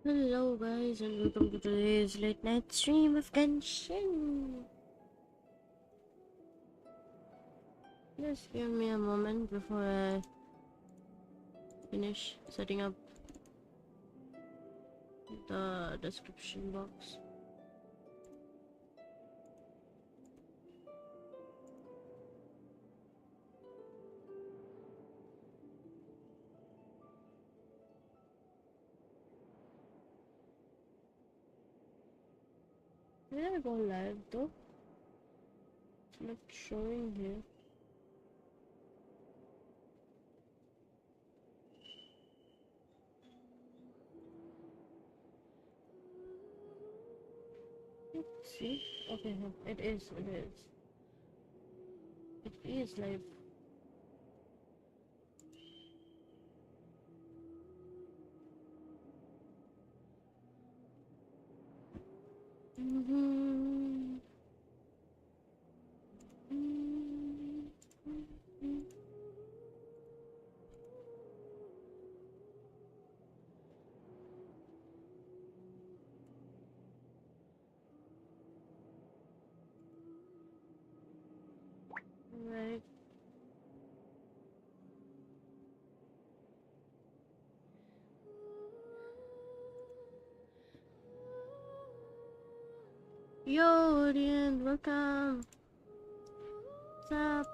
Hello guys and welcome to today's late night stream of Genshin. Just give me a moment before I finish setting up the description box. Did I go live though? It's not showing here. Let's see. Okay, it is. It is live. Right. Yo, Orion, welcome. What's up?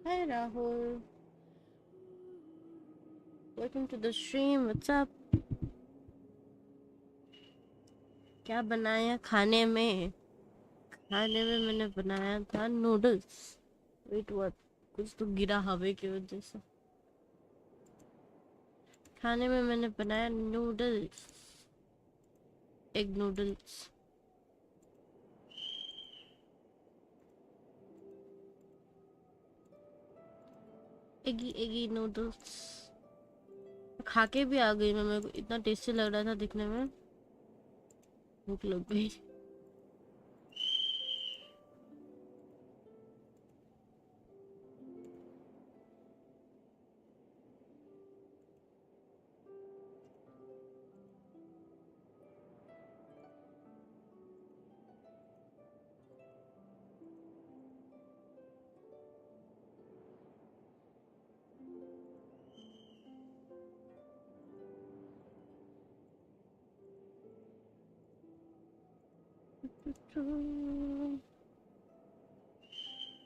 Hi Rahul. Welcome to the stream. What's up? क्या बनाया खाने में? खाने में मैंने बनाया था noodles. Wait what? कुछ तो गिरा हवा की वजह से. खाने में मैंने बनाया noodles. Egg noodles. Eggy noodles. खा के भी आ गई मैं. मेरे को इतना टेस्टी लग रहा था दिखने में. भूख लग गई.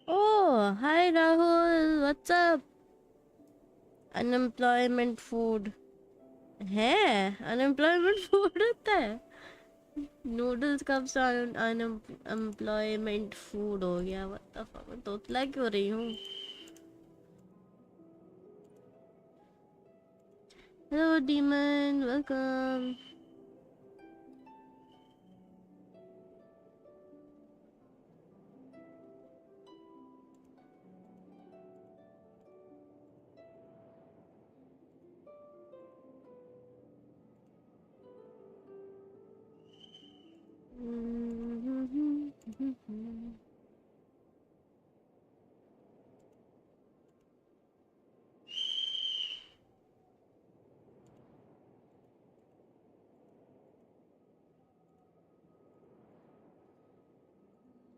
Oh, hi Rahul. What's up? Unemployment food. है अनएम्प्लॉयमेंट फूड होता है. नूडल्स कब से अनएम्प्लॉयमेंट फूड हो गया? What the fuck. मैं तोतला क्यों रही हूँ? Hello demon, welcome.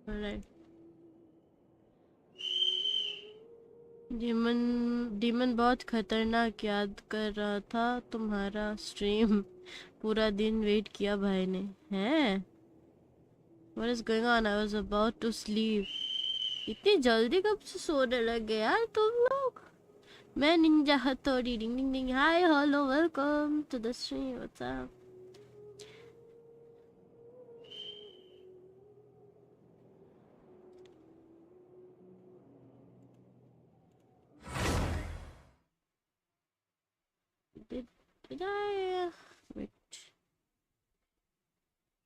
Alright. Demon बहुत खतरनाक याद कर रहा था तुम्हारा स्ट्रीम. पूरा दिन वेट किया भाई ने. हैं? What is going on? I was about to sleep. इतनी जल्दी कब से सोने लगे यार तुम लोग? मैं निंजा हथौड़ी. Ding ding ding. Hi hello welcome to the stream. What's up? Did I wait?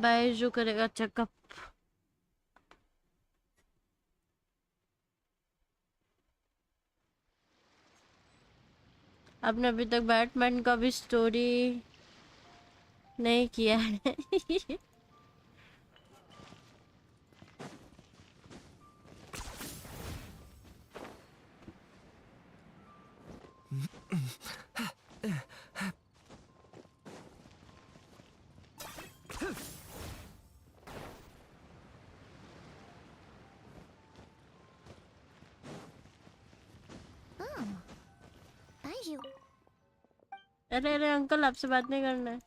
Byju करेगा चेकअप। आपने अभी तक बैटमैन का भी स्टोरी नहीं किया है। Oh, Baiju. अरे अरे अंकल आपसे बात नहीं करना है।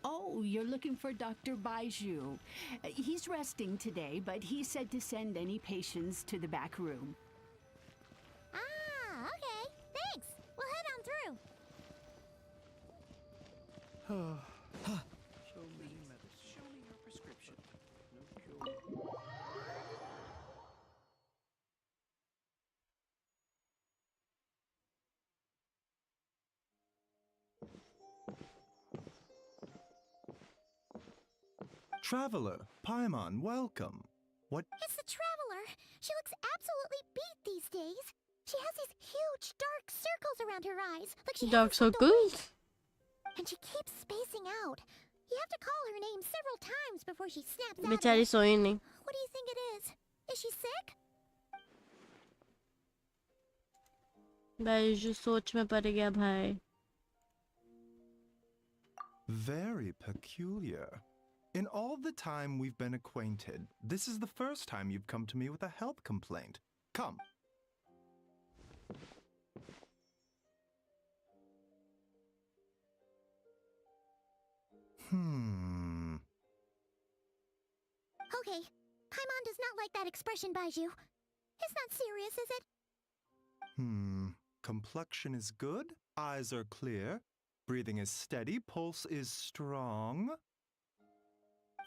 Oh, you're looking for Dr. Baiju. He's resting today, but he said to send any patients to the back room. Ah, okay. Thanks. We'll head on through. Show me your prescription. No cure. Traveler, Paimon, welcome. What? It's the Traveler. She looks absolutely beat these days. She has these huge dark circles around her eyes, like she Dark hasn't slept a wink. circles? And she keeps spacing out. You have to call her name several times before she snaps out of बेचारी it. सोई नहीं। What do you think it is? Is she sick? Byju सोच में पड़ गया भाई। Very peculiar. In all the time we've been acquainted, this is the first time you've come to me with a health complaint. Come. Okay. Paimon does not like that expression, Baiju. It's not serious, is it? Complexion is good, eyes are clear, breathing is steady, pulse is strong.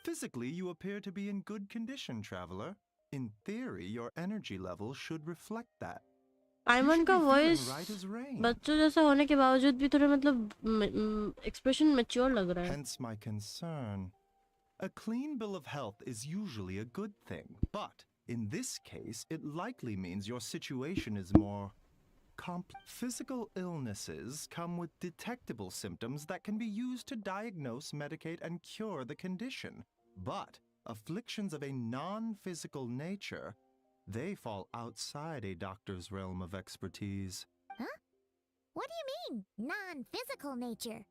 Physically, you appear to be in good condition, traveler. In theory, your energy level should reflect that. पाइमन का voice Right as rain. बच्चों जैसा होने के बावजूद भी थोड़ा मतलब expression mature लग रहा है। Hence my concern. A clean bill of health is usually a good thing, but in this case, it likely means your situation is more physical illnesses come with detectable symptoms that can be used to diagnose, medicate, and cure the condition. But afflictions of a non-physical nature, they fall outside a doctor's realm of expertise. Huh? What do you mean, non-physical nature?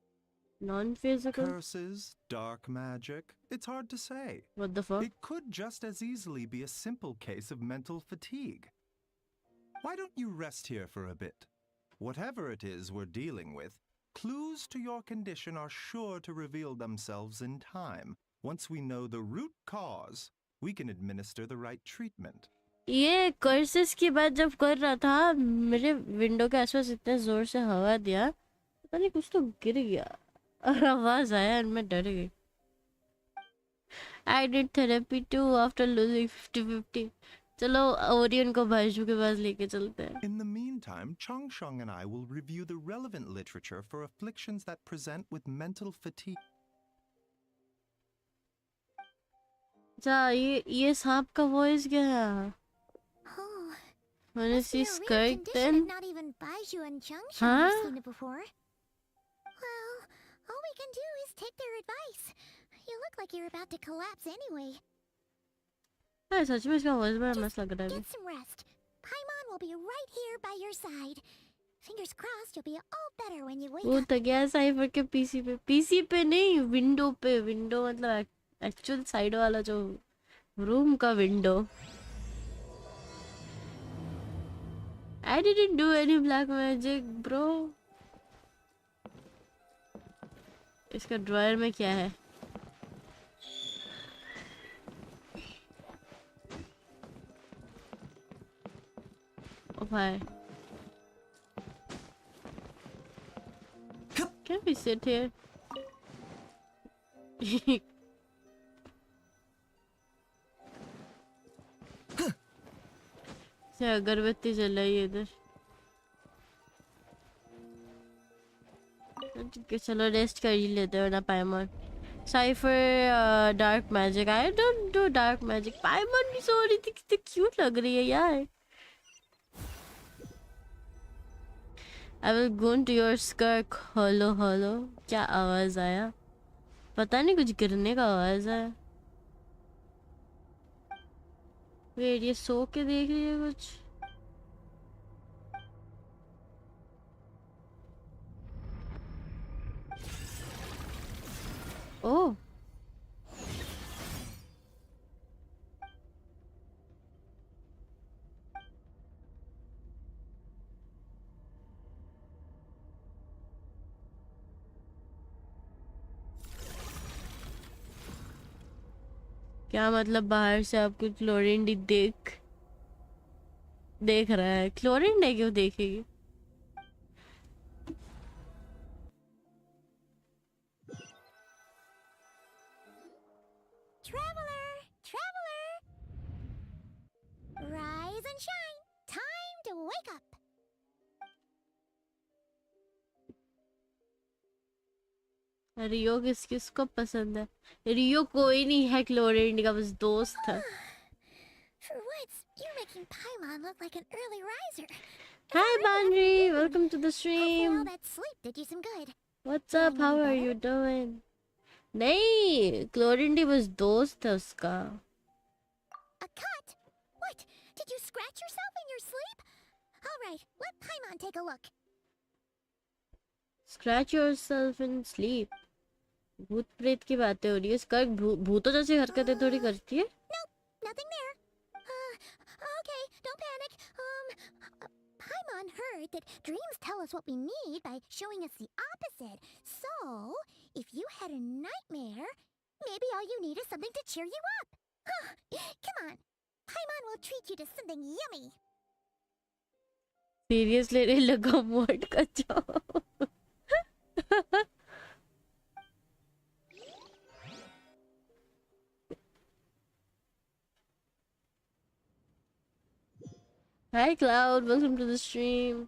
Non-physical? Curses, dark magic, it's hard to say. What the fuck? It could just as easily be a simple case of mental fatigue. Why don't you rest here for a bit? Whatever it is we're dealing with, clues to your condition are sure to reveal themselves in time. Once we know the root cause, we can administer the right treatment. ये curses की बात जब कर रहा था मेरे window के आसपास इतने जोर से हवा दिया पता नहीं कुछ तो गिर गया और आवाज आया और मैं डर गई। I did therapy too after losing 50-50. चलो ओरियन को बाइजू के पास लेके चलते हैं। In the meantime, Changsheng and I will review the relevant literature for afflictions that present with mental fatigue. अच्छा ये सांप का वॉइस क्या है? Oh, Wanna must see be a rare Skrik condition then? if not even Baiju and Changsheng Huh? have seen it before. Well, all we can do is take their advice. You look like you're about to collapse anyway. हाँ सच में इसका voice बड़ा मस्त लग रहा है। Get some rest. Paimon will be right here by your side. Fingers crossed you'll be all better when you wake वो up. तो गया साइफर के पीसी पे नहीं विंडो पे। विंडो मतलब एक्चुअल साइड वाला जो रूम का window. I didn't do any black magic bro. इसका ड्रॉयर में क्या है? ओ भाई Can we sit here? से अगरबत्ती जल रही है इधर। ठीक है चलो रेस्ट कर ही लेते हो ना Paimon. Cipher dark magic. I don't do dark magic. Paimon भी सो रही थी कितनी क्यूट लग रही है यार. I will go into your skirk. Hello hello. क्या आवाज आया? पता नहीं कुछ गिरने का आवाज है. वेट ये सो के देख रही है कुछ. ओह क्या मतलब बाहर से आपको क्लोरीन देख रहा है. क्लोरीन डे क्यों देखेगी. Traveler, traveler. Rise and shine. Time to wake up. रियो किस किस को पसंद है. रियो कोई नहीं है. क्लोरीन का बस दोस्त है. For once, you're making Paimon look like an early riser. Hi Banri, welcome to the Hopefully all stream. that sleep did you some good. What's up? How are you doing? नहीं chlorine D बस दोस्त है उसका. A cut? What? Did you scratch yourself in your sleep? All right, let Paimon take a look. Scratch yourself in sleep. भूत प्रेत की बातें हो रही है. स्कर्क भूतों जैसी हरकतें थोड़ी करती है. Nope, nothing there. Okay, don't panic. Paimon heard that dreams tell us what we need by showing us the opposite. So, if you had a nightmare, maybe all you need is something to cheer you up. Come on, Paimon will treat you to something yummy. Serious लेने लगा mode का job. Hi Cloud, welcome to the stream.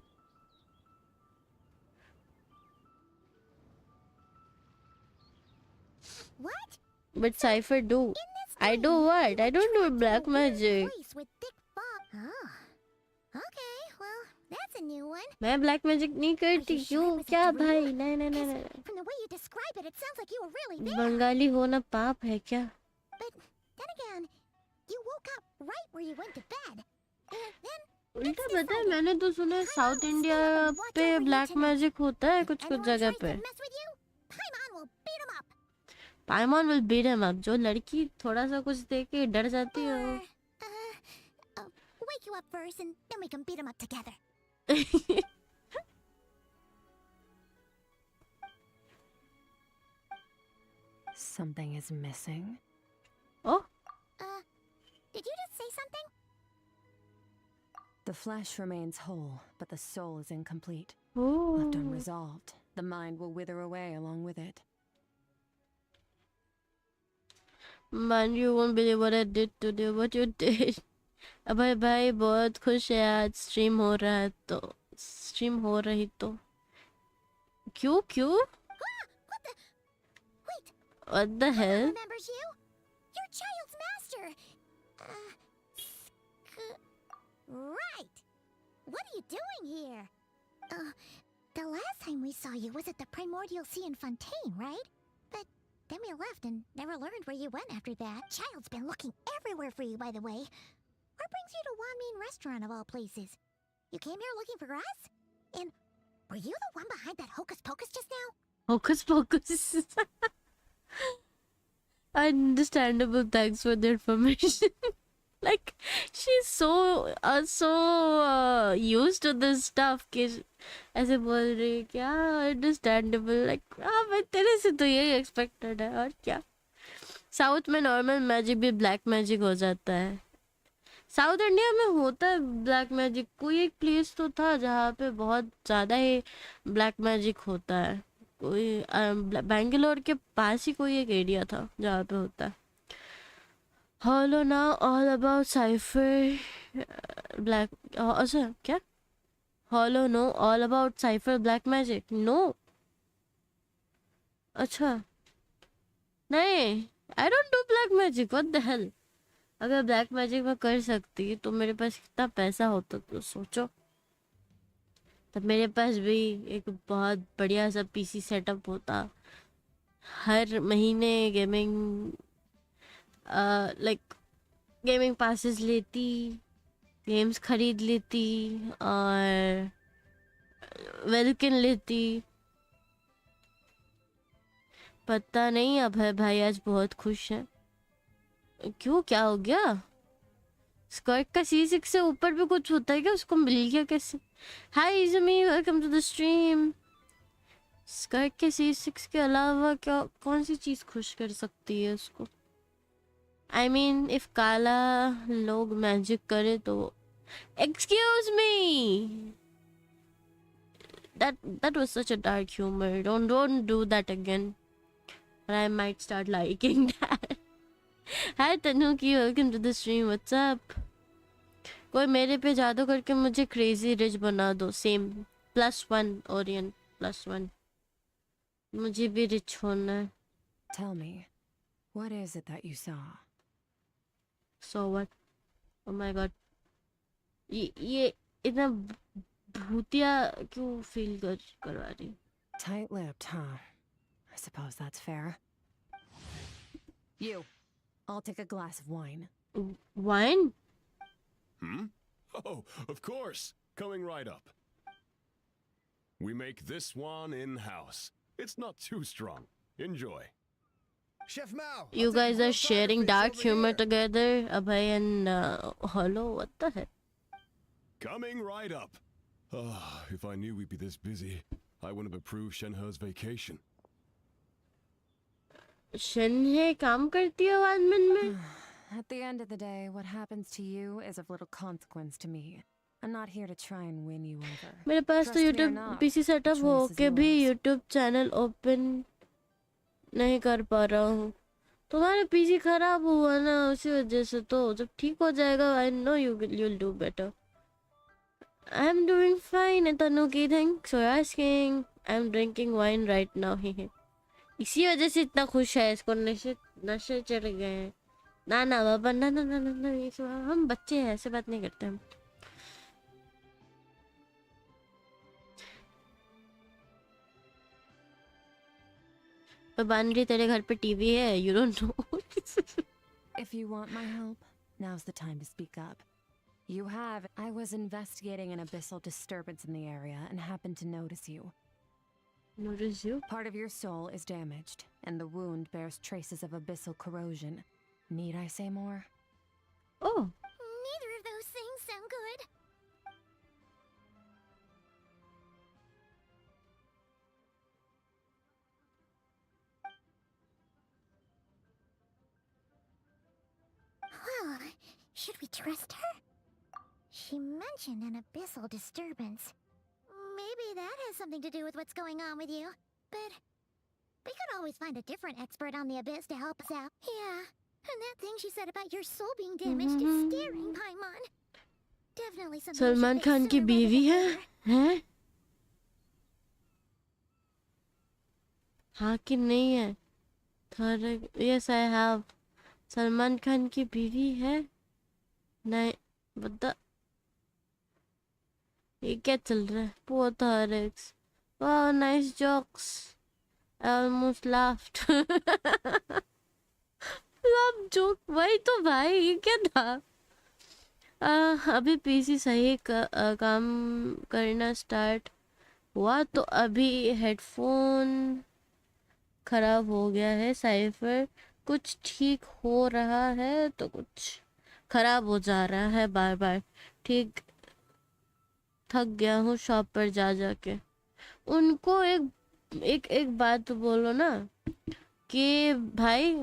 What? But Cypher do. In this I do dream, what? you I were don't do trapped in a black weird magic. place with thick fog. Oh. Okay, well, that's a new one. मैं black magic नहीं करती. Are you sure क्यों it was a क्या dream? भाई. नहीं नहीं नहीं 'Cause नहीं. from the way you describe it, it sounds like you were really there. Bengali होना पाप है क्या. But then again, you woke up right where you went to bed. And then उल्टा पता है मैंने तो सुना है साउथ इंडिया पे ब्लैक मैजिक होता है कुछ कुछ anyone जगह tries पे. to mess with you, Paimon will beat him up. Paimon will beat him up. जो लड़की थोड़ा सा कुछ देख के डर जाती है Or, wake you up first and then we can beat him up together. Something is missing. Oh, Did you just say something? The flesh remains whole, but the soul is incomplete. oh. Left unresolved, the mind will wither away along with it. Man, you won't believe what I did today. What you did. अबे भाई बहुत खुश है आज stream हो रहा है तो. स्ट्रीम हो रही तो. क्यों क्यों. What the? Wait, What the hell. remembers you? Your child's master. Right. What are you doing here? The last time we saw you was at the Primordial Sea in Fontaine, right? But then we left and never learned where you went after that. Child's been looking everywhere for you, by the way. What brings you to Wanmin Restaurant of all places? You came here looking for us? And were you the one behind that hocus pocus just now? Hocus pocus. Understandable. Thanks for the information. Like she's so used to this stuff कि ऐसे बोल रही है क्या. Understandable. Like हाँ मैं तेरे से तो यही expected है और क्या. साउथ में नॉर्मल मैजिक भी ब्लैक मैजिक हो जाता है. साउथ इंडिया में होता है ब्लैक मैजिक. कोई एक प्लेस तो था जहाँ पे बहुत ज़्यादा ही ब्लैक मैजिक होता है. कोई बेंगलोर के पास ही कोई एक एरिया था जहाँ पे होता है. Hollow now all about Cypher black. अच्छा क्या. Hollow know all about Cypher black magic. No. अच्छा नहीं, आई don't do black magic, what the hell. अगर ब्लैक मैजिक मैं कर सकती तो मेरे पास कितना पैसा होता तो सोचो। तब मेरे पास भी एक बहुत बढ़िया सा पीसी सेटअप होता, हर महीने गेमिंग लाइक गेमिंग पासेस लेती, गेम्स खरीद लेती और वेलकिन लेती। पता नहीं अब है भाई आज बहुत खुश है। क्यों, क्या हो गया? स्कर्ट का C6 से ऊपर भी कुछ होता है क्या? उसको मिल गया कैसे? Hi Izmi, welcome to the stream. Skirt के C6 के अलावा क्या कौन सी चीज़ खुश कर सकती है उसको? आई मीन इफ काला लोग मैजिक करे तो। Excuse me, that was such a dark humor. Don't do that again, or I might start liking that. Hi Tanuki, welcome to the stream. What's up? कोई मेरे पे जादू करके मुझे क्रेजी रिच बना दो। Same +1 Orion +1। मुझे भी रिच होना है। Tell me, what is it that you saw? So what? Oh my god, ये इतना भूतिया क्यों फील करवा रही? Tight-lipped, huh? I suppose that's fair. You, I'll take a glass of wine. Wine? Hmm? Oh, of course. Coming right up. We make this one in-house. It's not too strong. Enjoy. Chef Mao. You guys are sharing dark humor together, Abhay and Hollow. What the heck? Coming right up. Ah, if I knew we'd be this busy, I wouldn't have approved Shenhe's vacation. Shenhe काम करती है वानमन में? At the end of the day, what happens to you is of little consequence to me. I'm not here to try and win you over. मेरे पास तो Trust me or YouTube not, PC setup the हो choice is के भी yours. YouTube channel open नहीं कर पा रहा हूँ। तुम्हारा PC खराब हुआ ना, उसी वजह से। तो जब ठीक हो जाएगा, I know you'll do better. I'm doing fine, Tanuki. Thanks for asking. I'm drinking wine right now. इसी वजह से इतना खुश है, इसको नशे चढ़ गए हैं। ना ना बाबा, ना ना ना ना ना, ये सब हम बच्चे हैं, ऐसे बात नहीं करते हम। पर बानरी तेरे घर पे टीवी है, you don't know. If you want my help, now's the time to speak up. You have. I was investigating an abyssal disturbance in the area and happened to notice you. Notice you? Part of your soul is damaged, and the wound bears traces of abyssal corrosion. Need I say more? Oh. Neither of those things sound good. Well, should we trust her? She mentioned an abyssal disturbance. Maybe that has something to do with what's going on with you. But we could always find a different expert on the abyss to help us out. Yeah, and that thing she said about your soul being damaged is staring, Paimon. Definitely something we should Salman fix Khan की sooner rather बीवी than है? later. हैं? हाँ कि नहीं है? Yes, I have. Salman Khan की बीवी है? नहीं, बता। ये क्या चल रहा है? Poor Tharex. Wow, nice jokes. I almost laughed. Love joke, वही तो भाई, ये क्या था? अभी पीसी सही काम करना स्टार्ट हुआ तो अभी हेडफोन खराब हो गया है। साइफर कुछ ठीक हो रहा है तो कुछ खराब हो जा रहा है बार बार। ठीक, थक गया हूँ शॉप पर जा जाके। उनको एक बात बोलो ना कि भाई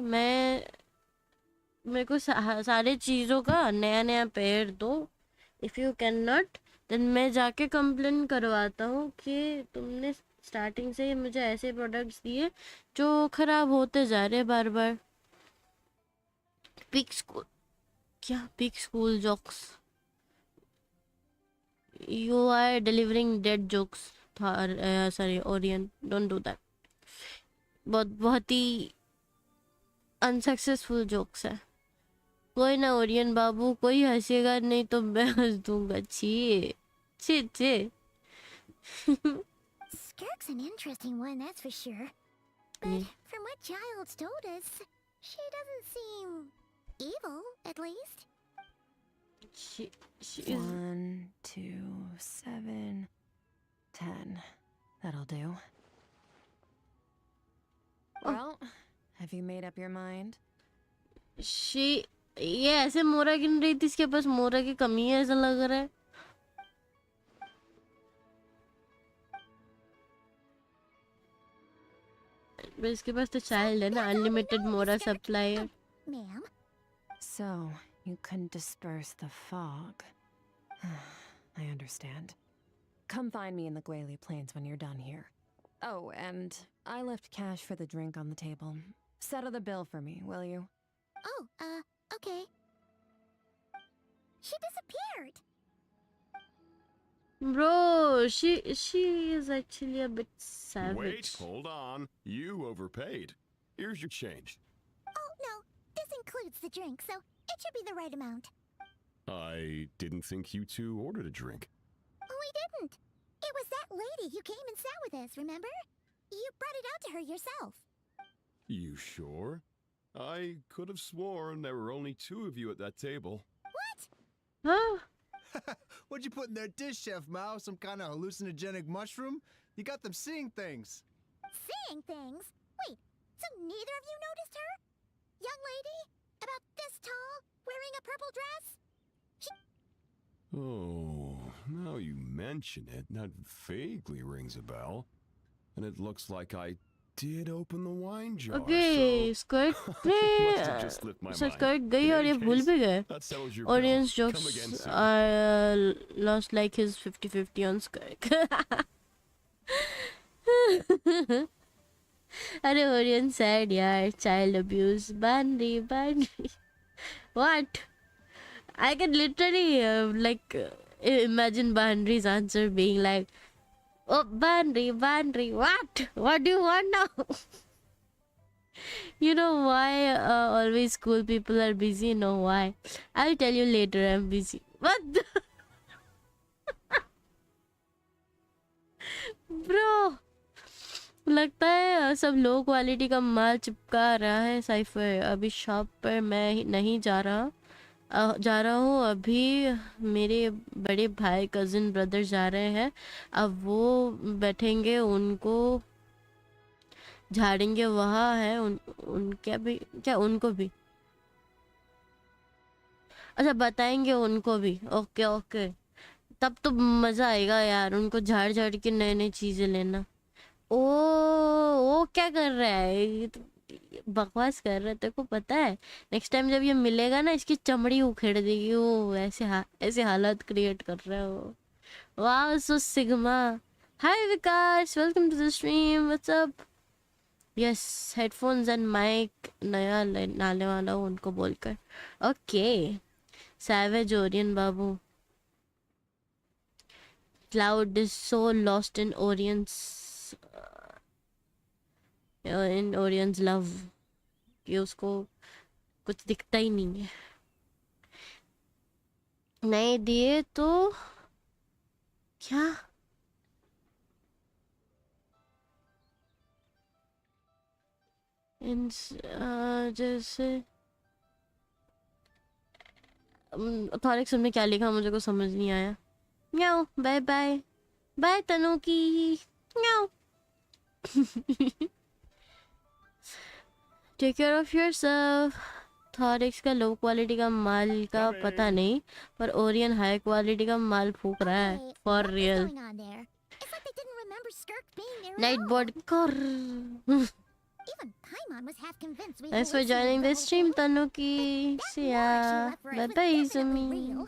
मेरे को सारे चीज़ों का नया नया पेयर दो। If you can not then मैं जाके कंप्लेन करवाता हूँ कि तुमने स्टार्टिंग से ही मुझे ऐसे प्रोडक्ट्स दिए जो खराब होते जा रहे बार बार। पिक स्कूल, क्या pick school jokes? You are delivering dead jokes. Sorry Orion, don't do that. बहुत ही अनसक्सेसफुल जोक्स है। कोई ना ओरियन बाबू, कोई हंसेगा नहीं तो मैं हंस दूंगा। छी छी छी। Skirk's an interesting one, that's for sure. But from what Child's told us, she doesn't seem evil, at least. she is 1, 2, 7, 10. That'll do. Well, have you made up your mind? ये ऐसे मोरा गिन रही थी, इसके पास मोरा की कमी है ऐसा लग रहा है। इसके पास तो चाइल्ड है ना, अनलिमिटेड मोरा सप्लाई है। Ma'am, So, you couldn't disperse the fog. I understand. Come find me in the Gwali Plains when you're done here. Oh, and I left cash for the drink on the table. Settle the bill for me, will you? oh, okay. She disappeared. Bro, she is actually a bit savage. Wait, hold on. You overpaid. Here's your change. Oh, no, this includes the drink, so it should be the right amount. I didn't think you two ordered a drink. We didn't. It was that lady who came and sat with us, remember? You brought it out to her yourself. You sure? I could have sworn there were only 2 of you at that table. Huh? What'd you put in their dish, Chef Mao? Some kind of hallucinogenic mushroom? You got them seeing things. Seeing things? Wait, so neither of you noticed her? Young lady? About this tall? Wearing a purple dress? Oh, now you mention it, that vaguely rings a bell. And it looks like I did open the wine jar. Okay, so Skrik must have just slipped my ने mind. Skrik गई In और any ये भूल case, भी गए। that settles your Audience bill. Come jokes again soon. are lost like his 50-50 on Skrik. अरे Orion sad यार, child abuse, बानरी what? I can literally imagine Banri's answer being like, oh Banri, what do you want now? You know why always cool people are busy? You know why? I'll tell you later. I'm busy. What the? Bro, लगता है सब low quality का माल चिपका रहा है cipher. अभी shop पर मैं नहीं जा रहा हूँ। अभी मेरे बड़े भाई कजिन ब्रदर जा रहे हैं। अब वो बैठेंगे, उनको झाड़ेंगे। वहाँ है उनके भी क्या, उनको भी अच्छा बताएंगे उनको भी। ओके ओके, तब तो मज़ा आएगा यार, उनको झाड़ झाड़ के नई नई चीज़ें लेना। ओ क्या कर रहा है ये, तो बकवास कर रहा है। तेरे को पता है नेक्स्ट टाइम जब ये मिलेगा ना, इसकी चमड़ी उखेड़ देगी वो। ऐसे हालत क्रिएट कर रहा है वो। वाह so sigma. Hi Vikas, welcome to the stream, what's up. Yes, headphones and mic नया लाने वाला हूँ उनको बोलकर। ओके, सैवेज ओरियन बाबू। Cloud is so lost in Orion's love कि उसको कुछ दिखता ही नहीं है। नहीं दिए तो क्या? जैसे थॉरिक्स में क्या लिखा मुझे को समझ नहीं आया। Meow, bye bye bye Tanuki, meow. Take care of yourself. Thorix का लो क्वालिटी का माल का पता नहीं, पर ओरियन हाई क्वालिटी का माल फूक रहा है Okay, for what was real. going on there? It's like they didn't remember Skirk being there at night all. Board कर। Even Paimon was half convinced we Thanks for hallucinated joining the the whole stream, thing. Tanuki. That See lore she ya. left for us Bye was bye, definitely Izumi. real.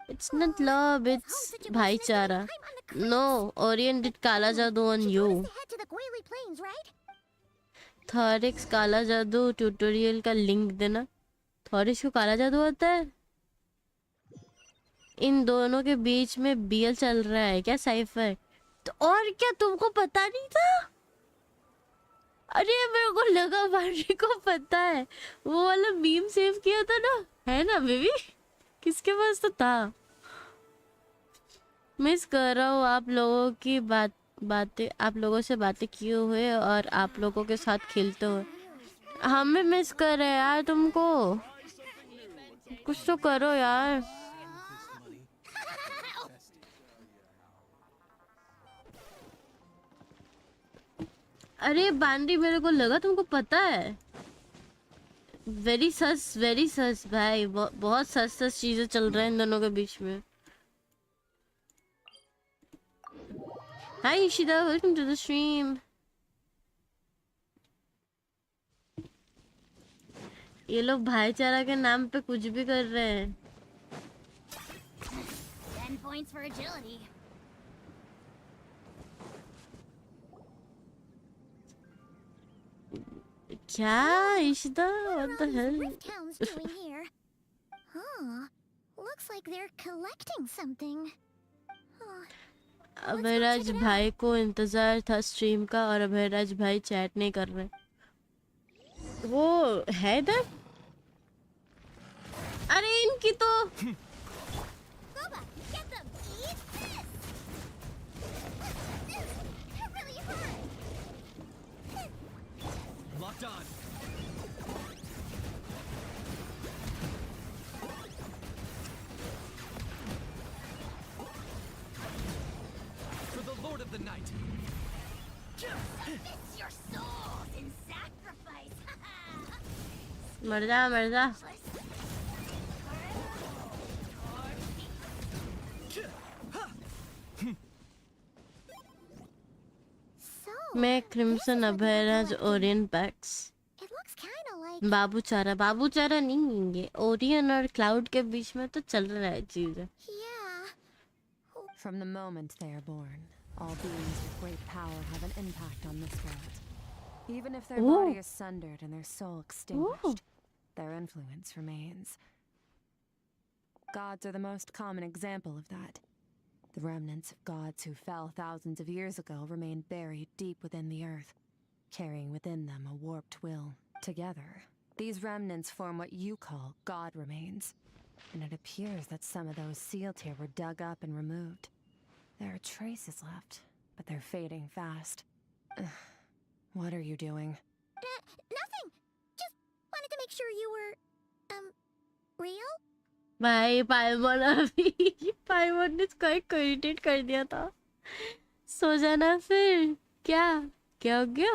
It's not Oh, love, this it's whole situation is giving bhaichara. Paimon the creeps. No, Orion did Kala Jadoo on She you. told us to head to the Gwali Plains, right? Thorax काला जादू tutorial का link देना। Thorax को काला जादू आता है? इन दोनों के बीच में बीएल चल रहा है क्या साइफर? तो और क्या, तुमको पता नहीं था? अरे मेरे को लगा बांड्री को पता है, वो वाला मीम सेव किया था ना, है ना बेबी? किसके पास तो था। मिस कर रहा हूँ आप लोगों की बातें, आप लोगों से बातें किए हुए और आप लोगों के साथ खेलते हुए। हमें मिस कर रहे हैं यार तुमको, कुछ तो करो यार। अरे बांडी, मेरे को लगा तुमको पता है। वेरी सस भाई, बहुत सस चीजें चल रहे हैं इन दोनों के बीच में। हाय इशिदा, वेलकम टू द स्ट्रीम। ये लोग भाईचारा के नाम पे कुछ भी कर रहे हैं। 10 points for agility. क्या इशिदा, What what are the all these hell? rift hounds doing here? Huh. Looks like they're collecting something. Huh. Abhayraj भाई को इंतजार था स्ट्रीम का और अभयराज भाई चैट नहीं कर रहे। वो है इधर। अरे इनकी तो Bubba, get them! Eat this! That really hurt! Locked on. For the Lord of the Night. It's your souls in sacrifice! मर जा। So, मैं this crimson is what they were Abhayraj collecting. Orion PACS. It looks kind of like... बाबूचारा नहीं, ये Orion और cloud के बीच में तो चल रहा है चीज। Yeah. From the moment they are born, all beings with great power have an impact on this world. Even if their Ooh. body is sundered and their soul extinguished, their influence remains. Gods are the most common example of that. The remnants of gods who fell thousands of years ago remain buried deep within the earth, carrying within them a warped will. Together, these remnants form what you call god remains. And it appears that some of those sealed here were dug up and removed. There are traces left, but they're fading fast. What are you doing? Nothing. Just wanted to make sure you were, real? भाई पाइमोन अभी पाइमोन ने इसको irritate कर दिया था। सो जाना फिर। क्या क्या हो गया?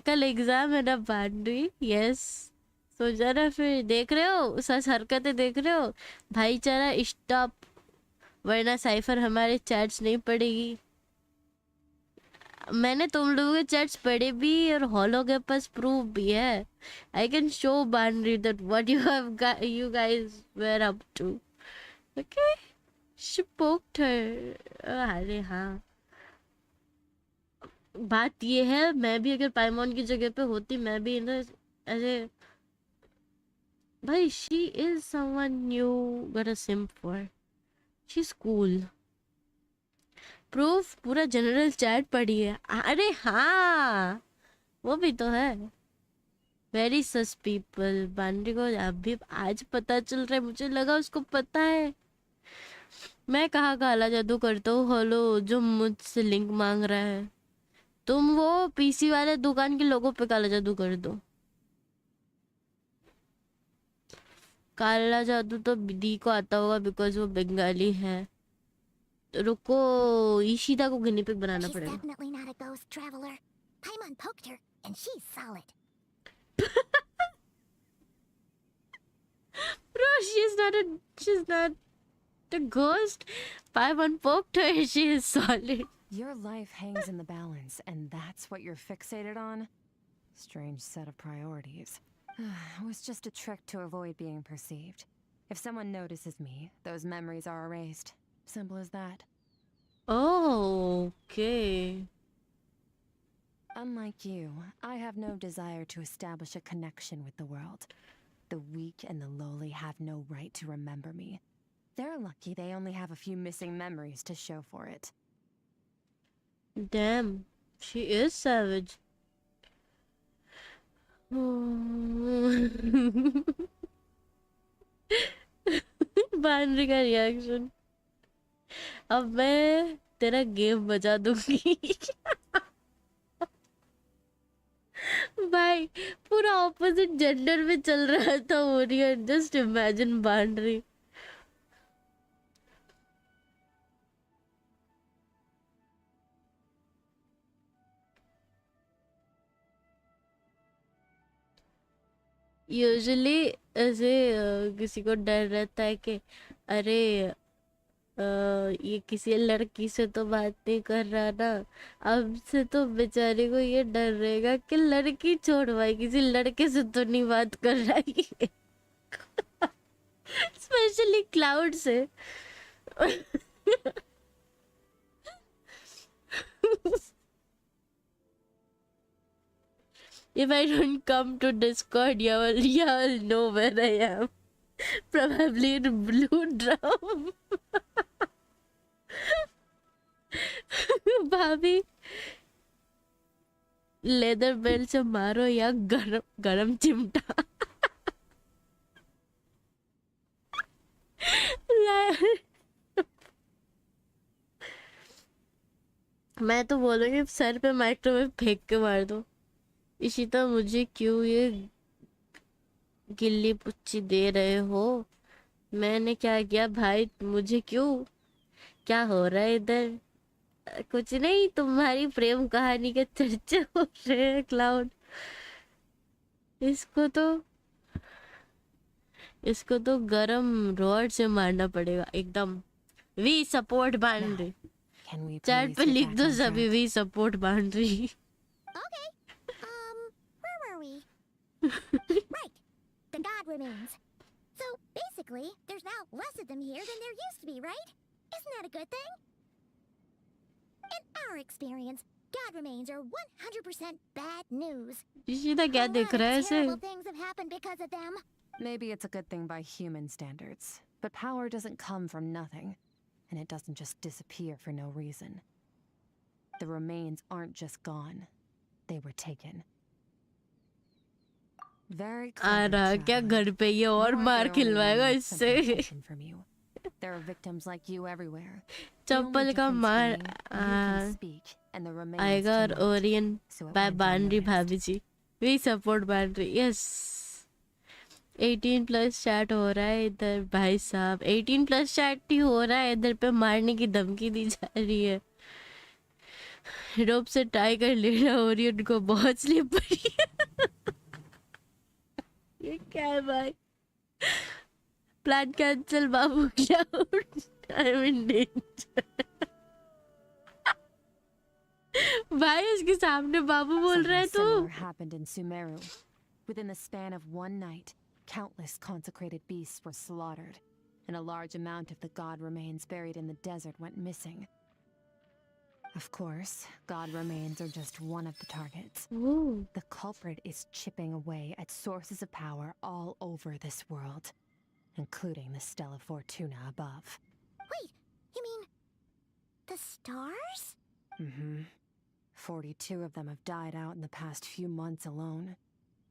कल एग्जाम है ना बांडवी। यस, सो जाना फिर। देख रहे हो सच हरकतें, देख रहे हो? भाईचारा स्टॉप, वरना साइफर हमारे चैट्स नहीं पड़ेगी। मैंने तुम लोगों के चैट्स पढ़े भी और हॉलो के पास प्रूफ भी है। I can show boundary that what you guys were up to. Okay, she poked her. अरे हाँ, बात ये है, मैं भी अगर पाइमोन की जगह पे होती, मैं भी ना ऐसे, भाई she is someone you gotta simp for. She's cool. Proof पूरा जनरल चैट पढ़ी है। अरे हाँ, वो भी तो है। वेरी सस पीपल। बांड्री को अभी आज पता चल रहा है, मुझे लगा उसको पता है। मैं कहाँ काला जादू करता हूँ हॉलो जो मुझसे लिंक मांग रहा है। तुम वो पीसी वाले दुकान के लोगों पे काला जादू कर दो। काला जादू तो दी को आता होगा बिकॉज वो बंगाली है। रुको, ईशिदा को गिनी पिग बनाना She's पड़ेगा। definitely not a ghost traveler. Paimon poked her, and she's solid. Bro, she's not a ghost. Paimon poked her, she is solid. Your life hangs in the balance, and that's what you're fixated on? Strange set of priorities. It was just a trick to avoid being perceived. If someone notices me, those memories are erased. Simple as that. Oh, okay. Unlike you, I have no desire to establish a connection with the world. The weak and the lowly have no right to remember me. They're lucky they only have a few missing memories to show for it. Damn. She is savage. बानरी का reaction. अब मैं तेरा game बजा दूंगी. भाई पूरा opposite gender में चल रहा था ओरियन. जस्ट इमेजिन बानरी. यूजुअली ऐसे किसी को डर रहता है कि अरे ये किसी लड़की से तो बात नहीं कर रहा ना. अब से तो बेचारे को ये डर रहेगा कि लड़की छोड़ भाई किसी लड़के से तो नहीं बात कर रहा है. स्पेशली क्लाउड से. If I don't come to Discord, y'all know where I am. Probably in blue drum. भाभी लेदर बेल से मारो या गरम गरम चिमटा. मैं तो बोलूंगी सर पे माइक्रोवेव फेंक के मार दो. इशिता मुझे क्यों ये गिल्ली पुच्ची दे रहे हो. मैंने क्या किया भाई. मुझे क्यों. क्या हो रहा है इधर. कुछ नहीं तुम्हारी प्रेम कहानी के चर्चे हो रहे हैं क्लाउड. इसको तो गरम रॉड से मारना पड़ेगा एकदम. We support boundary. चैट पे लिख दो सभी we support boundary. Okay. Where were we? Right. The god remains. So basically, there's now less of them here than there used to be, right? Isn't that a good thing? In our experience, god remains are 100% bad news. Ishita क्या A देख lot रहा है of ऐसे. terrible things have happened because of them. Maybe it's a good thing by human standards, but power doesn't come from nothing, and it doesn't just disappear for no reason. The remains aren't just gone, they were taken. Very uh clever, रहा क्या traveler. घर पे ये और You aren't मार the only one खिलवाएगा with something इससे. taken from you. There are victims like you everywhere. The only चप्पल का difference मार being, you can speak, and the remains आएगा और cannot. Orion So it by went boundary unnoticed. भाभी जी. We support boundary. Yes 18+ chat हो रहा है इधर भाई साहब. 18+ चैट ही हो रहा है इधर पे. मारने की धमकी दी जा रही है. रोप से ट्राई कर लेना ओरियन को. बहुत स्लिप पड़ी है. ये क्या है भाई. Plan cancel Babu. Cloud I am in danger. भाई इसके सामने बाबू बोल रहा है Something तो. similar happened in Sumeru. Within the span of one night, countless consecrated beasts were slaughtered, and a large amount of the god remains buried in the desert went missing. Of course, god remains are just one of the targets. Ooh. The culprit is chipping away at sources of power all over this world, including the Stella Fortuna above. Wait, you mean the stars? Mm-hmm. 42 of them have died out in the past few months alone.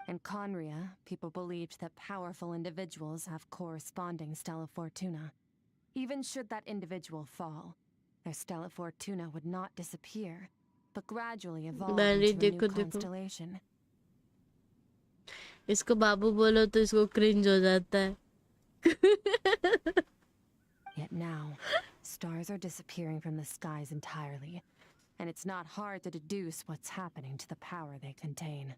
In Conria, people believed that powerful individuals have corresponding Stella Fortuna. Even should that individual fall, their Stella Fortuna would not disappear, but gradually evolve Mary, into a new देखो. constellation. इसको बाबू बोलो तो इसको cringe हो जाता है. Yet now, stars are disappearing from the skies entirely, and it's not hard to deduce what's happening to the power they contain.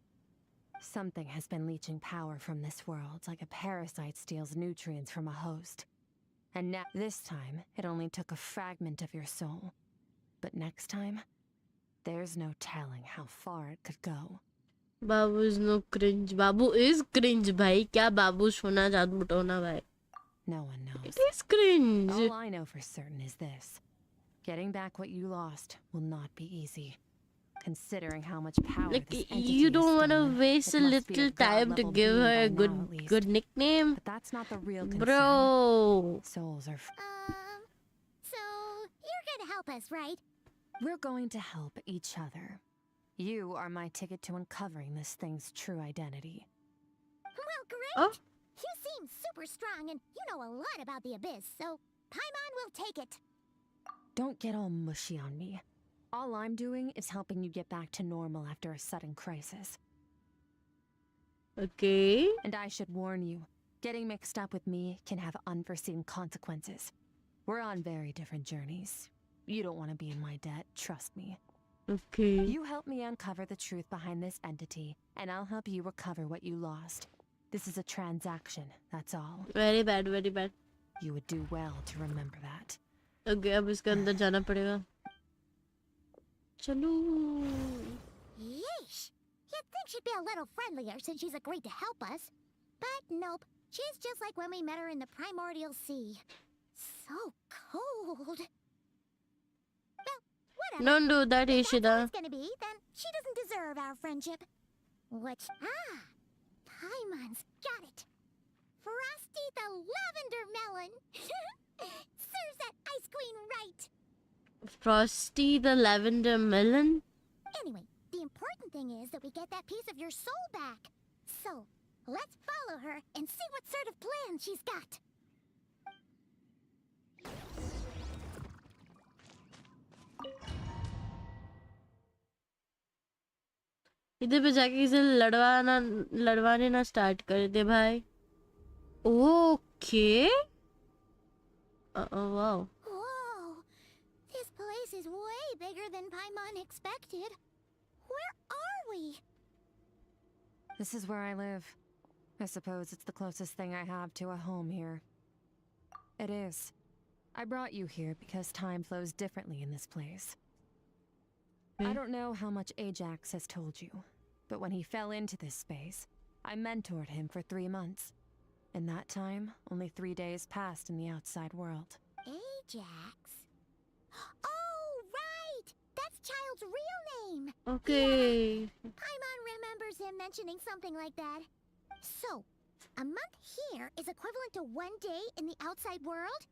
Something has been leeching power from this world like a parasite steals nutrients from a host. And now, this time, it only took a fragment of your soul. But next time, there's no telling how far it could go. Babu is no cringe. Babu is cringe भाई. क्या बाबू सोना जादू टोना भाई. No one knows. It is cringe. All I know for certain is this. Getting back what you lost will not be easy. Considering how much power Like this entity you has don't want to stolen, waste it a must be little time to god-level give being her by a now, good at least. good nickname. But that's not the real concern. Bro. Souls are. So you're gonna help us, right? We're going to help each other. You are my ticket to uncovering this thing's true identity. Well, great! Oh, You seem super strong and you know a lot about the Abyss, so Paimon will take it. Don't get all mushy on me. All I'm doing is helping you get back to normal after a sudden crisis. okay. And I should warn you, getting mixed up with me can have unforeseen consequences. We're on very different journeys. You don't want to be in my debt, trust me. Okay. You help me uncover the truth behind this entity, and I'll help you recover what you lost. This is a transaction, that's all. Very bad, very bad. You would do well to remember that. Okay, अब इसके अंदर जाना पड़ेगा. चलो. Yeesh! You'd think she'd be a little friendlier since she's agreed to help us. But nope, she's just like when we met her in the primordial sea. So cold. Well, whatever. Don't do that, If that's how Ishida. it's gonna be, then she doesn't deserve our friendship. Paimon's got it. Frosty the Lavender Melon. Serves that ice queen right. Frosty the Lavender Melon. Anyway, the important thing is that we get that piece of your soul back. So, let's follow her and see what sort of plan she's got. इधर पे जाके किसे लड़वाने ना start कर दे भाई. Okay. Wow. Whoa! This place is way bigger than Paimon expected. Where are we? This is where I live. I suppose it's the closest thing I have to a home here. It is. I brought you here because time flows differently in this place. I don't know how much Ajax has told you, but when he fell into this space, I mentored him for 3 months. In that time, only 3 days passed in the outside world. Ajax? Oh, right! That's Child's real name! Okay. Paimon remembers him mentioning something like that. So, a month here is equivalent to 1 day in the outside world?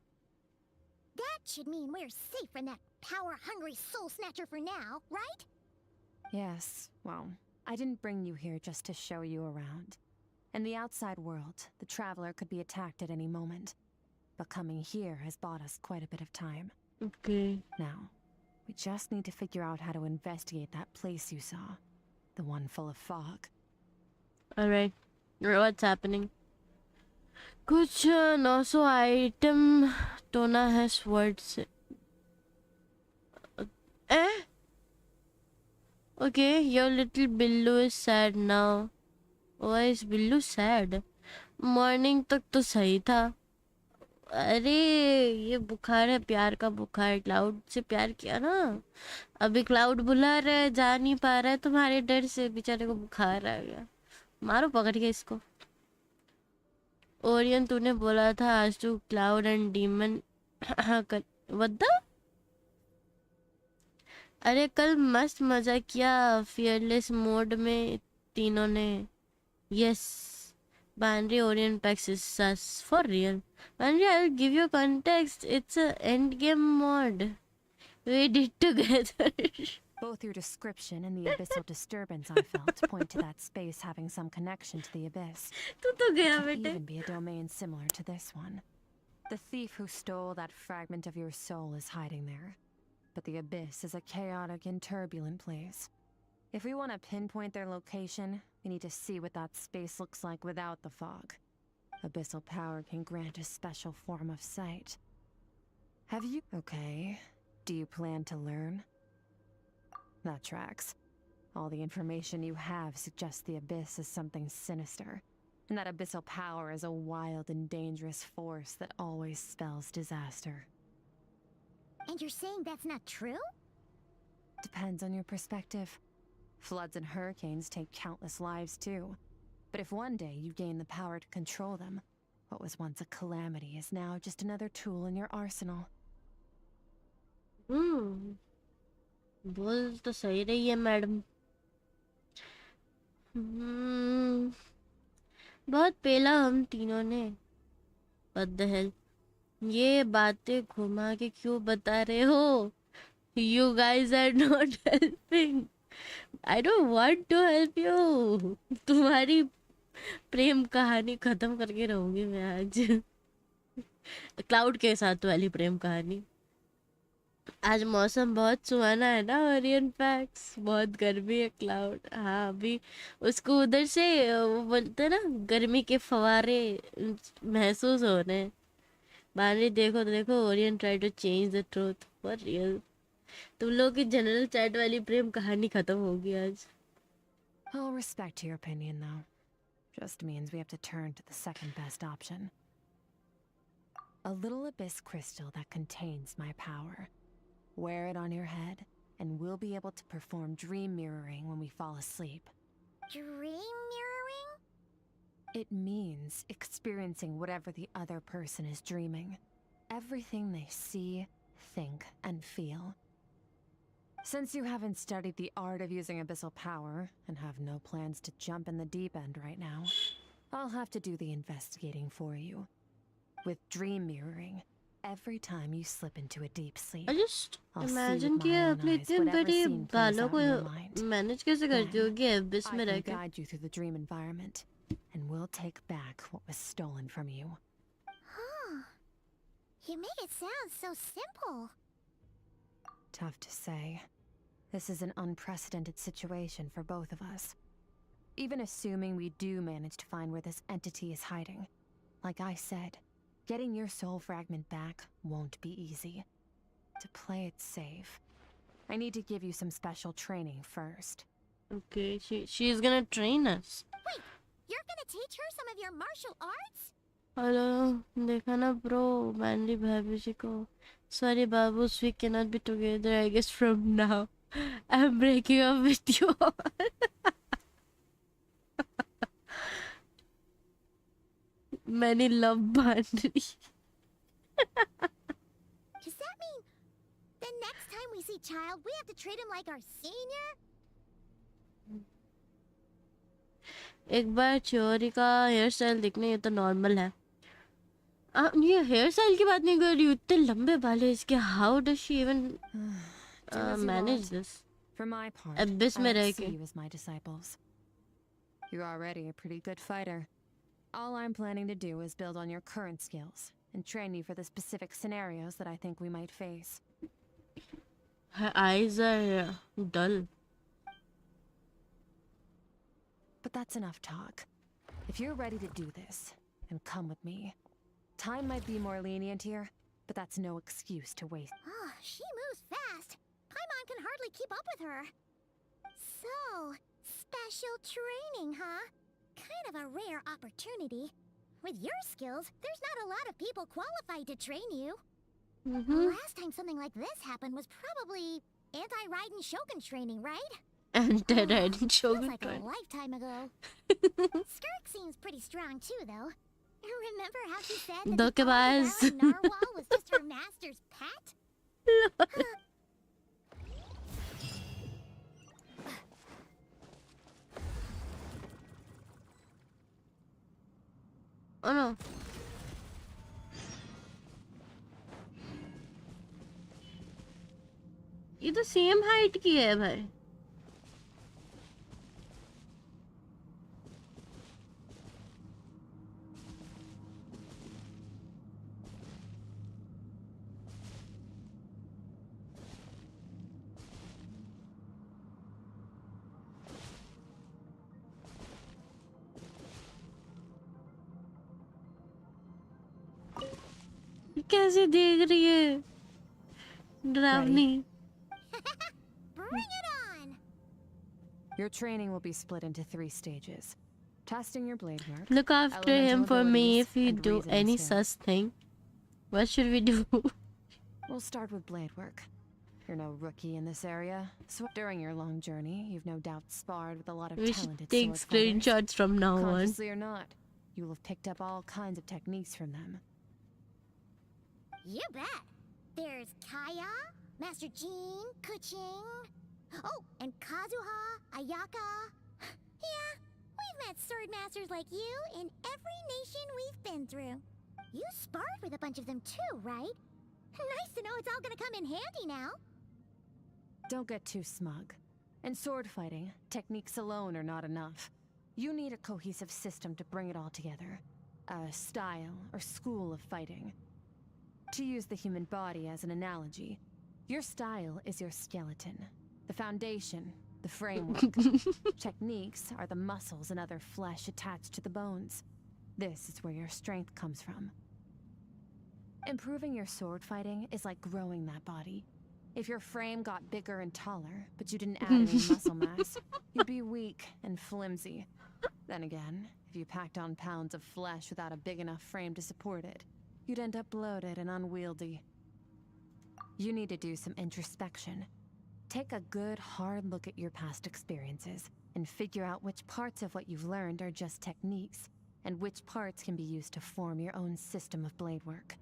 That should mean we're safe from that power-hungry soul snatcher for now, right? Yes, well, I didn't bring you here just to show you around. In the outside world, the Traveler could be attacked at any moment. But coming here has bought us quite a bit of time. Okay. Now, we just need to figure out how to investigate that place you saw. The one full of fog. Alright. What's happening? कुछ 900 item तो ना है sword से. Okay, your little Billu is sad now. Why is Billu sad? Morning तक तो सही था. अरे ये बुखार है, प्यार का बुखार. क्लाउड से प्यार किया ना. अभी क्लाउड बुला रहा है, जा नहीं पा रहा है तुम्हारे डर से. बेचारे को बुखार आ गया. मारो पकड़ के इसको. ओरियन तूने बोला था आज तू क्लाउड एंड डीमन वद्दा. अरे कल मस्त मजा किया फियरलेस मोड में तीनों ने. Yes Binary Orient Pax is sus for real. Binary, I'll give you context. It's a endgame mod. We did together. Both your description and the abyssal disturbance I felt point to that space having some connection to the abyss. तू तो गया It could बेटे. even be a domain similar to this one. The thief who stole that fragment of your soul is hiding there. But the abyss is a chaotic and turbulent place. If we want to pinpoint their location, we need to see what that space looks like without the fog. Abyssal power can grant a special form of sight. Have you... Okay. Do you plan to learn? That tracks. All the information you have suggests the abyss is something sinister. And that abyssal power is a wild and dangerous force that always spells disaster. And you're saying that's not true? Depends on your perspective. Floods and hurricanes take countless lives too. But if one day you gain the power to control them, what was once a calamity is now just another tool in your arsenal. बोल तो सही रही है madam. बहुत पेला हम तीनों ने. What the hell? ये बातें घुमा के क्यों बता रहे हो? You guys are not helping. I don't want to help you. तुम्हारी प्रेम कहानी खत्म करके रहूंगी मैं आज। क्लाउड के साथ वाली प्रेम कहानी। आज मौसम बहुत सुहाना है ना ओरियन पैक्स, बहुत गर्मी है क्लाउड। हाँ अभी उसको उधर से वो बोलते हैं ना गर्मी के फवारे महसूस हो रहे हैं। बाहर देखो तो देखो, Orion try to change the truth for real. तुम लोग की जनरल चैट वाली प्रेम कहानी खत्म होगी आज। I'll respect your opinion, though. Just means we have to turn to the second best option. A little abyss crystal that contains my power. Wear it on your head, and we'll be able to perform dream mirroring when we fall asleep. Dream mirroring? It means experiencing whatever the other person is dreaming. Everything they see, think, and feel. Since you haven't studied the art of using abyssal power, and have no plans to jump in the deep end right now, I'll have to do the investigating for you. With dream mirroring, every time you slip into a deep sleep, I just I'll see imagine with कि my own अपने eyes इतने whatever बड़े scene plays बालों out in your को mind. Manage कैसे करती Then, होगी एबिस I में can रह के? guide you through the dream environment, and we'll take back what was stolen from you. Huh. You make it sound so simple. Tough to say. This is an unprecedented situation for both of us. Even assuming we do manage to find where this entity is hiding, like I said, getting your soul fragment back won't be easy. To play it safe, I need to give you some special training first. Okay, she's gonna train us. Wait, you're gonna teach her some of your martial arts? Hello, देखा ना bro, Mandy भाभी जी को। Sorry babus, we cannot be together I guess from now. I'm breaking up with you all. Many love boundary. Does that mean the next time we see Child, we have to treat him like our senior? एक बार चोरी का hair style देखने, ये तो normal है। ये hair style की बात नहीं कर रही हूँ, इतने लंबे बाल है इसके। How does she even Do as you manage want. This? For my part, Abyss I में don't रह see के। you as my disciples. You're already a pretty good fighter. All I'm planning to do is build on your current skills and train you for the specific scenarios that I think we might face. Her eyes are dull. But that's enough talk. If you're ready to do this, then come with me. Time might be more lenient here, but that's no excuse to waste. Oh, she moves fast. Paimon can hardly keep up with her. So, special training, huh? Kind of a rare opportunity. With your skills, there's not a lot of people qualified to train you. The last time something like this happened was probably anti-Raiden Shogun training, right? And Raiden Feels Shogun like a training. lifetime ago. Skrik seems pretty strong too, though. Remember how she said that the Dhokebaz. devouring narwhal was just her master's pet? Oh no. ये तो same height की है भाई। कैसे देख रही है डरावनी। Bring it on! Your training will be split into 3 stages. Testing your blade work. Look after him elemental for me abilities, if you and do reason any skills. such thing. What should we do? We'll start with blade work. You're no rookie in this area, so during your long journey, you've no doubt sparred with a lot of We should talented take sword fighters. screenshots from now on. Consciously or not, you'll have picked up all kinds of techniques from them. You bet. There's Kaya, Master Jean, Kuching. Oh, and Kazuha, Ayaka. Yeah, we've met sword masters like you in every nation we've been through. You sparred with a bunch of them too, right? Nice to know it's all gonna come in handy now. Don't get too smug. In sword fighting, techniques alone are not enough. You need a cohesive system to bring it all together. A style or school of fighting. To use the human body as an analogy, your style is your skeleton, the foundation, the framework. Techniques are the muscles and other flesh attached to the bones. This is where your strength comes from. Improving your sword fighting is like growing that body. If your frame got bigger and taller, but you didn't add any muscle mass, you'd be weak and flimsy. Then again, if you packed on pounds of flesh without a big enough frame to support it, you'd end up bloated and unwieldy. You need to do some introspection. Take a good, hard look at your past experiences and figure out which parts of what you've learned are just techniques, and which parts can be used to form your own system of blade work.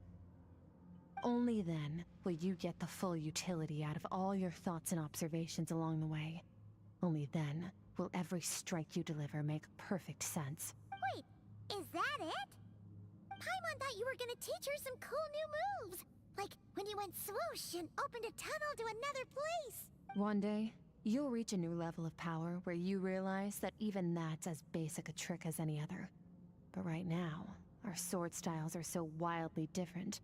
Only then will you get the full utility out of all your thoughts and observations along the way. Only then will every strike you deliver make perfect sense. Wait, is that it? Paimon thought you were gonna teach her some cool new moves. Like when you went swoosh and opened a tunnel to another place. One day, you'll reach a new level of power where you realize that even that's as basic a trick as any other. But right now, our sword styles are so wildly different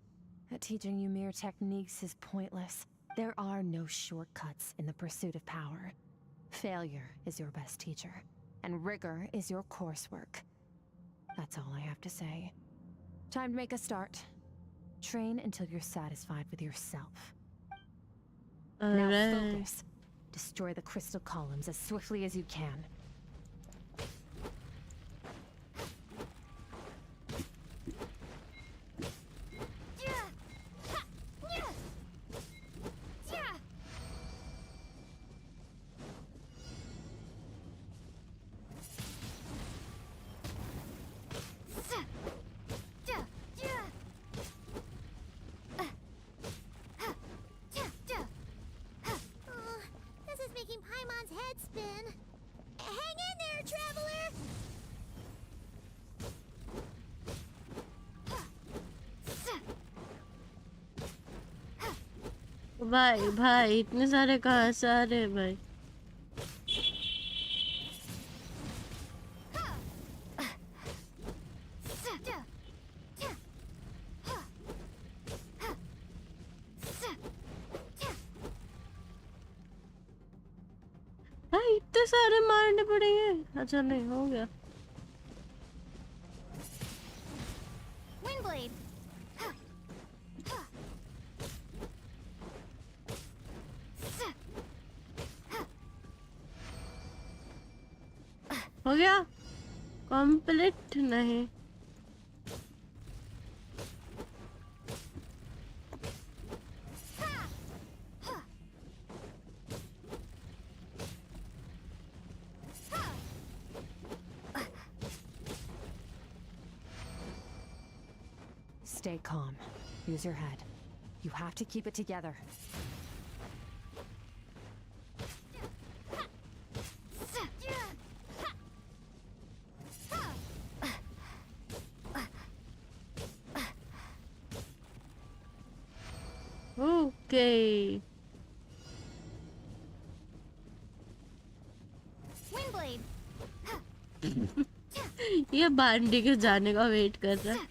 that teaching you mere techniques is pointless. There are no shortcuts in the pursuit of power. Failure is your best teacher, and rigor is your coursework. That's all I have to say. Time to make a start. Train until you're satisfied with yourself. Now Alright. focus. Destroy the crystal columns as swiftly as you can. This is making Paimon's head spin. Hang in there, traveler! भाई भाई इतने सारे कहाँ से आ रहे हैं भाई? भाई इतने सारे मारने पड़ेंगे? अच्छा नहीं हो गया. Windblade! हो गया? कंप्लीट नहीं. Stay calm. Use your head. You have to keep it together. Okay. Windblade! ये बांडी के जाने का वेट कर रहा है.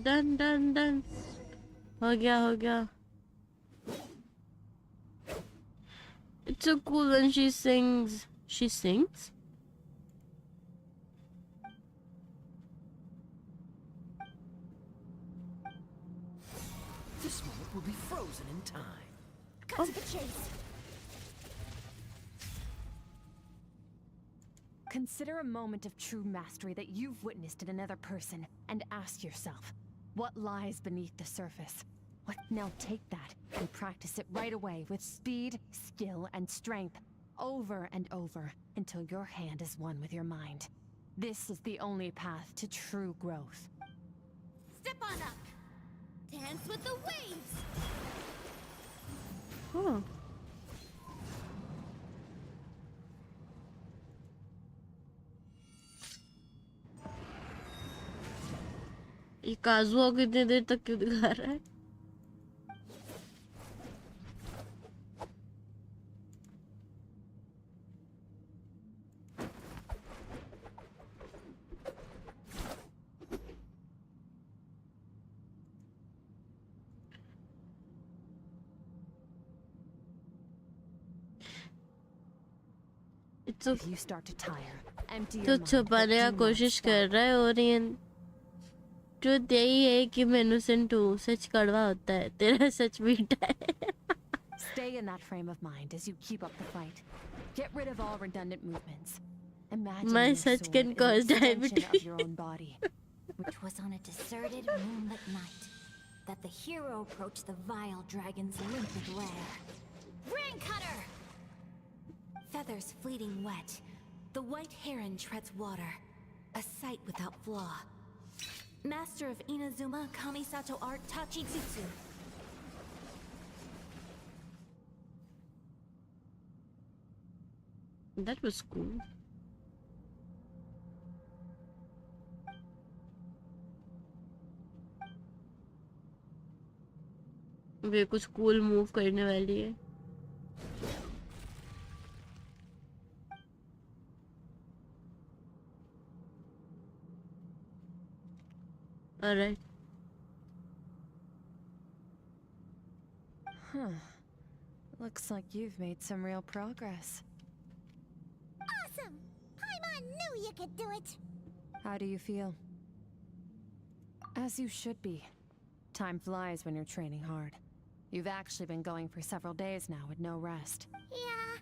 Done, done, done. हो गया. It's so cool when she sings. She sings? This moment will be frozen in time. Cut to the chase! Consider a moment of true mastery that you've witnessed in another person and ask yourself, What lies beneath the surface? What? Now take that and practice it right away with speed, skill, and strength, over and over, until your hand is one with your mind. This is the only path to true growth. Step on up. Dance with the waves. Oh. ये काजुआ को इतनी देर तक क्यों दिखा रहा है? If you start to tire, empty तो your mind, but छुपाने का do not कोशिश कर stop. रहा है ओरियन. ट्रुथ यही है कि मैं इनोसेंट हूँ. सच कड़वा होता है. तेरा सच मीठा है. Stay in that frame of mind as you keep up the fight. Get rid of all redundant movements. Imagine My your such sword can is an cause extension diabetes. of your own body. Which was on a deserted moonlit night that the hero approached the vile dragon's limpid lair. Rain cutter! Feathers fleeting wet, the white heron treads water, a sight without flaw. Master of Inazuma Kamisato art Tachijutsu. That was cool. वे कुछ cool move करने वाली है. Alright. Huh. Looks like you've made some real progress. Awesome! Paimon knew you could do it! How do you feel? As you should be. Time flies when you're training hard. You've actually been going for several days now with no rest. Yeah.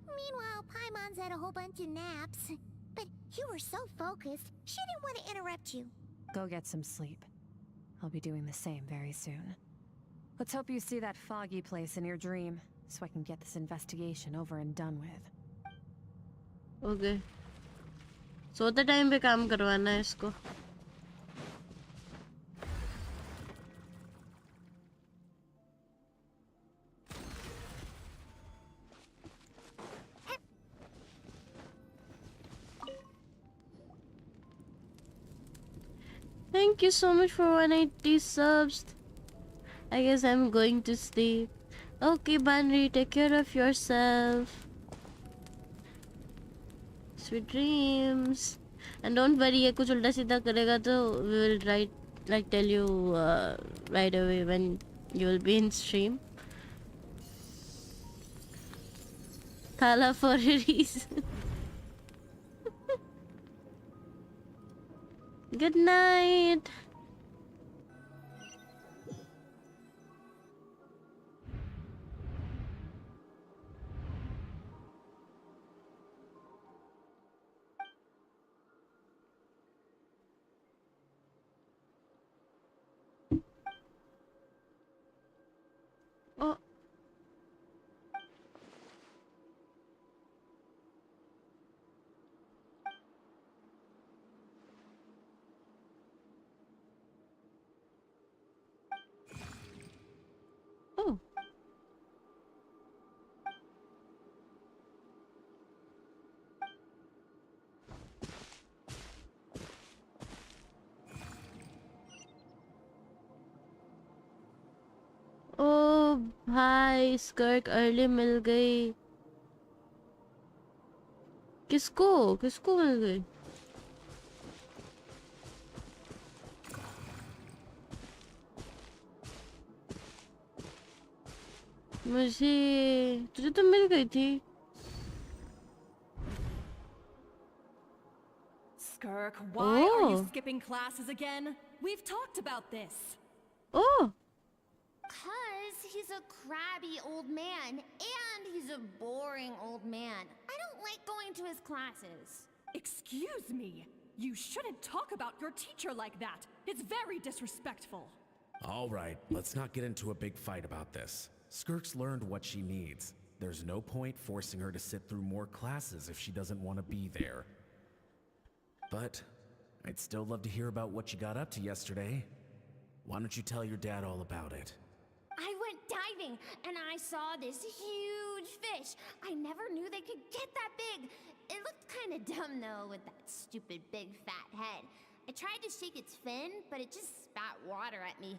Meanwhile, Paimon's had a whole bunch of naps. But you were so focused, she didn't want to interrupt you. Go get some sleep. I'll be doing the same very soon. Let's hope you see that foggy place in your dream, so I can get this investigation over and done with. Okay. सोते time पे काम करवाना है इसको. Thank you so much for 180 subs. I guess I'm going to sleep. Okay, Banri, take care of yourself. Sweet dreams. And don't worry, ये कुछ उल्टा सीधा करेगा तो we will tell you right away when you will be in stream. Thala for a reason. Good night. Oh. Oh. ओ भाई स्कर्क early मिल गई. किसको किसको मिल गई? मुझे तुझे तो मिल गई थी. Skrik, why are you Oh. skipping classes again? We've talked about this. Oh. 'Cause he's a crabby old man, and he's a boring old man. I don't like going to his classes. Excuse me. You shouldn't talk about your teacher like that. It's very disrespectful. All right, let's not get into a big fight about this. Skirk's learned what she needs. There's no point forcing her to sit through more classes if she doesn't want to be there. But I'd still love to hear about what you got up to yesterday. Why don't you tell your dad all about it? I went diving and I saw this huge fish. I never knew they could get that big. It looked kind of dumb though with that stupid big fat head. I tried to shake its fin, but it just spat water at me.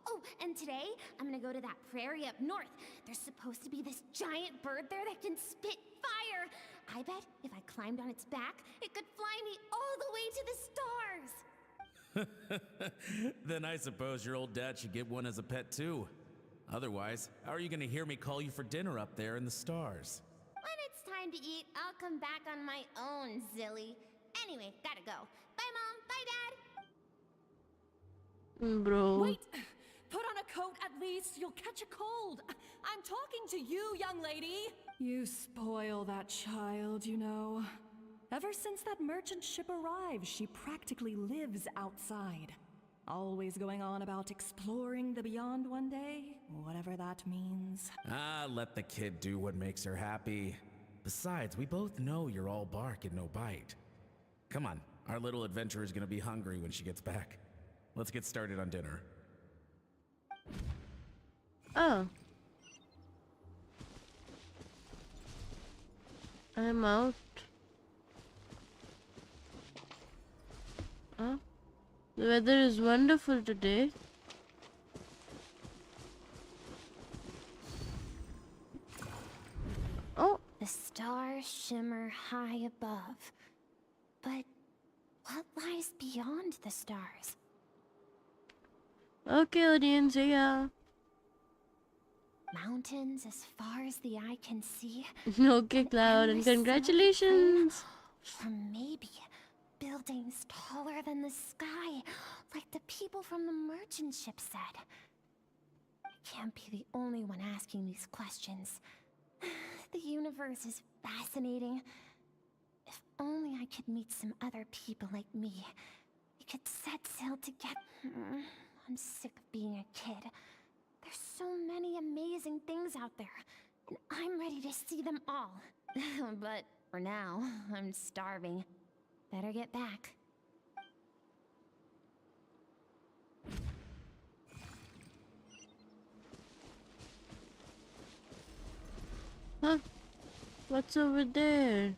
Oh, and today I'm gonna go to that prairie up north. There's supposed to be this giant bird there that can spit fire. I bet if I climbed on its back, it could fly me all the way to the stars. Then I suppose your old dad should get one as a pet too. Otherwise, how are you gonna hear me call you for dinner up there in the stars? When it's time to eat, I'll come back on my own, Zilly. Anyway, gotta go. Bye, Mom. Bye, Dad. Bro. Wait! Put on a coat at least. You'll catch a cold. I'm talking to you, young lady. You spoil that child, you know. Ever since that merchant ship arrived, she practically lives outside. Always going on about exploring the beyond one day, whatever that means. Ah, let the kid do what makes her happy. Besides, we both know you're all bark and no bite. Come on, our little adventurer is gonna be hungry when she gets back. Let's get started on dinner. Oh. I'm out. Oh. The weather is wonderful today. Oh. The stars shimmer high above. But what lies beyond the stars? Okay, audience, yeah. Mountains as far as the eye can see. Okay, Cloud, and endless summer congratulations. Or maybe buildings taller than the sky, like the people from the merchant ship said. I can't be the only one asking these questions. The universe is fascinating. If only I could meet some other people like me. We could set sail together. I'm sick of being a kid. There's so many amazing things out there, and I'm ready to see them all. But for now, I'm starving. Better get back. Huh? What's over there?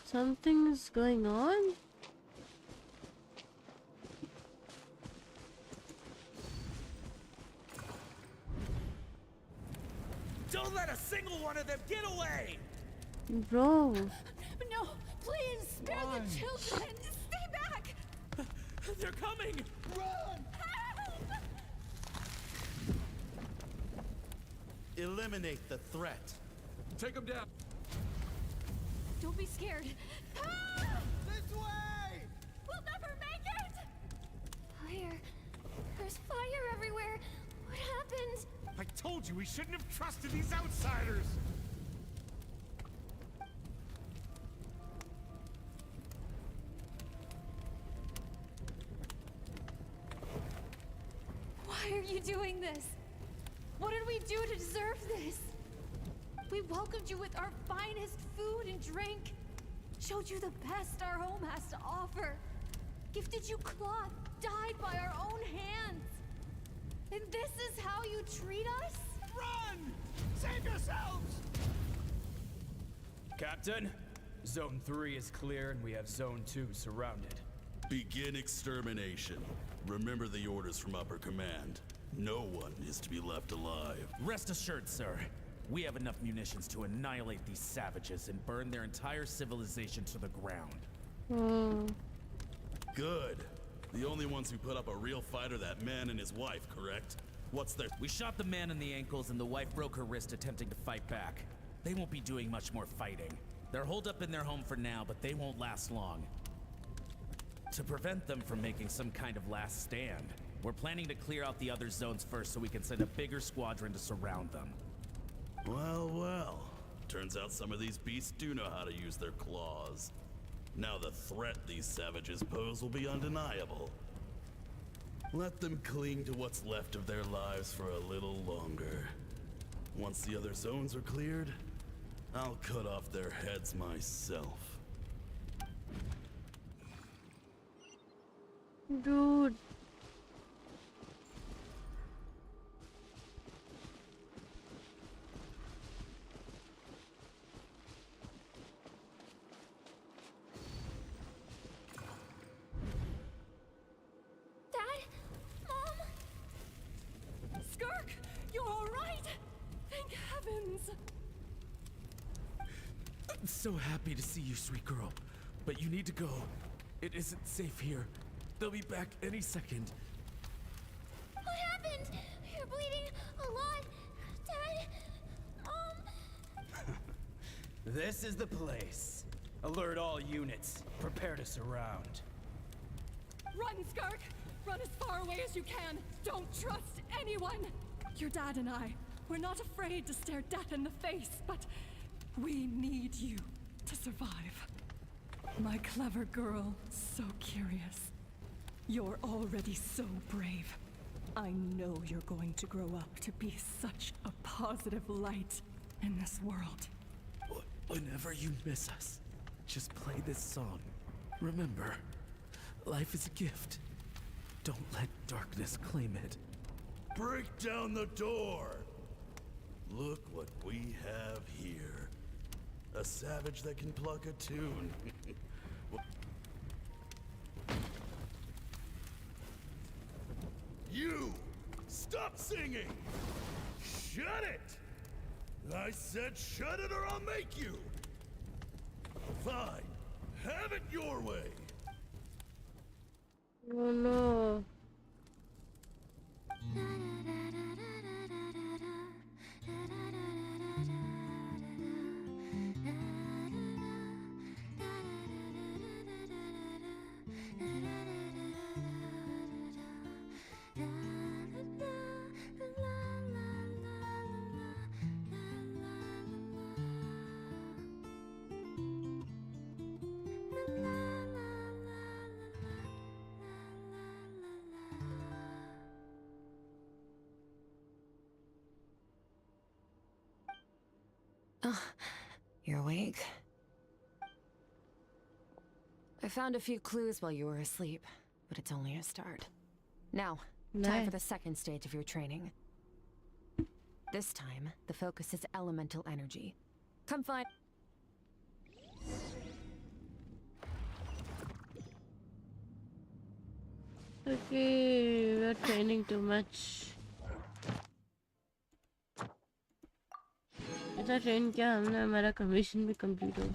Something's going on? Don't let a single one of them get away! Bro. No, please spare the children. Stay back. They're coming! Run! Help! Eliminate the threat. Take him down. Don't be scared. This way! We'll never make it. Fire. There's fire everywhere. What happened? I told you we shouldn't have trusted these outsiders! Why are you doing this? What did we do to deserve this? We welcomed you with our finest food and drink, showed you the best our home has to offer, gifted you cloth dyed by our own hands. And this is how you treat us? Run! Save yourselves! Captain, Zone 3 is clear and we have Zone 2 surrounded. Begin extermination. Remember the orders from upper command. No one is to be left alive. Rest assured, sir. We have enough munitions to annihilate these savages and burn their entire civilization to the ground. Good. The only ones who put up a real fight are that man and his wife, correct? What's their... We shot the man in the ankles and the wife broke her wrist attempting to fight back. They won't be doing much more fighting. They're holed up in their home for now, but they won't last long. To prevent them from making some kind of last stand, we're planning to clear out the other zones first so we can send a bigger squadron to surround them. Well, well. Turns out some of these beasts do know how to use their claws. Now the threat these savages pose will be undeniable. Let them cling to what's left of their lives for a little longer. Once the other zones are cleared, I'll cut off their heads myself. Dude. Dad? Mom? Skrik, you're all right? Thank heavens. I'm so happy to see you, sweet girl. But you need to go. It isn't safe here. They'll be back any second. What happened? You're bleeding a lot. Dad? This is the place. Alert all units. Prepare to surround. Run, Skrik! Run as far away as you can. Don't trust anyone. Your dad and I, we're not afraid to stare death in the face, but we need you to survive. My clever girl, so curious. You're already so brave. I know you're going to grow up to be such a positive light in this world. Whenever you miss us, just play this song. Remember, life is a gift. Don't let darkness claim it. Break down the door! Look what we have here. A savage that can pluck a tune. You! Stop singing! Shut it! I said shut it or I'll make you! Fine. Have it your way. Oh no. You're awake. I found a few clues while you were asleep, but it's only a start. Now, time for the second stage of your training. This time, the focus is elemental energy. Come find... Okay, we're training too much. इतना train किया हमने हमारा commission भी complete हो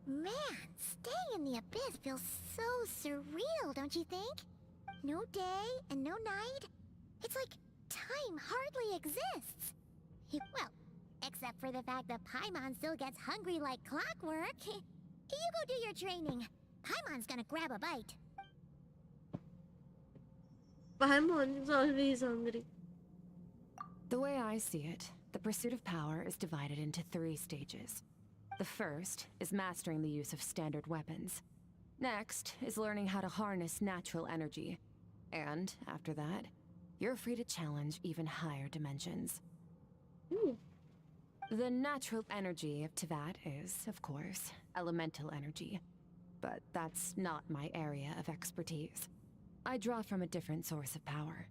Man, staying in the abyss feels so surreal, don't you think? No day and no night. It's like time hardly exists. Well, except for the fact that Paimon still gets hungry like clockwork. You go do your training. Paimon's gonna grab a bite. Paimon is always hungry. The way I see it, the pursuit of power is divided into 3 stages. The first is mastering the use of standard weapons. Next is learning how to harness natural energy. And after that, you're free to challenge even higher dimensions. The natural energy of Teyvat is, of course, elemental energy. But that's not my area of expertise. I draw from a different source of power.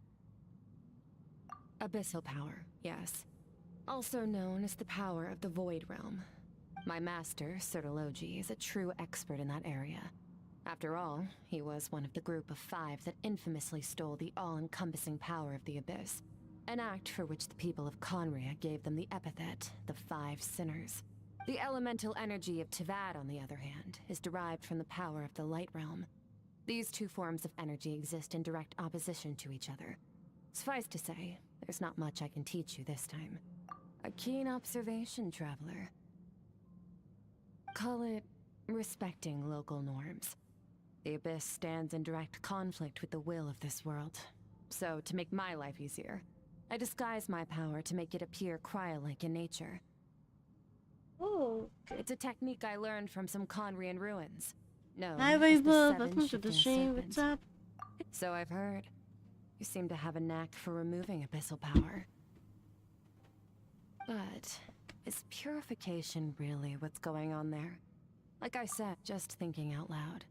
Abyssal power, yes. Also known as the power of the Void Realm. My master, Sertologi, is a true expert in that area. After all, he was one of the group of 5 that infamously stole the all-encompassing power of the Abyss. An act for which the people of Conria gave them the epithet, the 5 Sinners. The elemental energy of Teyvat, on the other hand, is derived from the power of the Light Realm. These 2 forms of energy exist in direct opposition to each other. Suffice to say, there's not much I can teach you this time. A keen observation, traveler. Call it respecting local norms. The Abyss stands in direct conflict with the will of this world. So, to make my life easier, I disguise my power to make it appear cryo-like in nature. Oh. It's a technique I learned from some Conrian ruins. No, Hi Vaibhav, welcome to the stream. What's up? So I've heard. You seem to have a knack for removing abyssal power. But is purification really what's going on there? Like I said, just thinking out loud.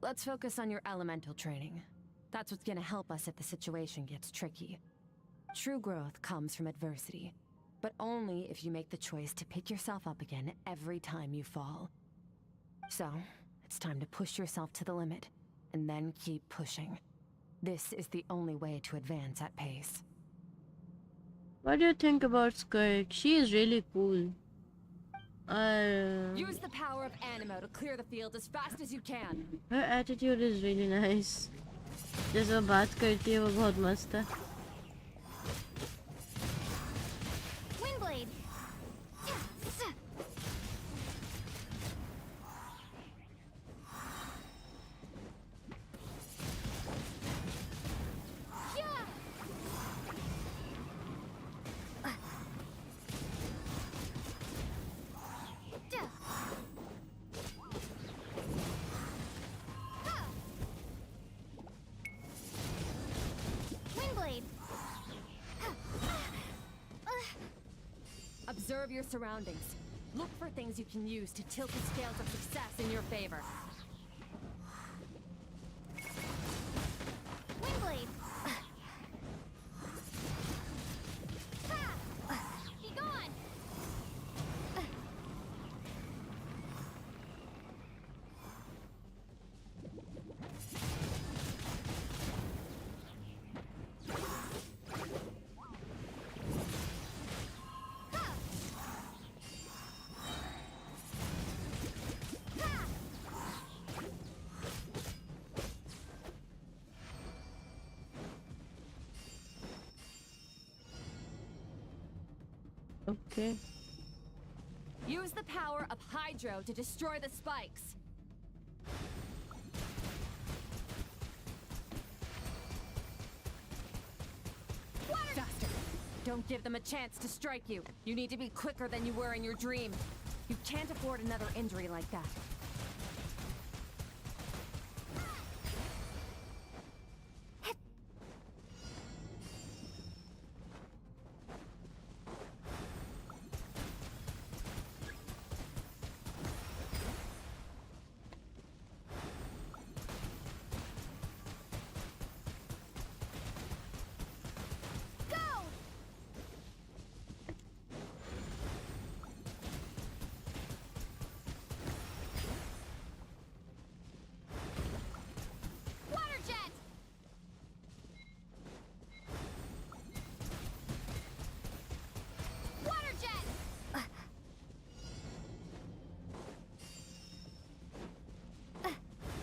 Let's focus on your elemental training. That's what's gonna help us if the situation gets tricky. True growth comes from adversity, but only if you make the choice to pick yourself up again every time you fall. So, it's time to push yourself to the limit, and then keep pushing. This is the only way to advance at pace. What do you think about Skrik? She is really cool. Use the power of Animo to clear the field as fast as you can. Her attitude is really nice. जैसे वो बात करती है वो बहुत मस्त है. Windblade! Observe your surroundings. Look for things you can use to tilt the scales of success in your favor. Windblade! Be gone! Okay. Use the power of Hydro to destroy the spikes. Faster! Don't give them a chance to strike you. You need to be quicker than you were in your dream. You can't afford another injury like that.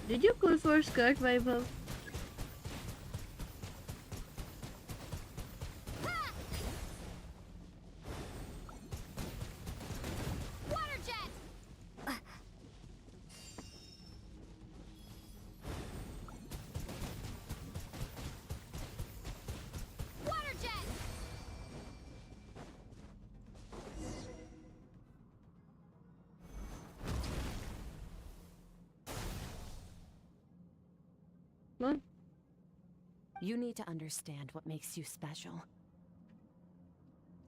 Did you pull for skirt, Vaibhav? What? You need to understand what makes you special.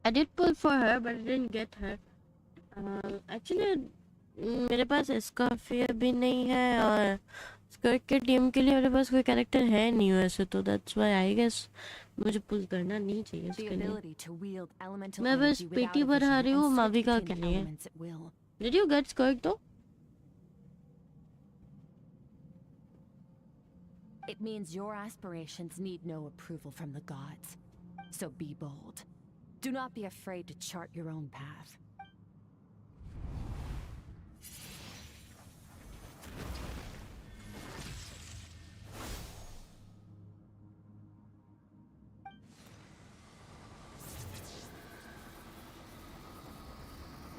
I did pull for her, but I didn't get her. Actually, मेरे पास Scorpio भी नहीं है और skirt के team के लिए मेरे पास कोई कैरेक्टर है नहीं वैसे तो that's why I guess मुझे पुल करना नहीं चाहिए उसके लिए. मैं बस पेटी भरा रही हूँ माविका के लिए. Did you get Skrik though? It means your aspirations need no approval from the gods. So be bold. Do not be afraid to chart your own path.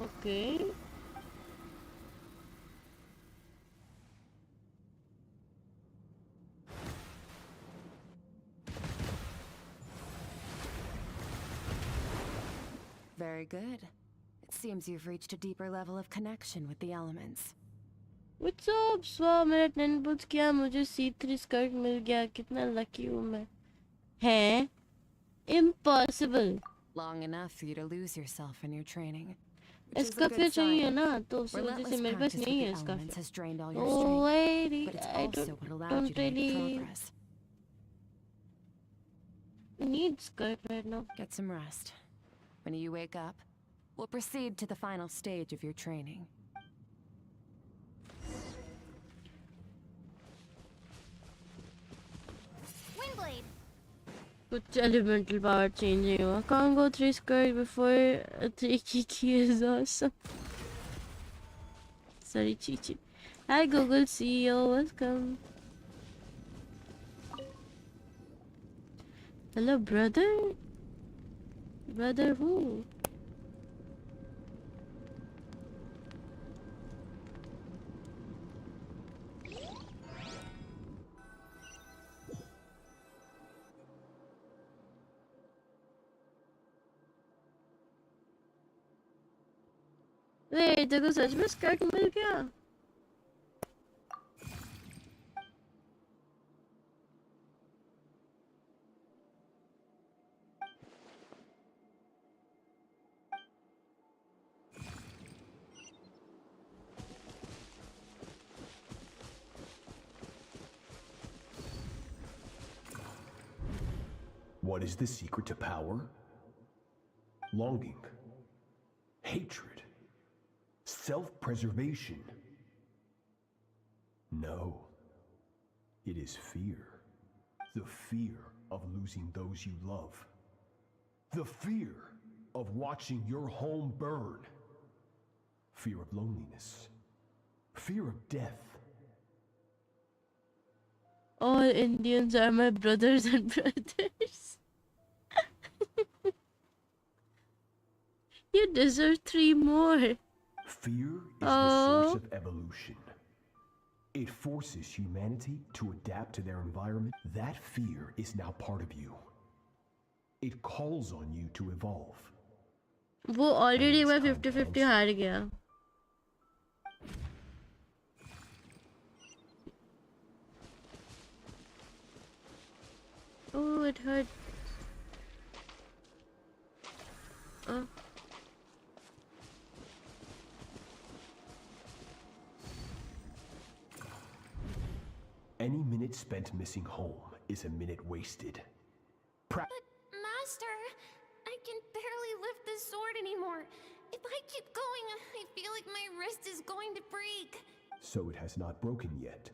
Okay. Very good. It seems you've reached a deeper level of connection with the elements. What's up, Swa? मेरा 10 boots किया, मुझे C3 skirt मिल गया, कितना lucky हूँ मैं. है? Impossible. Long enough for you to lose yourself in your training. Which is a इसका good फिर चाहिए sign. ना, तो उसी वजह से Relentless मेरे पास practice with नहीं the है इसका elements फिर. has drained all your Oh strength, wait, but it's I also what allowed you don't to make really progress. need skirt right now. Get some rest. When you wake up, we'll proceed to the final stage of your training. Windblade! कुछ elemental power changing हुआ. Can't go 3 skirt before 3 key is awesome. Sorry, Chichi. Hi Google CEO, welcome. Hello, brother? Brother who? Wait, तेरे को सच में skirt मिल गया? What is the secret to power? Longing, hatred, self-preservation. No, it is fear. The fear of losing those you love. The fear of watching your home burn. Fear of loneliness. Fear of death. All Indians are my brothers and brothers. You deserve 3 more. Fear is the source of evolution. It forces humanity to adapt to their environment. That fear is now part of you. It calls on you to evolve. वो already मैं 50-50 हार गया. Oh, it hurt. Any minute spent missing home is a minute wasted. But, Master, I can barely lift this sword anymore. If I keep going, I feel like my wrist is going to break. So it has not broken yet.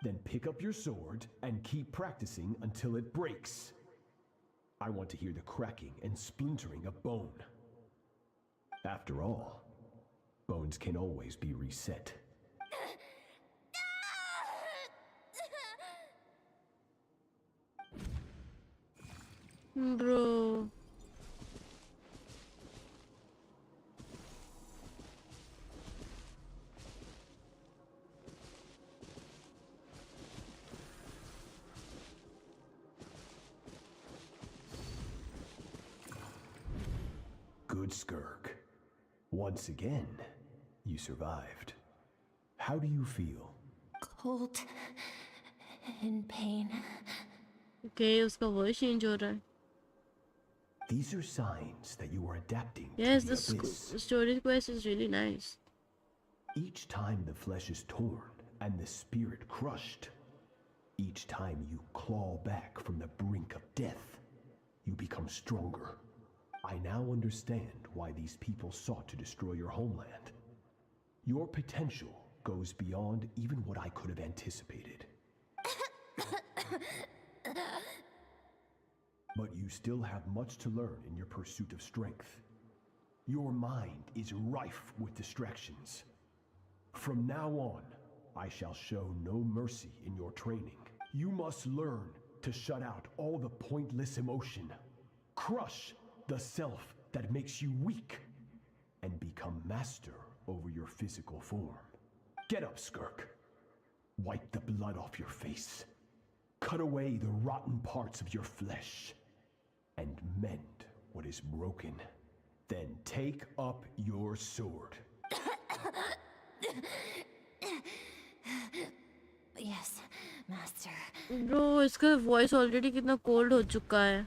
Then pick up your sword and keep practicing until it breaks. I want to hear the cracking and splintering of bone. After all, bones can always be reset. Bro. Good, Skrik. Once again, you survived. How do you feel? Cold and pain. Okay, उसका voice change हो रहा है. These are signs that you are adapting Yes, to the abyss. the story quest is really nice. Each time the flesh is torn and the spirit crushed, each time you claw back from the brink of death, you become stronger. I now understand why these people sought to destroy your homeland. Your potential goes beyond even what I could have anticipated. But you still have much to learn in your pursuit of strength. Your mind is rife with distractions. From now on, I shall show no mercy in your training. You must learn to shut out all the pointless emotion, crush the self that makes you weak, and become master over your physical form. Get up, Skrik. Wipe the blood off your face. Cut away the rotten parts of your flesh. and mend what is broken. Then take up your sword. Yes, master. Bro, इसका voice already कितना cold हो चुका है.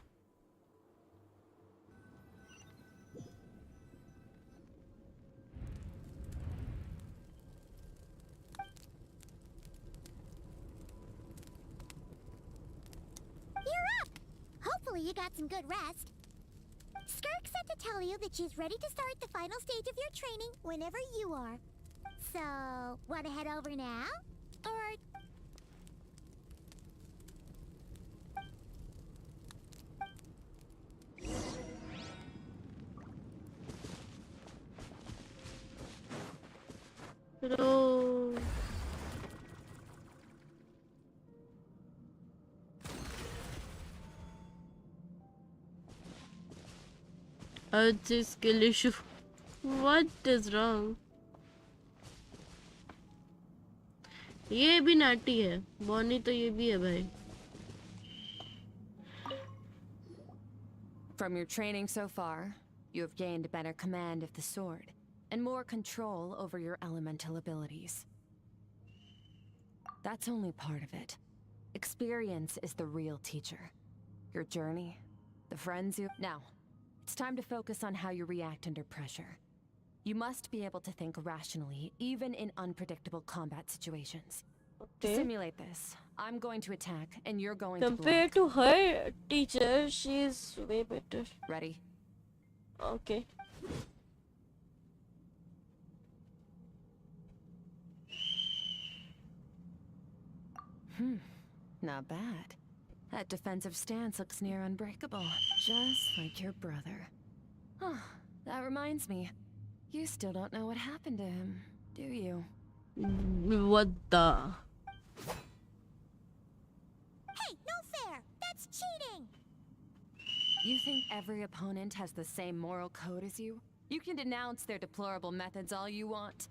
You're up! Hopefully you got some good rest. Skrik said to tell you that she's ready to start the final stage of your training whenever you are. So, wanna head over now? Or... Bro. I would say skill issue. What is wrong? ये भी नाटी है. Bonnie तो ये भी है भाई. From your training so far, you have gained better command of the sword and more control over your elemental abilities. That's only part of it. Experience is the real teacher. Your journey, the friends you... Now, it's time to focus on how you react under pressure. You must be able to think rationally, even in unpredictable combat situations. To simulate this, I'm going to attack, and you're going to block. Compared to her teacher, she's way better. Ready? Okay. Not bad. That defensive stance looks near unbreakable, just like your brother. Huh, that reminds me. You still don't know what happened to him, do you? What the? Hey, no fair! That's cheating! You think every opponent has the same moral code as you? You can denounce their deplorable methods all you want,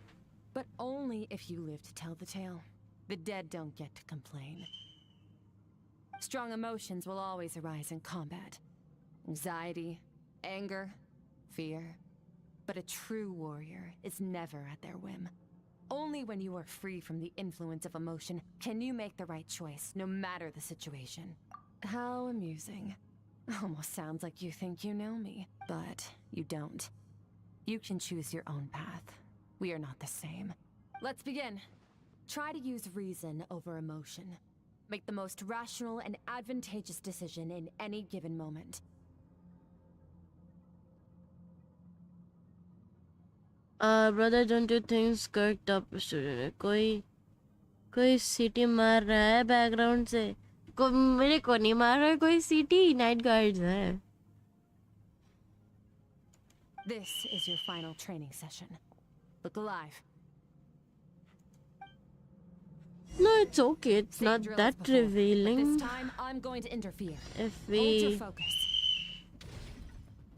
but only if you live to tell the tale. The dead don't get to complain. Strong emotions will always arise in combat. Anxiety, anger, fear. But a true warrior is never at their whim. Only when you are free from the influence of emotion can you make the right choice, no matter the situation. How amusing. Almost sounds like you think you know me, but you don't. You can choose your own path. We are not the same. Let's begin. Try to use reason over emotion. Make the most rational and advantageous decision in any given moment. Brother, don't you think Skrik top student है? कोई सीटी मार रहा है background से. मेरे को नहीं मार रहा है कोई सीटी. नाइट गार्ड्स है. This is your final training session. Look alive. No, it's okay. It's Same not drill that as before, but revealing. this time, I'm going to interfere. If Hold your we focus.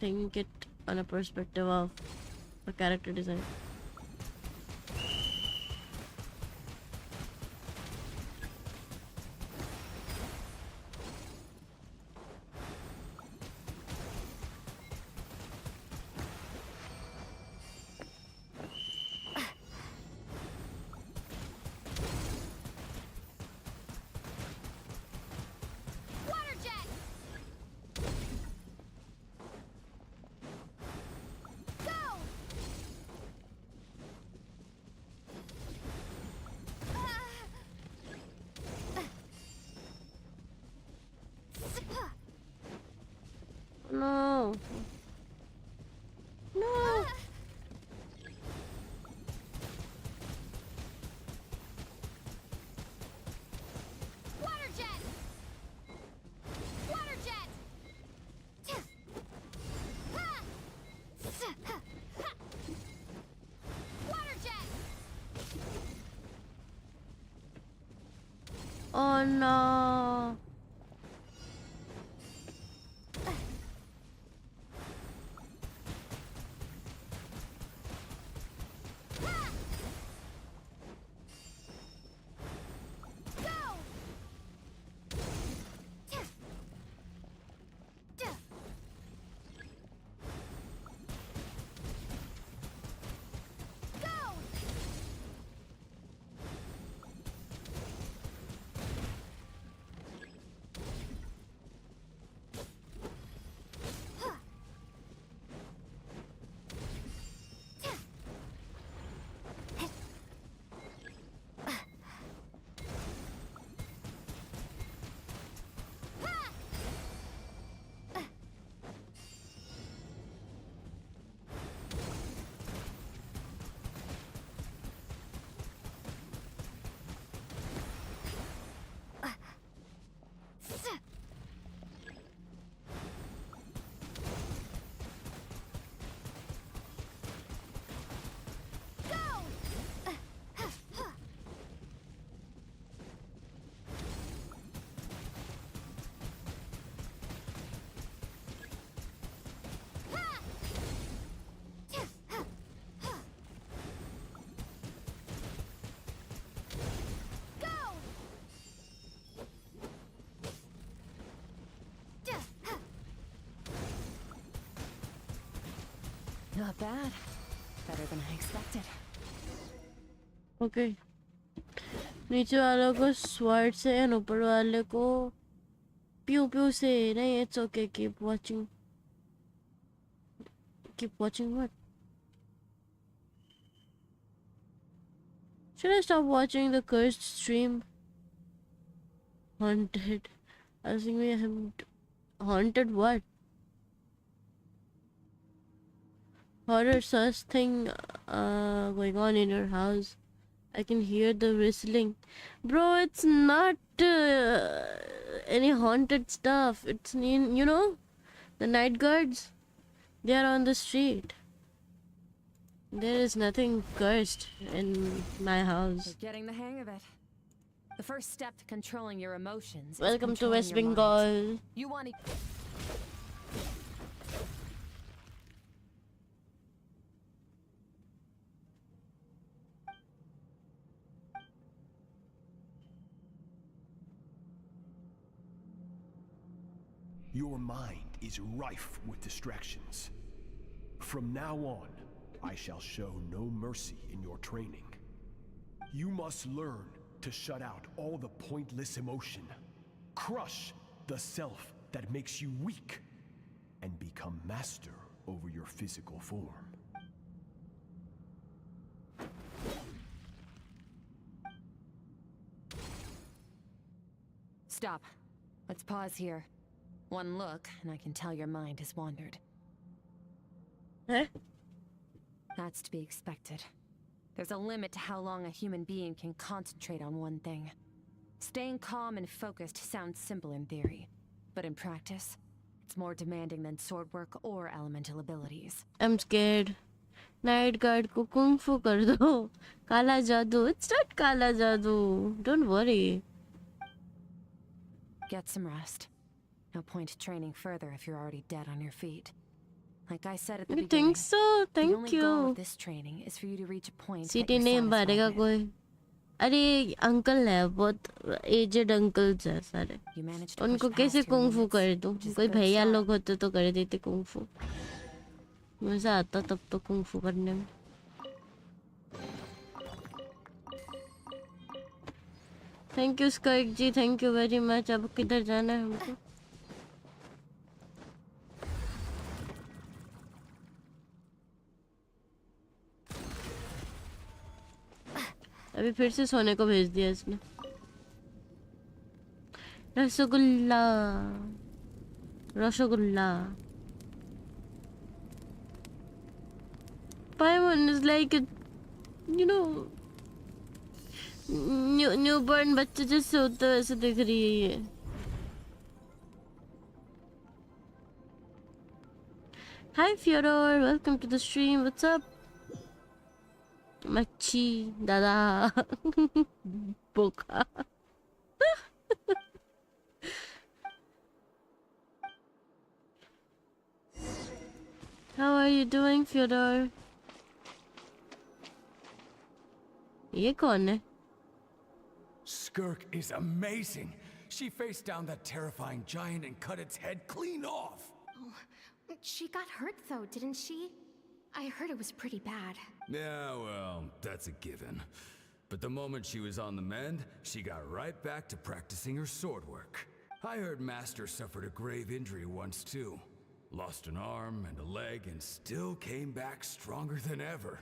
think it on a perspective of a character design. Water jet! Go! No. No. Water jet! Water jet! Water jet! Oh no. Go! Not bad. Better than I expected. Okay. नीचे वालों को sword से and ऊपर वाले को pew pew से नहीं. It's okay. Keep watching. Keep watching what? Should I stop watching the cursed stream? Haunted. I was thinking haunted what? Horror sus thing going on in your house. I can hear the whistling. Bro, it's not any haunted stuff. It's, you know, the night guards. They are on the street. There is nothing cursed in my house. You're getting the hang of it. The first step to controlling your emotions. Welcome to West your Bengal. mind. You want to. Your mind is rife with distractions. From now on, I shall show no mercy in your training. You must learn to shut out all the pointless emotion, crush the self that makes you weak, and become master over your physical form. Stop. Let's pause here. One look, and I can tell your mind has wandered. Huh? That's to be expected. There's a limit to how long a human being can concentrate on one thing. Staying calm and focused sounds simple in theory, but in practice, it's more demanding than sword work or elemental abilities. I'm scared. Night guard ko kung fu kar do. Kala jadoo. It's not kala jadoo. Don't worry. Get some rest. No point training further if you're already dead on your feet. Like I said at the You beginning, think so? the Thank only goal you. of this training is for you to reach a point that City you're name satisfied बारेगा with. कोई. अरे uncle है बहुत aged uncles है सारे. You managed to उनको push कैसे past your kung फू limits, कर दूं? which is कोई good भैया start. लोग होते तो कर देते कुंग फू. मजा आता तब तो कुंग फू करने में. Thank you Skirk ji. Thank you very much. अब किधर जाना है हमको? अभी फिर से सोने को भेज दिया इसने. Rasgulla rasgulla. Paimon is like a, you know, newborn बच्चे जैसे होता है वैसे दिख रही है ये. Hi Fyodor, welcome to the stream. What's up? Machi, dada, boka. How are you doing, Fyodor? ये कौन है? Skrik is amazing. She faced down that terrifying giant and cut its head clean off. Oh, she got hurt though, didn't she? I heard it was pretty bad. Yeah, well, that's a given. But the moment she was on the mend, she got right back to practicing her sword work. I heard Master suffered a grave injury once too. Lost an arm and a leg and still came back stronger than ever.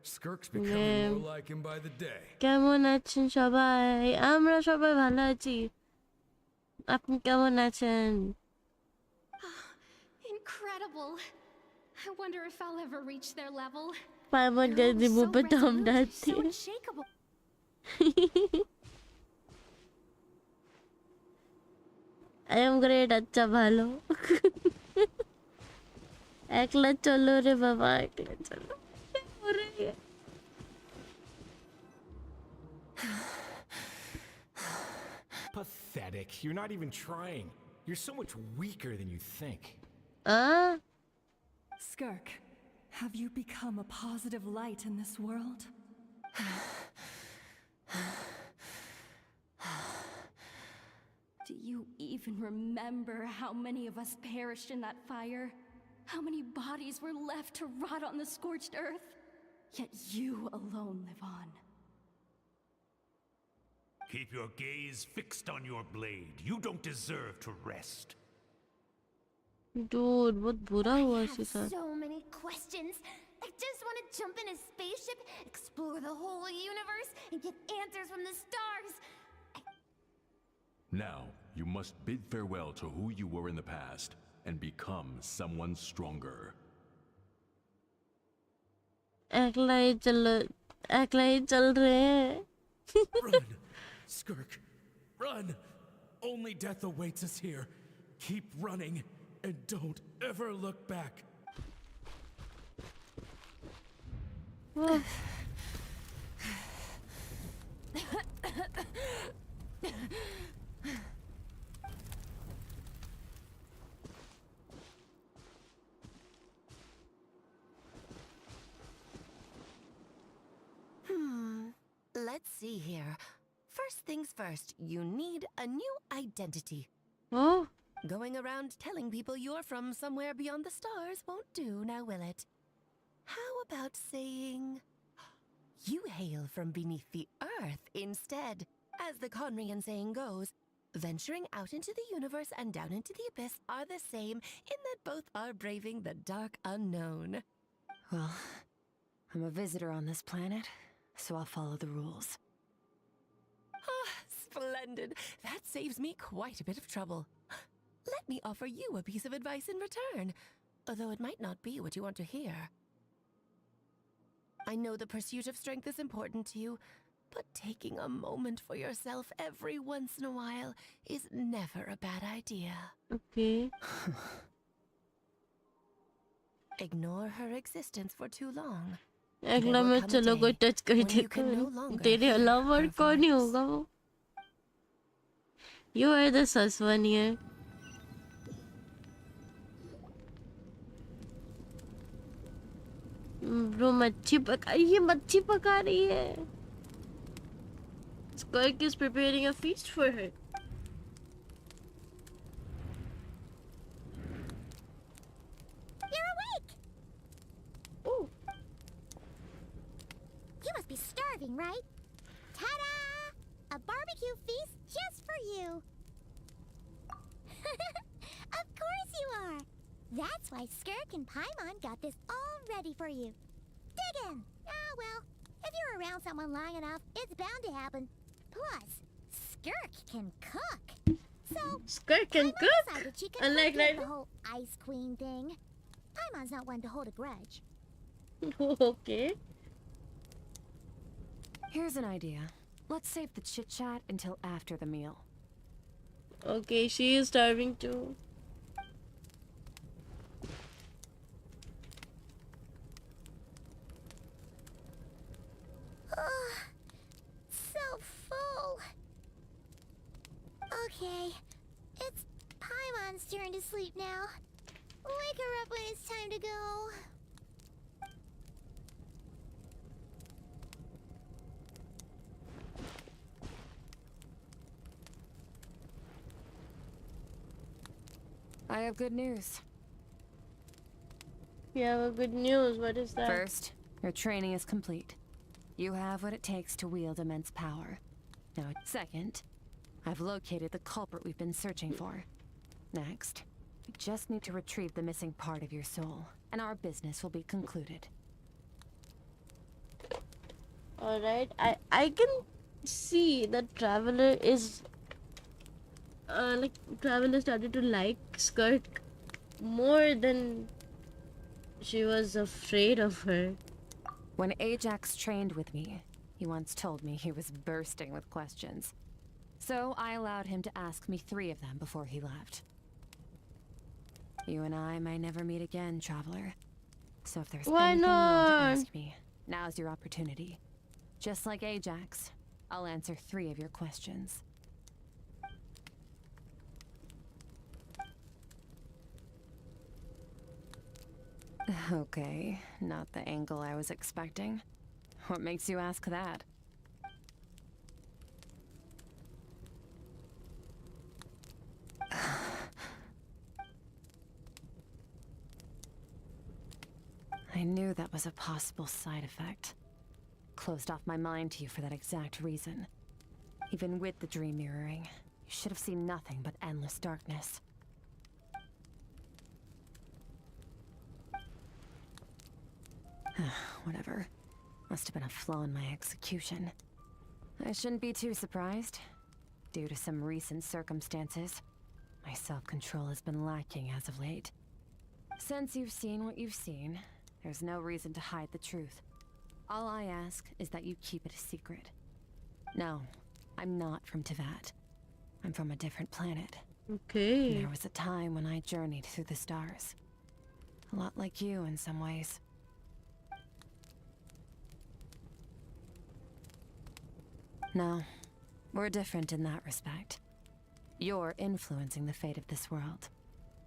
Skirk's becoming more like him by the day. কেমন আছেন সবাই? আমরা সবাই ভালো আছি. আপনি কেমন আছেন? Incredible. I wonder if I'll ever reach their level. Paimon They're कहती all मुंह so पे दम resolute, डालती so है. unshakable. I am great. अच्छा भालो. एकला चलो रे बाबा, एकला चलो. क्या हो रही है? Pathetic. You're not even trying. You're so much weaker than you think. Skrik, have you become a positive light in this world? Do you even remember how many of us perished in that fire? How many bodies were left to rot on the scorched earth? Yet you alone live on. Keep your gaze fixed on your blade. You don't deserve to rest. Dude, बहुत बुरा हुआ I इसके have साथ. so many questions. I just want to jump in a spaceship, explore the whole universe, and get answers from the stars. Now, you must bid farewell to who you were in the past and become someone stronger. अगला ही चल रहे हैं. Run! Skrik! Run! Only death awaits us here. Keep running and don't ever look back. Let's see here. First things first, you need a new identity. Oh? Going around telling people you're from somewhere beyond the stars won't do, now will it? How about saying you hail from beneath the earth instead? As the Conrian saying goes, venturing out into the universe and down into the abyss are the same in that both are braving the dark unknown. Well, I'm a visitor on this planet, so I'll follow the rules. Ah, splendid. That saves me quite a bit of trouble. Let me offer you a piece of advice in return, although it might not be what you want to hear. I know the pursuit of strength is important to you, but taking a moment for yourself every once in a while is never a bad idea. Okay. Ignore her existence for too long. अगला में चलो कोई touch कर देखो. तेरे अलावा और कौन ही होगा वो? You are the sus one here. Bro, मच्छी पका रही है. Skrik is preparing a feast for her. You're awake! Oh. You must be starving, right? Ta-da! A barbecue feast just for you. Of course you are. That's why Skrik and Paimon got this all ready for you. Dig in. Ah, well, if you're around someone long enough, it's bound to happen. Plus, Skrik can cook. So, Skrik can cook? decided she can Unlike forget right the whole Ice Queen thing. Paimon's not one to hold a grudge. Okay. Here's an idea. Let's save the chit-chat until after the meal. Okay, she is starving too. So full. Okay, it's Paimon's turn to sleep now. Wake her up when it's time to go. I have good news. You have good news. What is that? First, your training is complete. You have what it takes to wield immense power. Now, second, I've located the culprit we've been searching for. Next, we just need to retrieve the missing part of your soul, and our business will be concluded. Alright, I can see that Traveler is Traveler started to like Skrik more than she was afraid of her. When Ajax trained with me, he once told me he was bursting with questions. So I allowed him to ask me 3 of them before he left. You and I may never meet again, Traveler. So if there's anything you want to ask me, now's your opportunity. Just like Ajax, I'll answer 3 of your questions. Okay, not the angle I was expecting. What makes you ask that? I knew that was a possible side effect. Closed off my mind to you for that exact reason. Even with the dream mirroring, you should have seen nothing but endless darkness. Whatever. Must have been a flaw in my execution. I shouldn't be too surprised. Due to some recent circumstances, my self-control has been lacking as of late. Since you've seen what you've seen, there's no reason to hide the truth. All I ask is that you keep it a secret. No, I'm not from Teyvat. I'm from a different planet. Okay. There was a time when I journeyed through the stars. A lot like you in some ways. No, we're different in that respect. You're influencing the fate of this world.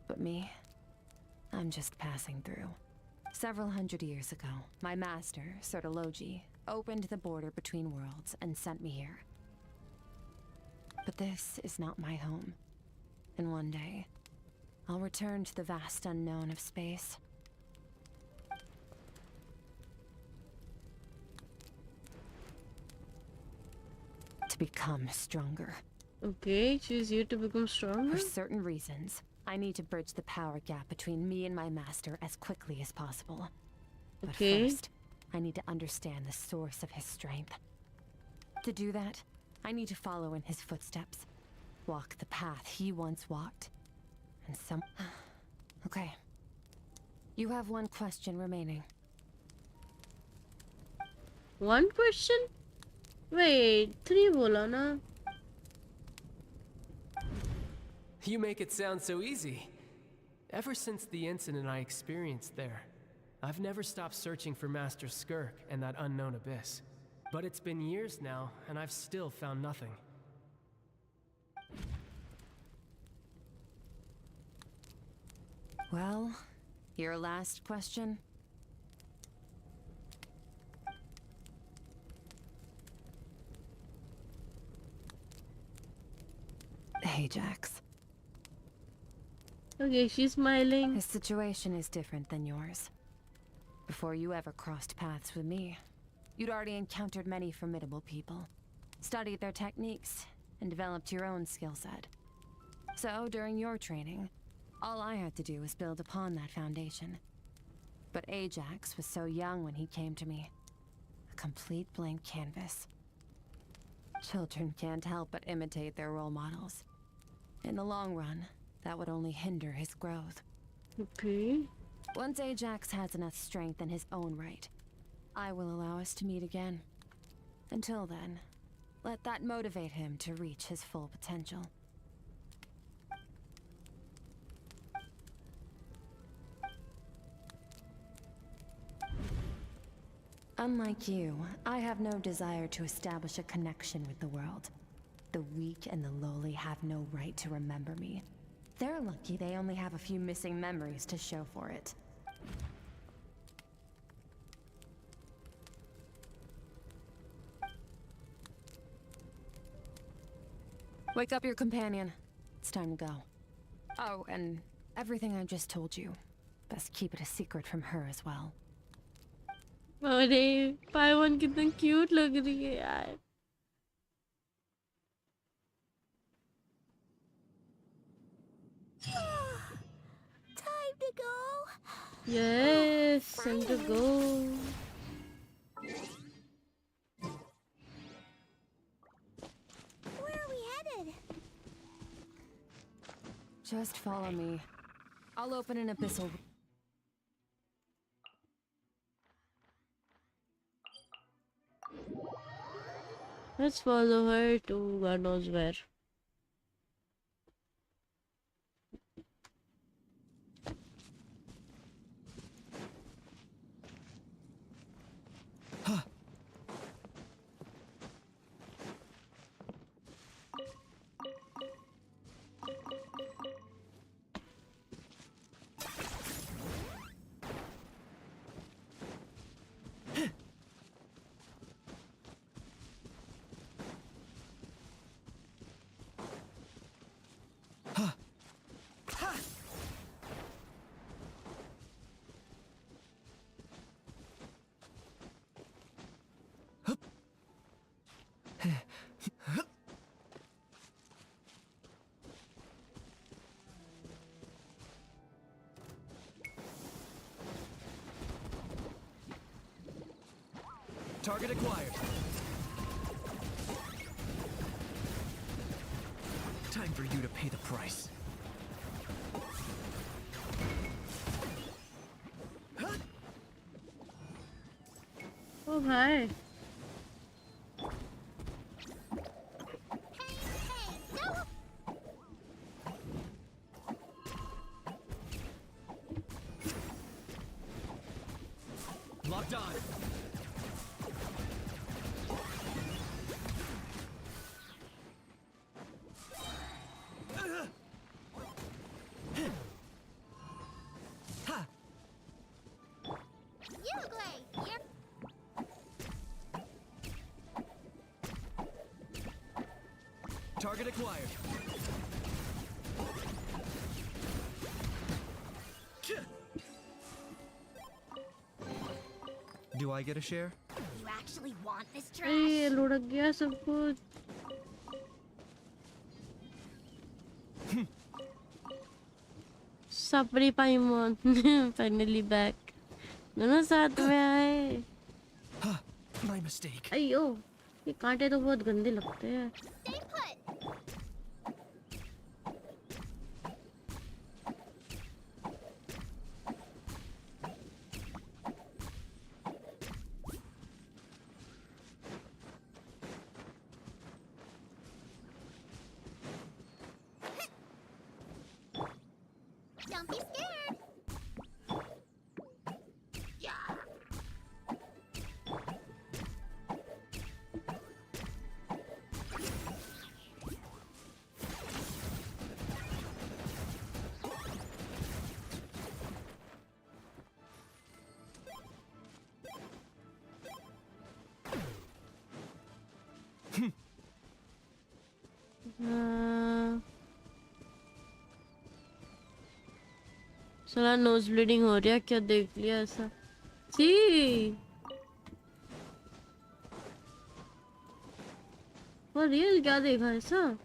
But me, I'm just passing through. Several hundred years ago, my master, Sertologi, opened the border between worlds and sent me here. But this is not my home. And one day, I'll return to the vast unknown of space. To become stronger. Okay, she's here to become stronger. For certain reasons, I need to bridge the power gap between me and my master as quickly as possible. But first, I need to understand the source of his strength. To do that, I need to follow in his footsteps. Walk the path he once walked. And Okay. You have one question remaining. One question? Wait, 3 bola na? You make it sound so easy. Ever since the incident I experienced there, I've never stopped searching for Master Skrik and that unknown abyss. But it's been years now, and I've still found nothing. Well, your last question? Ajax. Okay, she's smiling. His situation is different than yours. Before you ever crossed paths with me, you'd already encountered many formidable people, studied their techniques, and developed your own skill set. So, during your training, all I had to do was build upon that foundation. But Ajax was so young when he came to me. A complete blank canvas. Children can't help but imitate their role models. In the long run, that would only hinder his growth. Okay. Once Ajax has enough strength in his own right, I will allow us to meet again. Until then, let that motivate him to reach his full potential. Unlike you, I have no desire to establish a connection with the world. The weak and the lowly have no right to remember me. They're lucky they only have a few missing memories to show for it. Wake up your companion. It's time to go. Oh, and everything I just told you, best keep it a secret from her as well. अरे पाइवन कितना cute लग रही है यार. Time to go. Yes, time to go. Where are we headed? Just follow me. I'll open an abyssal. Let's follow her to God knows where. Target acquired. Time for you to pay the price. Oh hi. Locked on. Target acquired. Do I get a share? You actually want this trash? अरे लुढ़क गया सब कुछ. Sapri Paimon. Finally back. दोनों साथ में आए. My mistake. अयो ये कांटे तो बहुत गंदे लगते हैं. Stay put. Don't be scared. साला नोज ब्लीडिंग हो रहा है. क्या देख लिया ऐसा? सी फॉर रियल क्या देखा ऐसा?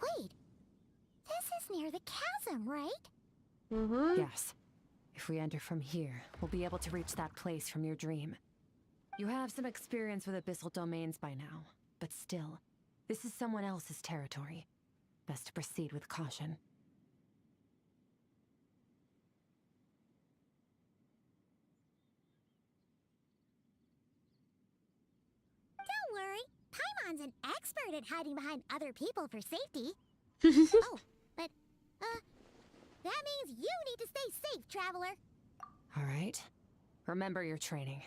Wait. This is near the chasm, right? Yes. If we enter from here, we'll be able to reach that place from your dream. You have some experience with abyssal domains by now, but still, this is someone else's territory. Best to proceed with caution. Don't worry. Paimon's an expert at hiding behind other people for safety. Oh, but, that means you need to stay safe, traveler. All right. Remember your training.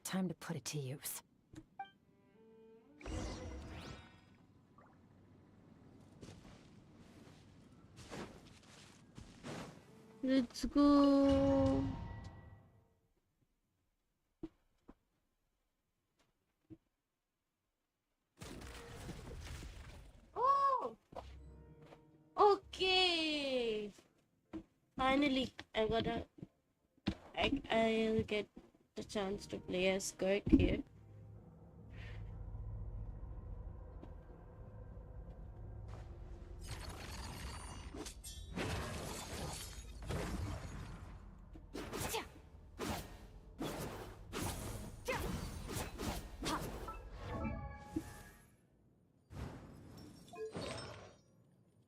Time to put it to use. Let's go. Oh, okay. Finally, I'll get the chance to play as Skrik here.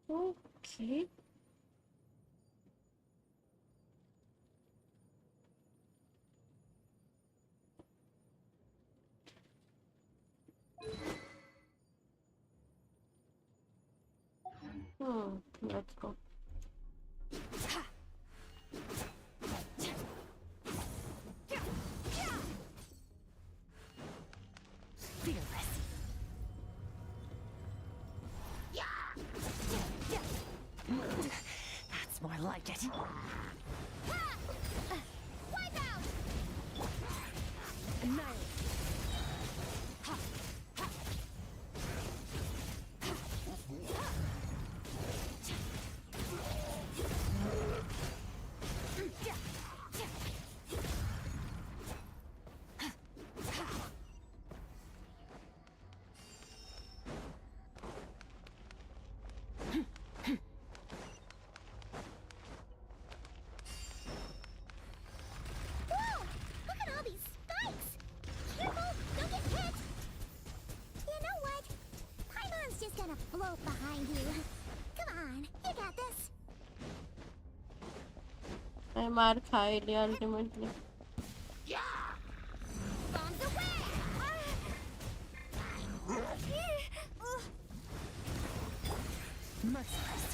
Okay. Let's go. That's more like it. मैं मार खा ही लिया ultimately. Bombs away! Merciless.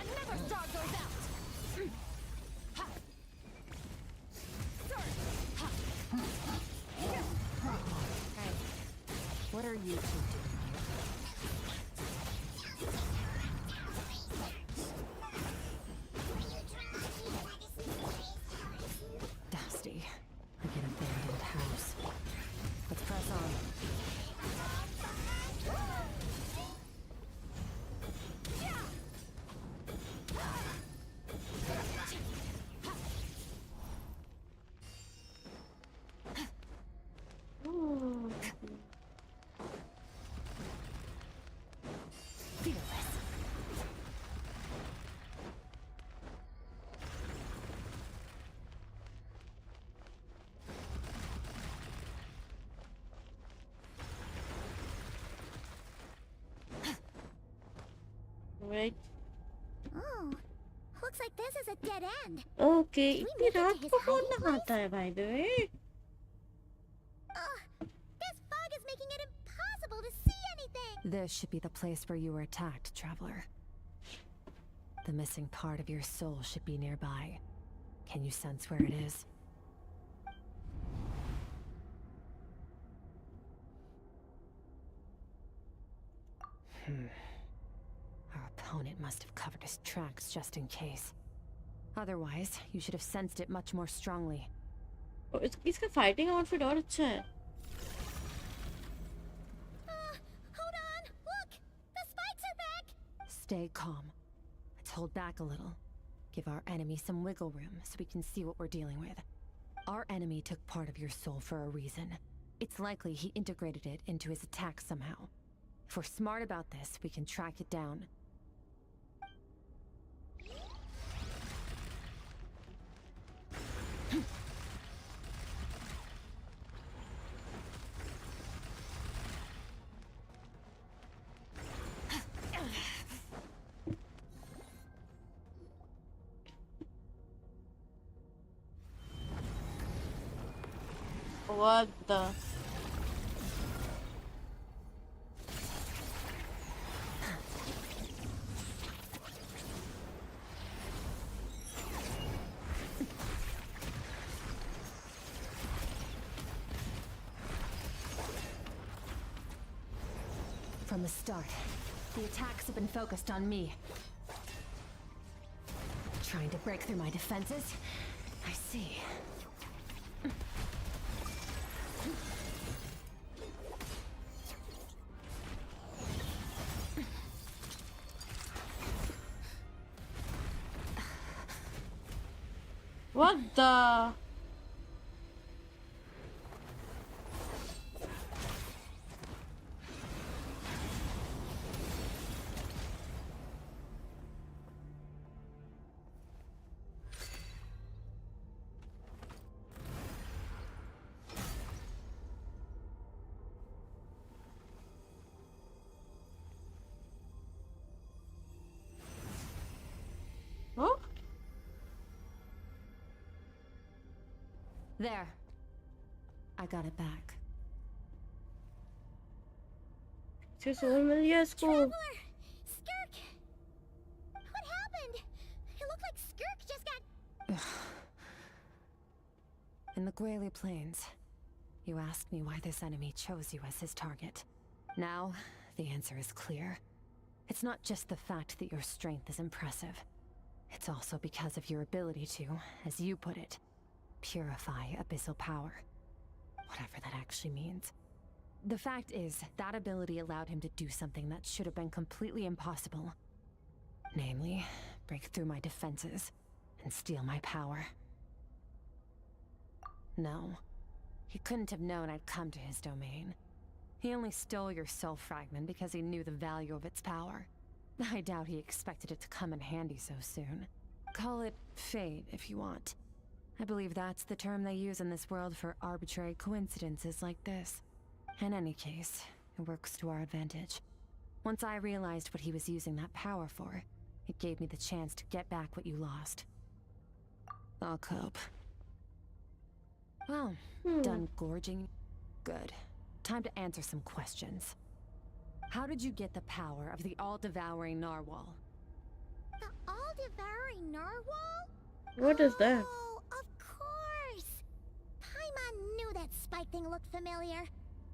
Another star goes out! Hey, what are you two doing? Dusty, like an abandoned house. Let's press on. Fearless. Right. Oh, looks like this is a dead end. Okay. Did we इतनी make it to रात his को कौन hiding नहाता है by the way? This fog is making it impossible to see anything. This should be the place where you were attacked, traveler. The missing part of your soul should be nearby. Can you sense where it is? Our opponent must have covered his tracks just in case. Otherwise, you should have sensed it much more strongly. इसका fighting outfit और अच्छा है. Hold on, look! The spikes are back! Stay calm. Let's hold back a little. Give our enemy some wiggle room so we can see what we're dealing with. Our enemy took part of your soul for a reason. It's likely he integrated it into his attack somehow. If we're smart about this, we can track it down. What the? From the start, the attacks have been focused on me. Trying to break through my defenses? I see. What the? Huh? There. I got it back. इसके soul मिल गया इसको. Traveler! Skrik! What happened? It looked like Skrik just got... In the Gwali Plains, you asked me why this enemy chose you as his target. Now, the answer is clear. It's not just the fact that your strength is impressive. It's also because of your ability to, as you put it, purify abyssal power. Whatever that actually means. The fact is, that ability allowed him to do something that should have been completely impossible. Namely, break through my defenses and steal my power. No, he couldn't have known I'd come to his domain. He only stole your soul fragment because he knew the value of its power. I doubt he expected it to come in handy so soon. Call it fate if you want. I believe that's the term they use in this world for arbitrary coincidences like this. In any case, it works to our advantage. Once I realized what he was using that power for, it gave me the chance to get back what you lost. I'll cope. Well, done gorging? Good. Time to answer some questions. How did you get the power of the all-devouring narwhal? The all-devouring narwhal? What is that? Oh, of course! Paimon knew that spike thing looked familiar.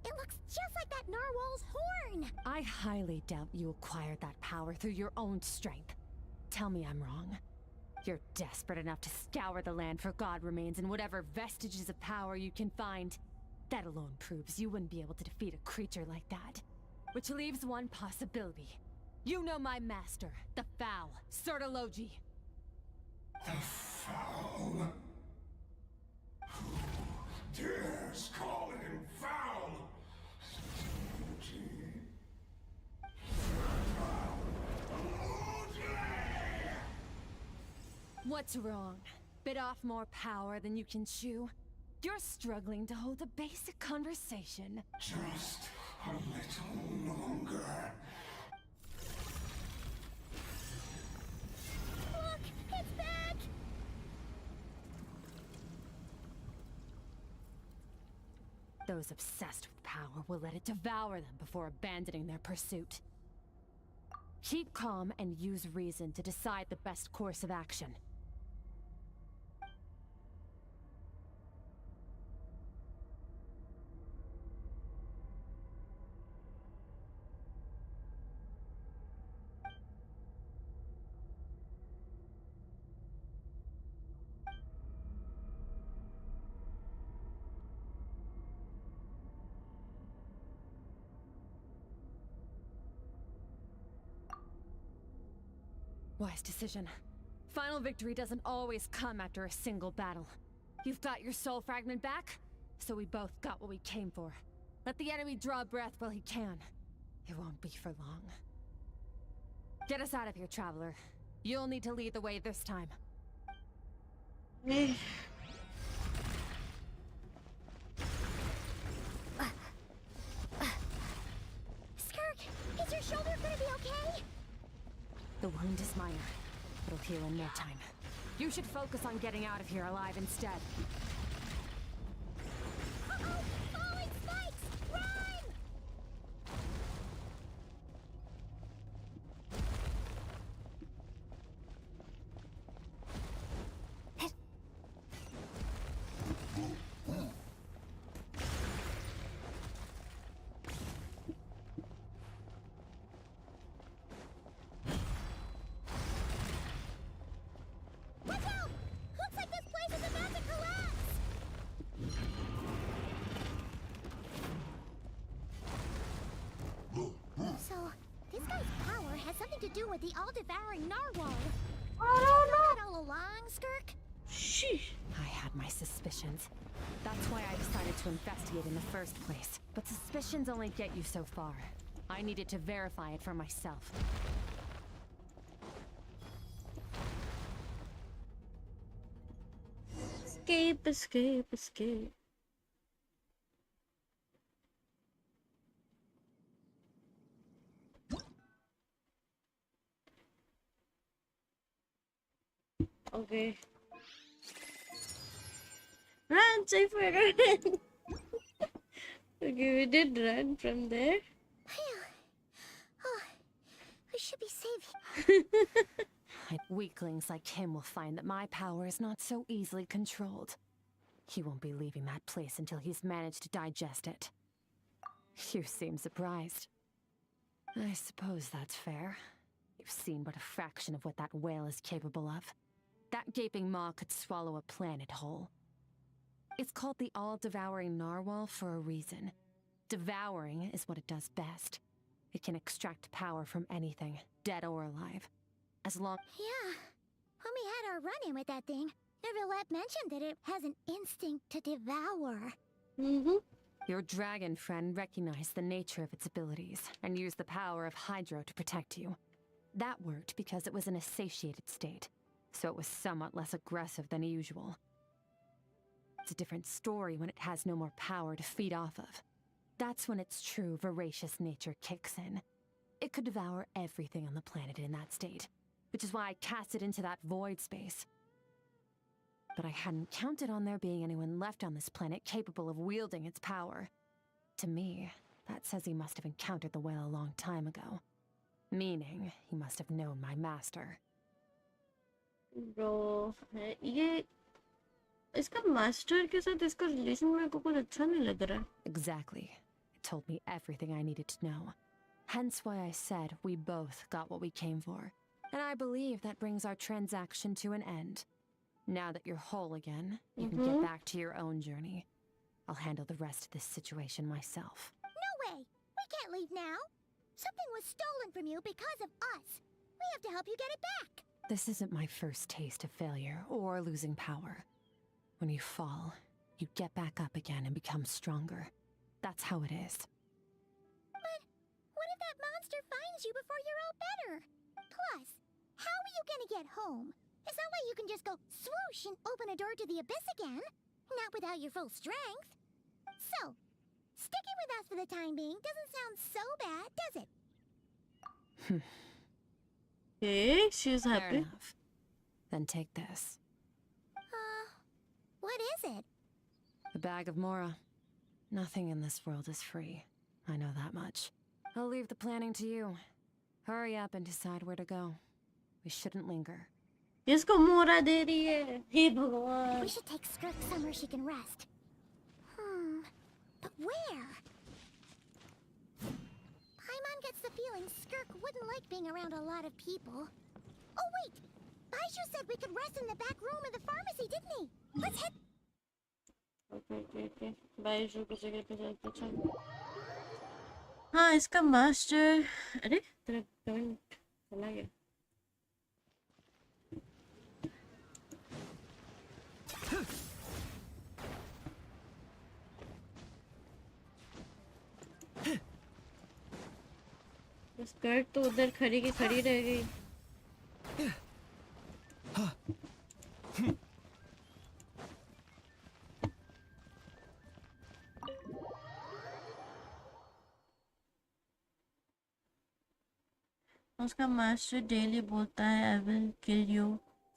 It looks just like that narwhal's horn! I highly doubt you acquired that power through your own strength. Tell me I'm wrong. You're desperate enough to scour the land for god remains and whatever vestiges of power you can find. That alone proves you wouldn't be able to defeat a creature like that. Which leaves one possibility. You know my master, the Foul, Sertologi. The Foul? Who dares call him foul? What's wrong? Bit off more power than you can chew? You're struggling to hold a basic conversation. Just a little longer. Look! It's back! Those obsessed with power will let it devour them before abandoning their pursuit. Keep calm and use reason to decide the best course of action. Wise decision. Final victory doesn't always come after a single battle. You've got your soul fragment back, so we both got what we came for. Let the enemy draw breath while he can. It won't be for long. Get us out of here, traveler. You'll need to lead the way this time. Skrik, is your shoulder gonna be okay? The wound is minor. It'll heal in no time. You should focus on getting out of here alive instead. Uh-oh! Falling spikes! Run! Watch out! Looks like this place is about to collapse! So, this guy's power has something to do with the all-devouring narwhal. I Did don't you know that all along, Skrik? Sheesh. I had my suspicions. That's why I decided to investigate in the first place. But suspicions only get you so far. I needed to verify it for myself. Escape, escape, escape. Okay. Run, CYPHER, run! Okay, we did run from there. Oh, we should be safe. Weaklings like him will find that my power is not so easily controlled. He won't be leaving that place until he's managed to digest it. You seem surprised. I suppose that's fair. You've seen but a fraction of what that whale is capable of. That gaping maw could swallow a planet whole. It's called the all-devouring narwhal for a reason. Devouring is what it does best. It can extract power from anything, dead or alive. As long— Yeah. When we had our run-in with that thing, Neverlet mentioned that it has an instinct to devour. Your dragon friend recognized the nature of its abilities and used the power of Hydro to protect you. That worked because it was in a satiated state, so it was somewhat less aggressive than usual. It's a different story when it has no more power to feed off of. That's when its true voracious nature kicks in. It could devour everything on the planet in that state, which is why I cast it into that void space. But I hadn't counted on there being anyone left on this planet capable of wielding its power. To me, that says he must have encountered the whale a long time ago. Meaning, he must have known my master. Bro, ये इसका master के साथ इसका relation मेरे को कुछ अच्छा नहीं लग रहा. Exactly. It told me everything I needed to know. Hence why I said we both got what we came for. And I believe that brings our transaction to an end. Now that you're whole again, you can get back to your own journey. I'll handle the rest of this situation myself. No way! We can't leave now! Something was stolen from you because of us! We have to help you get it back! This isn't my first taste of failure or losing power. When you fall, you get back up again and become stronger. That's how it is. But what if that monster finds you before you're all better? Plus, how are you gonna get home? It's not like you can just go swoosh and open a door to the abyss again. Not without your full strength. So, sticking with us for the time being doesn't sound so bad, does it? Okay, she's Fair happy. enough. Then take this. What is it? A bag of Mora. Nothing in this world is free. I know that much. I'll leave the planning to you. Hurry up and decide where to go. We shouldn't linger. इसको मोरा दे रही है. हे भगवान. We should take Skrik somewhere she can rest. But where? Paimon gets the feeling Skrik wouldn't like being around a lot of people. Oh wait! Baiju said we could rest in the back room of the pharmacy, didn't he? Let's head. Okay. Byju की जगह पे जाके चल. हाँ, इसका master. अरे तेरा comment चला गया. स्कर्ट तो उधर खड़ी की खड़ी रह गई. उसका मास्टर डेली बोलता है I will kill you.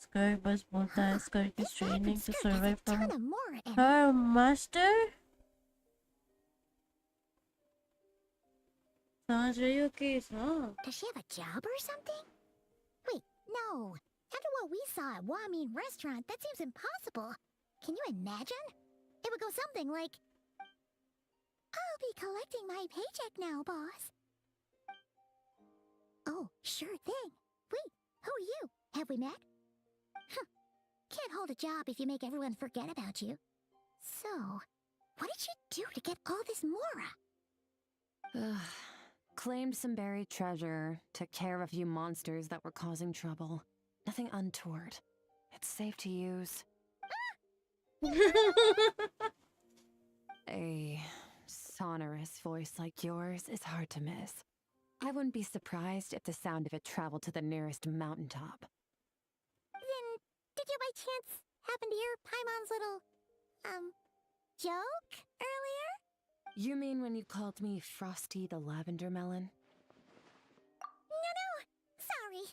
Skirt बस बोलता है स्कर्ट की training to survive from her master. समझ रही हो केस? हाँ. Does she have a job or something? Wait, no. After what we saw at Wamin Restaurant, that seems impossible. Can you imagine? It would go something like, I'll be collecting my paycheck now, boss. Oh, sure thing. Wait, who are you? Have we met? Huh. Can't hold a job if you make everyone forget about you. So, what did she do to get all this Mora? Claimed some buried treasure, took care of a few monsters that were causing trouble. Nothing untoward. It's safe to use. A sonorous voice like yours is hard to miss. I wouldn't be surprised if the sound of it traveled to the nearest mountaintop. Then, did you by chance happen to hear Paimon's little, joke earlier? You mean when you called me Frosty the Lavender Melon? No. Sorry.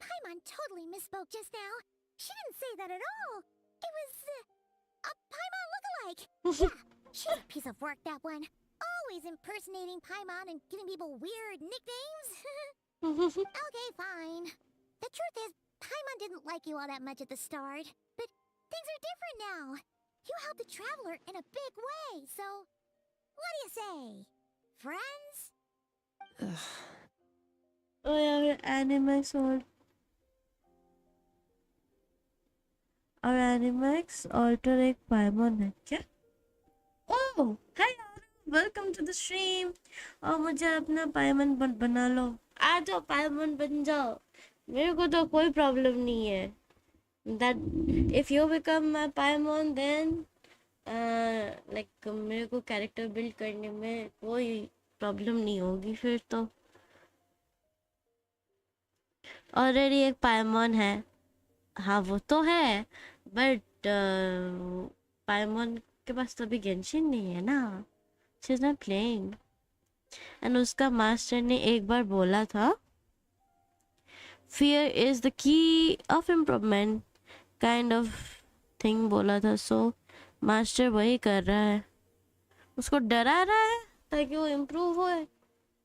Paimon totally misspoke just now. She didn't say that at all. It was, a Paimon lookalike. Yeah, she's a piece of work, that one. Always impersonating Paimon and giving people weird nicknames. Okay, fine. The truth is, Paimon didn't like you all that much at the start. But things are different now. You helped the Traveler in a big way, so... What do you say? Friends? Oh यार Animax और Animax alter एक Paimon है क्या? Oh, hi welcome to the stream. और मुझे अपना Paimon बना लो. आ जाओ Paimon बन जाओ. मेरे को तो कोई problem नहीं है. That if you become my Paimon then like मेरे को कैरेक्टर बिल्ड करने में कोई प्रॉब्लम नहीं होगी फिर तो. ऑलरेडी एक पाइमॉन है. हाँ वो तो है बट पाइमॉन के पास तो अभी गेंशिन नहीं है ना. She is not playing. And उसका मास्टर ने एक बार बोला था fear is the key of improvement kind of thing बोला था. सो मास्टर वही कर रहा है, उसको डरा रहा है ताकि वो इम्प्रूव होए.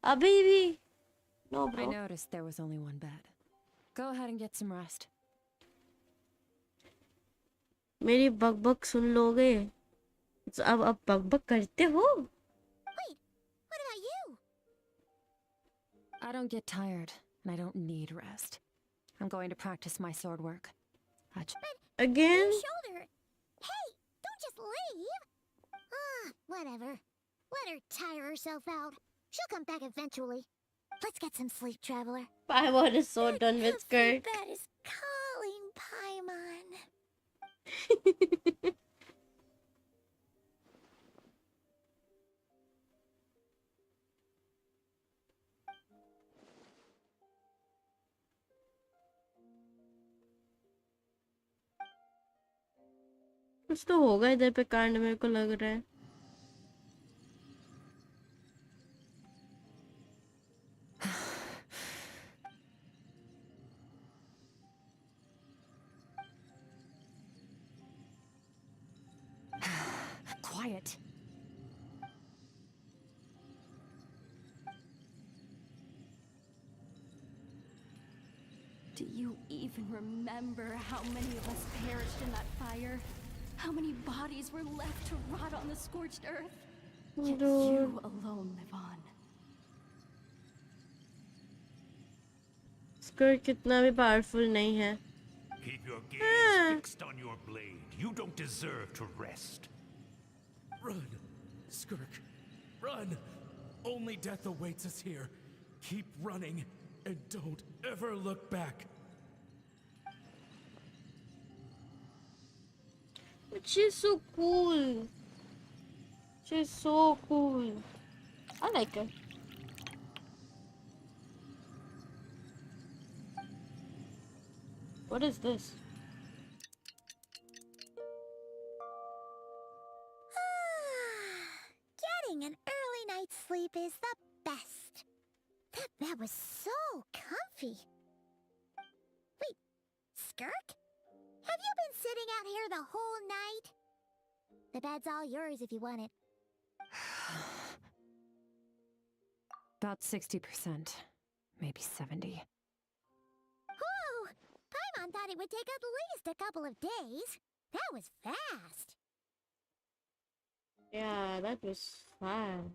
अभी भी no I bro. noticed there was only one bed. Go ahead and get some rest. मेरी बकबक सुन लोगे? अब बकबक करते हो? Wait, what about you? I don't get tired, and I don't need rest. I'm going to practice my sword work. Again? Your shoulder. Hey, don't just leave. Whatever. Let her tire herself out. She'll come back eventually. Let's get some sleep, traveler. Paimon is so done with Skrik. That is calling, Paimon. कुछ तो होगा इधर पे कांड, मेरे को लग रहा है. Quiet. Do you even remember how many of us perished in that fire? How many bodies were left to rot on the scorched earth? Yet you alone live on. Skrik इतना भी powerful नहीं है. Keep your gaze fixed on your blade. You don't deserve to rest. Run, Skrik, run! Only death awaits us here. Keep running, and don't ever look back. But she's so cool. She's so cool. I like her. What is this? Getting an early night's sleep is the best. That bed was so comfy. Wait, Skrik? Have you been sitting out here the whole night? The bed's all yours if you want it. About 60%, maybe 70. Whew! Paimon thought it would take at least a couple of days. That was fast. Yeah, that was fun.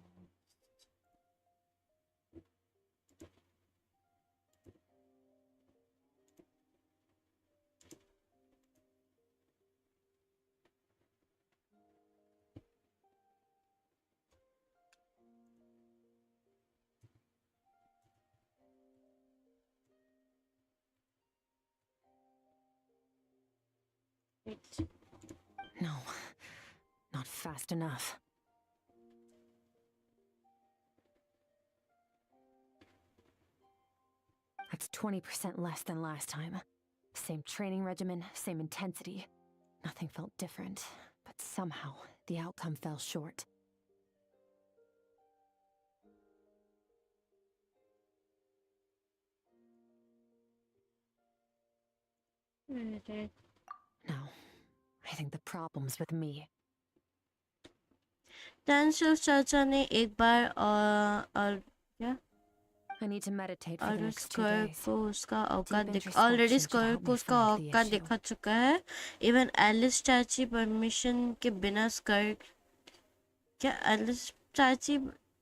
No, not fast enough. That's 20% less than last time. Same training regimen, same intensity. Nothing felt different, but somehow the outcome fell short. No, I think the problem's with me. Tanshil चाचा ने एक बार और क्या? I need to meditate for the और next 2 स्कर्क days. को उसका औकात Deep दिखा, ऑलरेडी introspection should स्कर्क help को me उसका find the औकात issue. दिखा चुका है. इवन एलिस चाची परमिशन के बिना स्कर्क, क्या एलिस चाची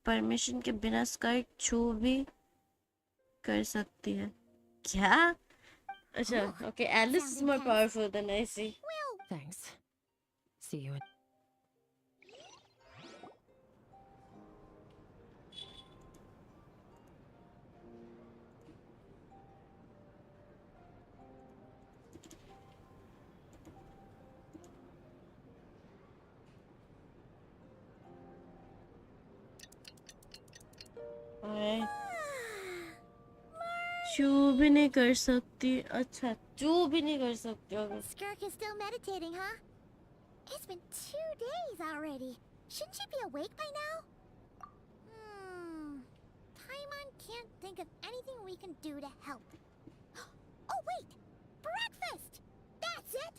परमिशन के बिना स्कर्क छू भी कर सकती है क्या? अच्छा, okay, Alice is more powerful than I see. Thanks. See you in... Alright. चू भी नहीं कर सकती. अच्छा, चू भी नहीं कर सकती होगी. Skrik is still meditating, huh? It's been 2 days already. Shouldn't she be awake by now? Paimon can't think of anything we can do to help. Oh, wait! Breakfast! That's it!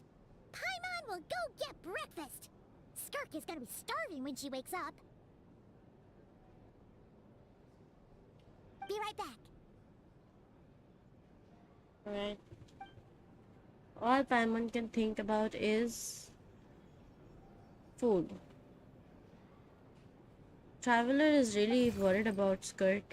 Paimon will go get breakfast! Skrik is gonna be starving when she wakes up. Be right back. Alright. All Paimon can think about is food. Traveler is really worried about Skrik.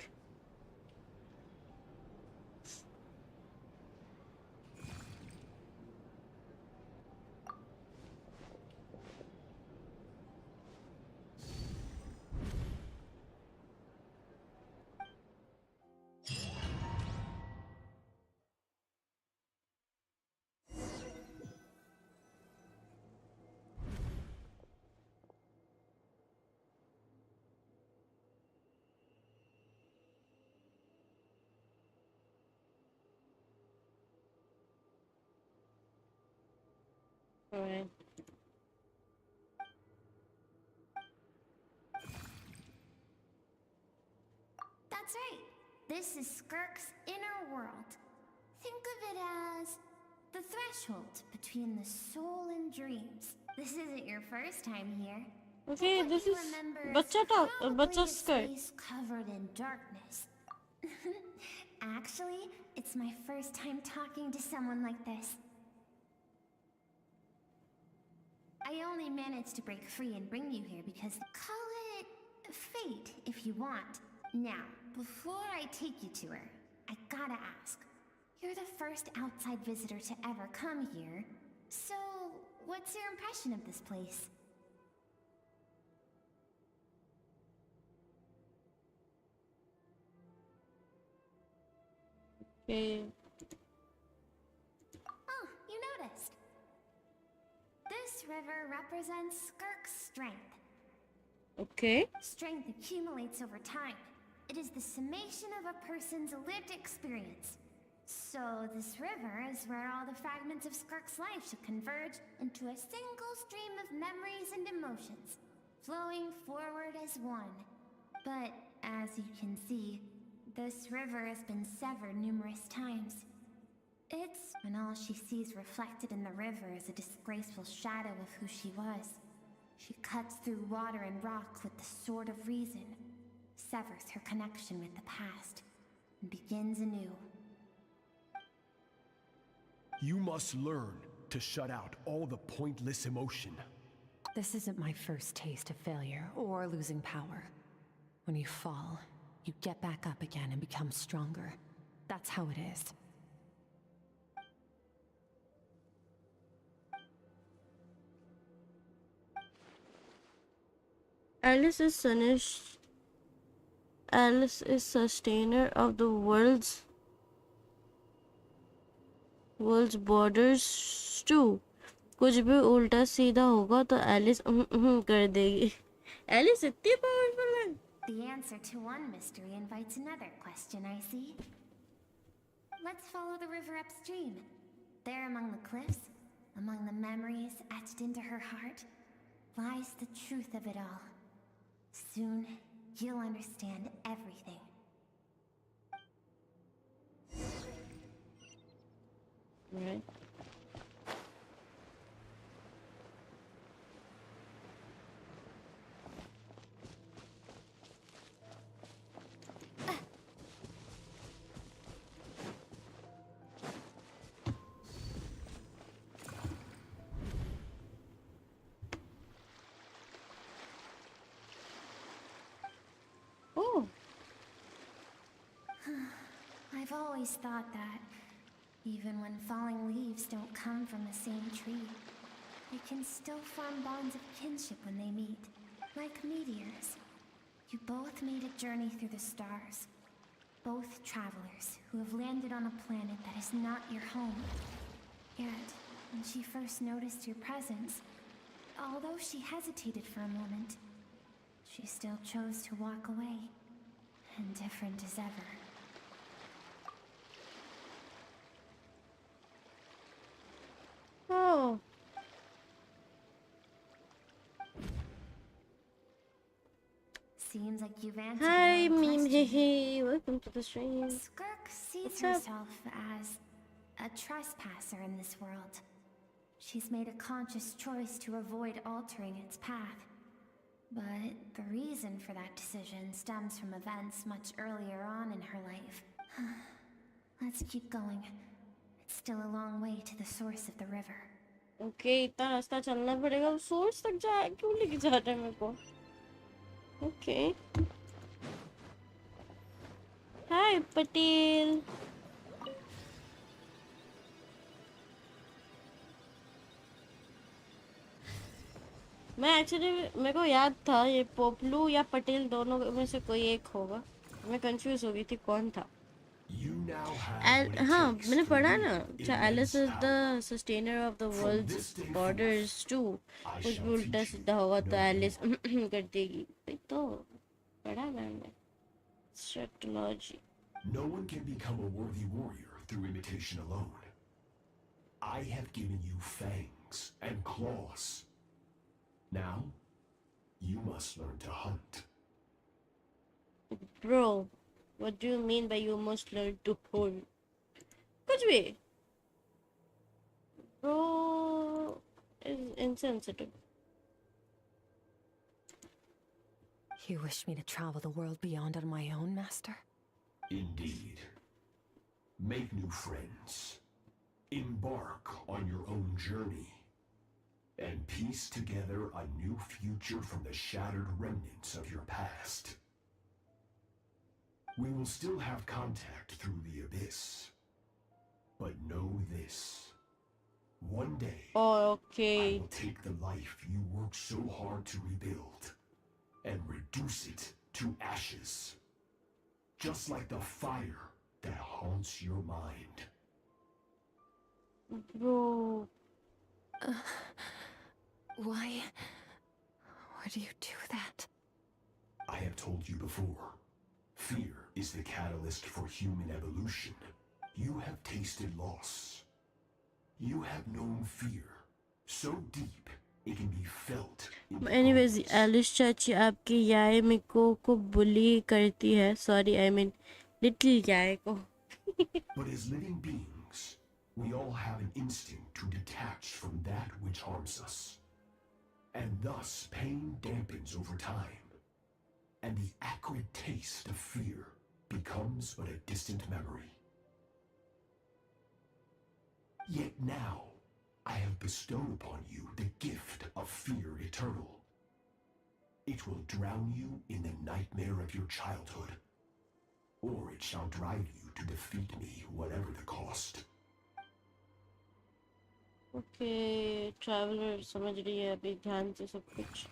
Alright. That's right. This is Skirk's inner world. Think of it as the threshold between the soul and dreams. This isn't your first time here. Okay, What this you is remember Bacha talk, probably Bacha a Skrik. space covered in darkness. Actually, it's my first time talking to someone like this. I only managed to break free and bring you here because call it fate if you want. Now, before I take you to her, I gotta ask. You're the first outside visitor to ever come here. So, what's your impression of this place? Okay. Oh, you noticed. This river represents Skirk's strength. Okay. Strength accumulates over time. It is the summation of a person's lived experience. So this river is where all the fragments of Skirk's life should converge into a single stream of memories and emotions, flowing forward as one. But as you can see, this river has been severed numerous times. It's when all she sees reflected in the river is a disgraceful shadow of who she was. She cuts through water and rock with the sword of reason, severs her connection with the past, and begins anew. You must learn to shut out all the pointless emotion. This isn't my first taste of failure or losing power. When you fall, you get back up again and become stronger. That's how it is. Alice is sustainer of the world's borders too. कुछ भी उल्टा सीधा होगा तो Alice कर देगी. Alice इतनी powerful है. The answer to one mystery invites another question, I see. Let's follow the river upstream. There among the cliffs, among the memories etched into her heart, lies the truth of it all. Soon, you'll understand everything. Right. Oh. I've always thought that, even when falling leaves don't come from the same tree, they can still form bonds of kinship when they meet. Like meteors. You both made a journey through the stars. Both travelers who have landed on a planet that is not your home. Yet, when she first noticed your presence, although she hesitated for a moment, she still chose to walk away, indifferent as ever. Oh. Seems like you've answered Hi, your own meme. question. Hey, welcome to the stream. Skrik sees What's up? herself as a trespasser in this world. She's made a conscious choice to avoid altering its path. But the reason for that decision stems from events much earlier on in her life. Let's keep going. It's still a long way to the source of the river. Okay, इतना रास्ता चलना पड़ेगा source तक जा क्यों लेके जा रहा है मेरे को? Okay. Hi, Patel. मैं एक्चुअली मेरे को याद था ये पोपलू या पटेल दोनों में से कोई एक होगा. मैं कंफ्यूज हो गई थी कौन था. हाँ मैंने पढ़ा ना. Alice is the sustainer of the worlds borders too. कुछ भी उल्टा सीधा होगा तो एलिस कर देगी. तो पढ़ा मैंने. स्ट्रेटोलॉजी. No one can become a worthy warrior through imitation alone. I have given you fangs and claws. Now, you must learn to hunt. Bro, what do you mean by you must learn to hold? कुछ भी. Bro is insensitive. You wish me to travel the world beyond on my own, Master? Indeed. Make new friends. Embark on your own journey. And piece together a new future from the shattered remnants of your past. We will still have contact through the abyss. But know this. One day, okay. I will take the life you worked so hard to rebuild and reduce it to ashes. Just like the fire that haunts your mind. Bro. Why do you do that? I have told you before. Fear is the catalyst for human evolution. You have tasted loss. You have known fear so deep it can be felt. Anyways, Alice चाची आपकी याय मिको को बुली करती है. Sorry, I mean little याय को. But as living beings, we all have an instinct to detach from that which harms us. And thus, pain dampens over time. And the acrid taste of fear becomes but a distant memory. Yet now, I have bestowed upon you the gift of fear eternal. It will drown you in the nightmare of your childhood. Or it shall drive you to defeat me, whatever the cost. Okay, traveler समझ रही है अभी ध्यान से सब कुछ.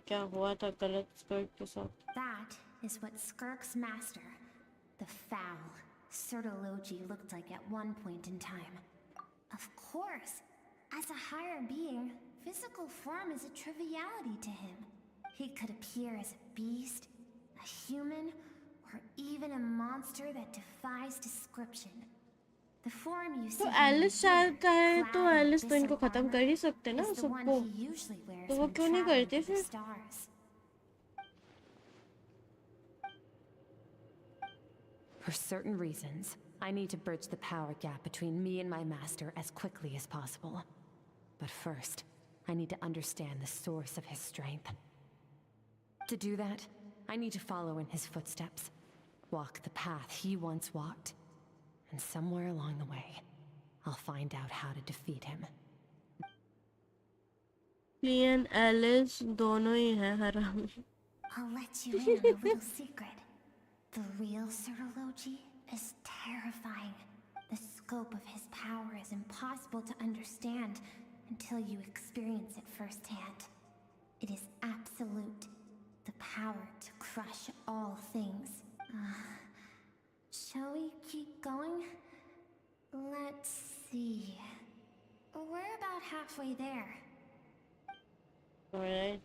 क्या हुआ था गलत स्कर्ट के साथ. That is what Skirk's master, the foul Sertologi, looked like at one point in time. Of course, as a higher being, physical form is a triviality to him. He could appear as a beast, a human, or even a monster that defies description. The form you see तो Alice चाहता है तो Alice तो इनको खत्म कर ही सकते ना सबको. तो वो क्यों नहीं करते फिर. For certain reasons, I need to bridge the power gap between me and my master as quickly as possible. But first, I need to understand the source of his strength. To do that, I need to follow in his footsteps, walk the path he once walked, and somewhere along the way, I'll find out how to defeat him. Leon, Alice, दोनों ही हैं हरामी. I'll let you in on a little secret. The real Sertologi is terrifying. The scope of his power is impossible to understand until you experience it firsthand. It is absolute. The power to crush all things. Shall we keep going? Let's see. We're about halfway there. Alright.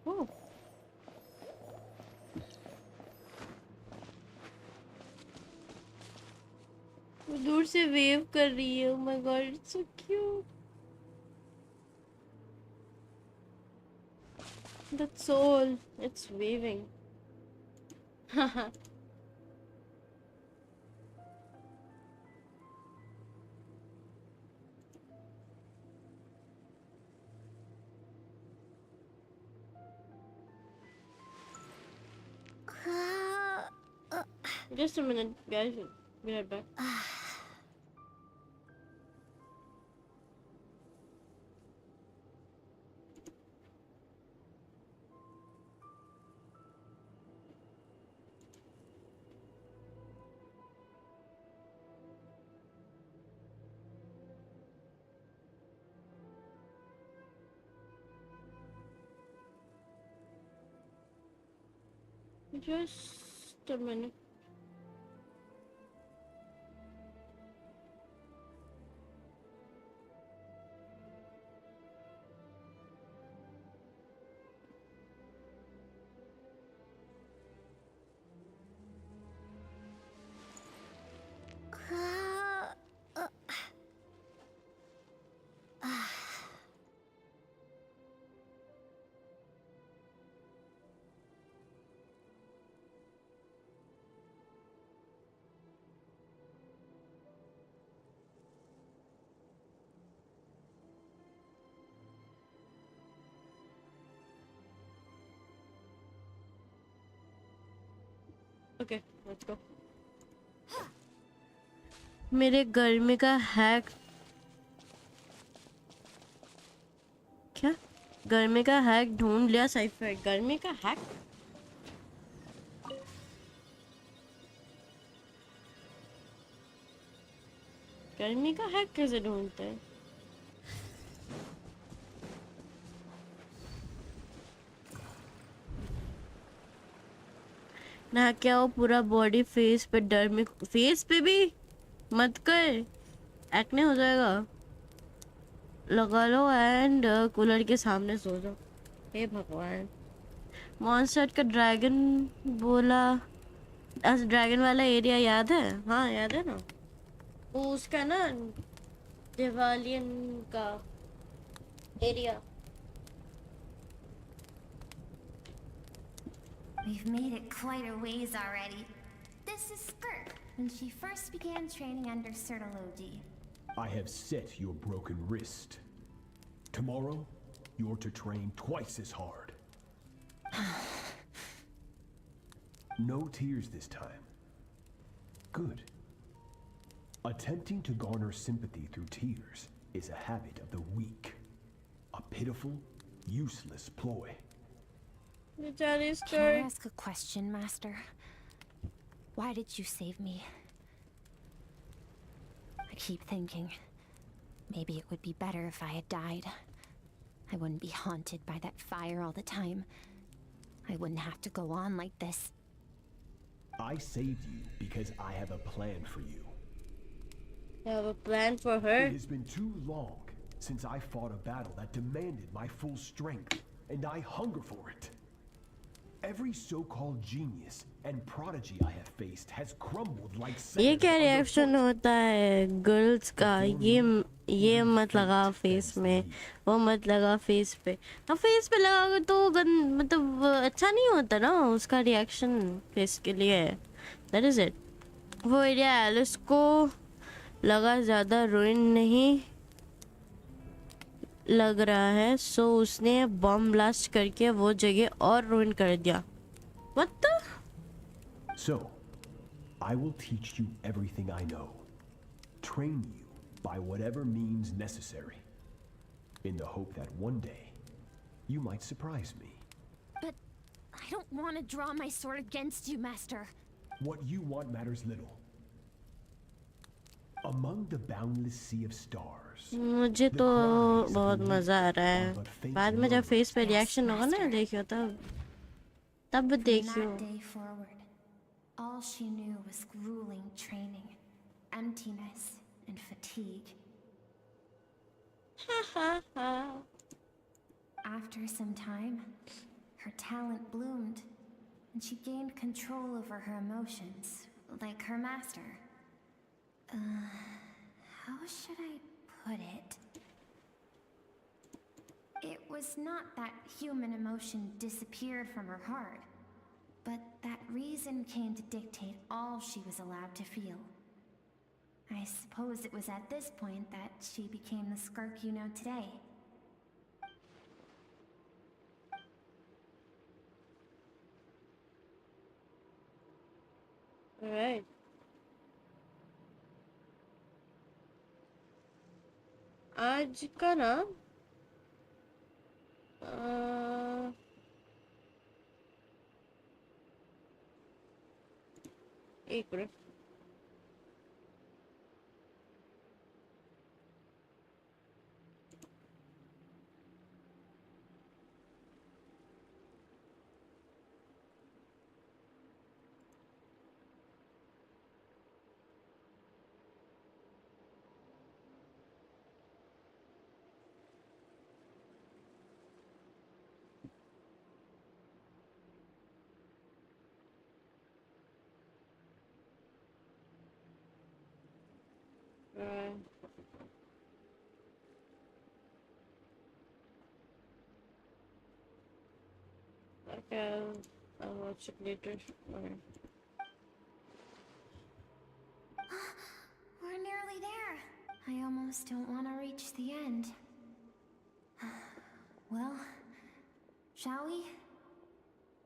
Oh. वो दूर से wave कर रही है. Oh my god, it's so cute. That soul, it's waving. Haha. Just a minute, guys. Be right back. Just a minute. Okay, let's go. मेरे गर्मी का hack क्या? गर्मी का हैक ढूंढ लिया साइफर। गर्मी का हैक? गर्मी का हैक कैसे ढूंढते हैं? ना क्या हो पूरा बॉडी फेस पे डर्मी, फेस पे भी मत कर, एक्ने हो जाएगा। लगा लो एंड कूलर के सामने सो जाओ। हे भगवान। मॉन्स्टर का ड्रैगन बोला, ड्रैगन वाला एरिया याद है? हाँ याद है ना, वो उसका ना दिवालियन का area. We've made it quite a ways already. This is Skrik, when she first began training under Sertology. I have set your broken wrist. Tomorrow, you're to train twice as hard. No tears this time. Good. Attempting to garner sympathy through tears is a habit of the weak. A pitiful, useless ploy. Can I ask a question, Master? Why did you save me? I keep thinking, maybe it would be better if I had died. I wouldn't be haunted by that fire all the time. I wouldn't have to go on like this. I saved you because I have a plan for you. You have a plan for her? It has been too long since I fought a battle that demanded my full strength, and I hunger for it. Every so-called genius and prodigy I have faced has crumbled like sand. ये क्या reaction होता है girls का? ये मत लगा face में, वो मत लगा फेस पे। हाँ फेस पे लगाओगे तो मतलब अच्छा नहीं होता ना उसका रिएक्शन फेस के लिए। That is it. वो एरिया एलिस को लगा ज़्यादा रुइन नहीं लग रहा है, सो उसने बम ब्लास्ट करके वो जगह और रुइन कर दिया। What the? So, I will teach you everything I know. Train you by whatever means necessary, in the hope that one day you might surprise me. But I don't want to draw my sword against you, Master. What you want matters little. Among the boundless sea of stars, मुझे तो बहुत मजा आ रहा है। बाद में जब face पे रिएक्शन होगा ना देखियो तब देखियो। From that day forward, all she knew was grueling training, emptiness, and fatigue. After some time, her talent bloomed, and she gained control over her emotions, like her master. How should I put it? It was not that human emotion disappeared from her heart, but that reason came to dictate all she was allowed to feel. I suppose it was at this point that she became the Skrik you know today. Alright. आज का ना एक minute okay, I'll watch it later. Alright. We're nearly there. I almost don't want to reach the end. Well, shall we?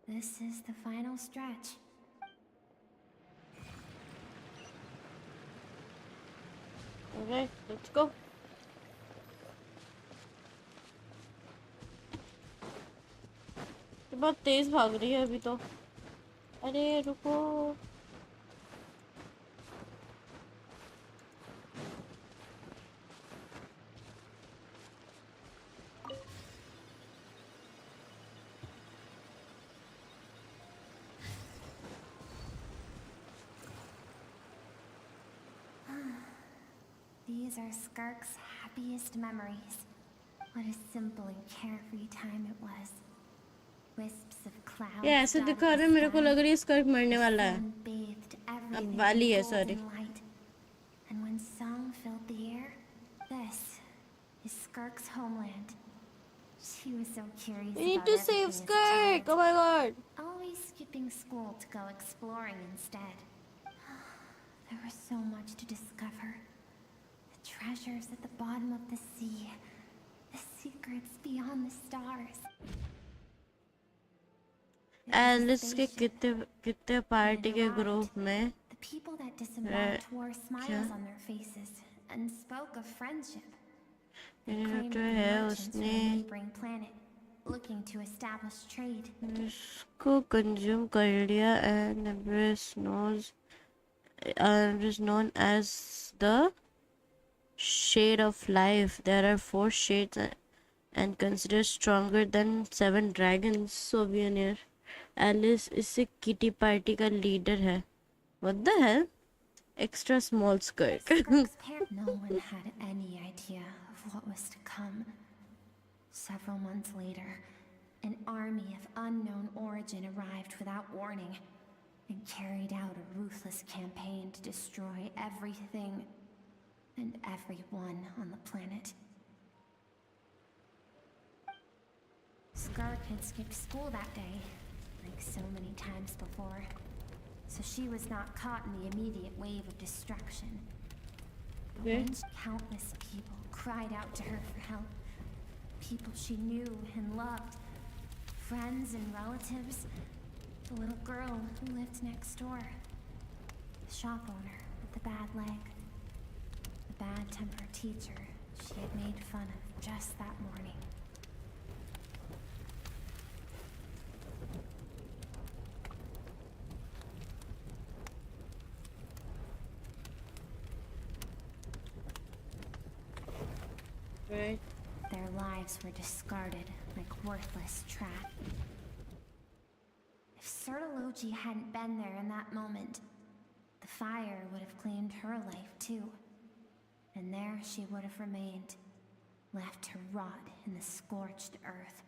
This is the final stretch. Okay, let's go. ये बहुत तेज भाग रही है अभी तो. अरे रुको. These are Skirk's happiest memories. What a simple and carefree time it was. Wisps of clouds. ये ऐसे दिखा रहा है मेरे को लग रही है स्कर्क मरने वाला है. अब वाली है sorry. And when song filled the air, this is Skirk's homeland. She was so curious. We need to save Skrik. Oh my god. Always skipping school to go exploring instead. There was so much to discover. The treasures at the bottom of the sea. The secrets beyond the stars. Alice के कितने party के group में the people that disembarked wore smiles on their faces and spoke of friendship. They claimed to be merchants from a neighboring planet, looking to establish trade. इसको consume कर लिया and is known as the shade of life. There are 4 shades and considered stronger than 7 dragons. Souvenir. Alice इसे kitty party का leader है. What the hell? Extra small skirt. No one had any idea of what was to come. Several months later, an army of unknown origin arrived without warning and carried out a ruthless campaign to destroy everything and everyone on the planet. Skrik had skipped school that day, like so many times before, so she was not caught in the immediate wave of destruction. But countless people cried out to her for help. People she knew and loved. Friends and relatives. The little girl who lived next door. The shop owner with the bad leg. The bad-tempered teacher she had made fun of just that morning. Right. Their lives were discarded like worthless trash. If Sertology hadn't been there in that moment, the fire would have claimed her life too. And there she would have remained, left to rot in the scorched earth,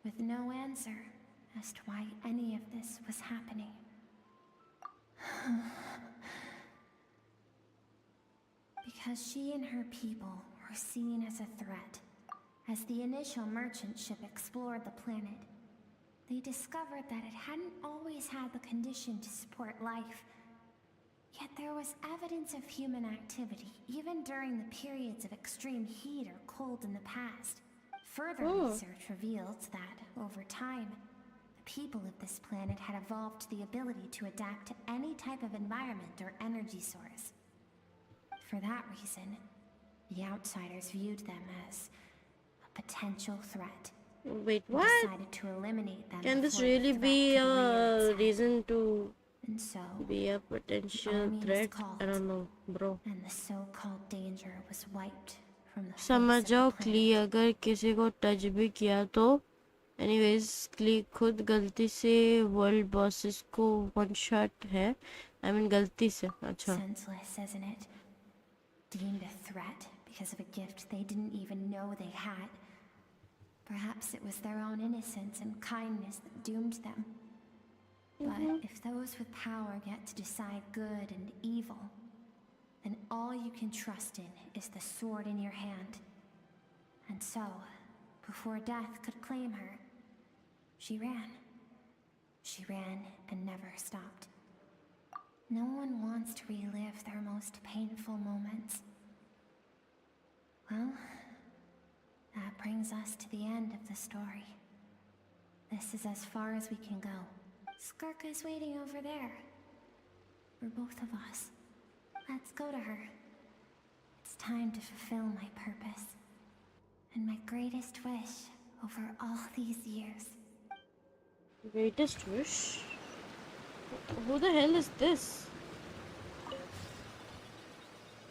with no answer as to why any of this was happening. Because she and her people were seen as a threat, As the initial merchant ship explored the planet, they discovered that it hadn't always had the condition to support life. Yet there was evidence of human activity, even during the periods of extreme heat or cold in the past. Further research revealed that, over time, the people of this planet had evolved the ability to adapt to any type of environment or energy source. For that reason, the outsiders viewed them as a potential threat. Wait, and what? decided to eliminate them Can this before the really threat be could rear a its head. reason to And so, be a potential army was threat? called, I don't know, bro. and the so-called danger was wiped from the face समझ of the जाओ planet. क्ली अगर किसी को touch भी किया तो anyways क्ली खुद गलती से वर्ल्ड बॉसेस को वन शॉट है आई मीन गलती से अच्छा Senseless, isn't it? Deemed a threat because of a gift they didn't even know they had. Perhaps it was their own innocence and kindness that doomed them. But if those with power get to decide good and evil, then all you can trust in is the sword in your hand. And so, before death could claim her, she ran. She ran and never stopped. No one wants to relive their most painful moments. Well, that brings us to the end of the story. This is as far as we can go. Skrik is waiting over there. For both of us. Let's go to her. It's time to fulfill my purpose. And my greatest wish over all these years. greatest wish who the hell is this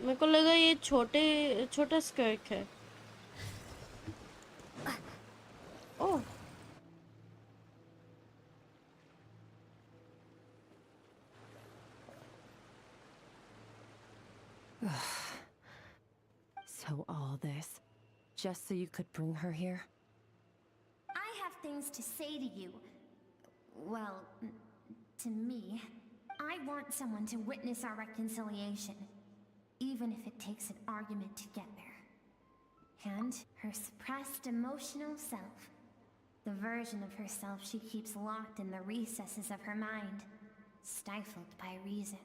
मेरे को लगा ये छोटा स्कर्क है ओह So all this, just so you could bring her here? I have things to say to you. Well, to me. I want someone to witness our reconciliation. Even if it takes an argument to get there. And her suppressed emotional self. The version of herself she keeps locked in the recesses of her mind. Stifled by reason.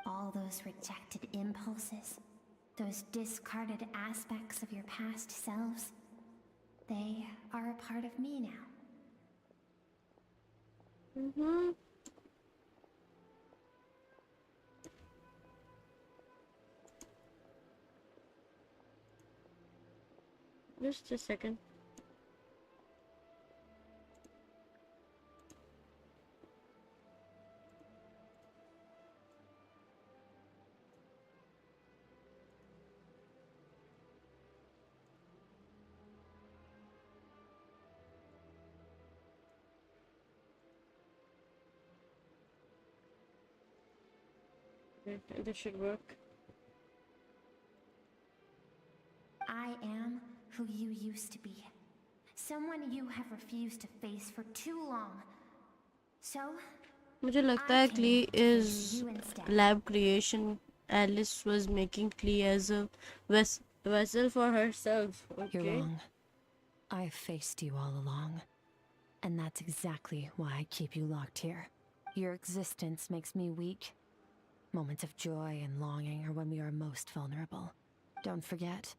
All those rejected impulses. Those discarded aspects of your past selves. They are a part of me now. Just a second. Okay, this should work. I am who you used to be. Someone you have refused to face for too long. So, मुझे लगता है क्ली is lab creation. Alice was making Clee as a vessel for herself. Okay. You're wrong. I've faced you all along. And that's exactly why I keep you locked here. Your existence makes me weak. Moments of joy and longing are when we are most vulnerable. Don't forget,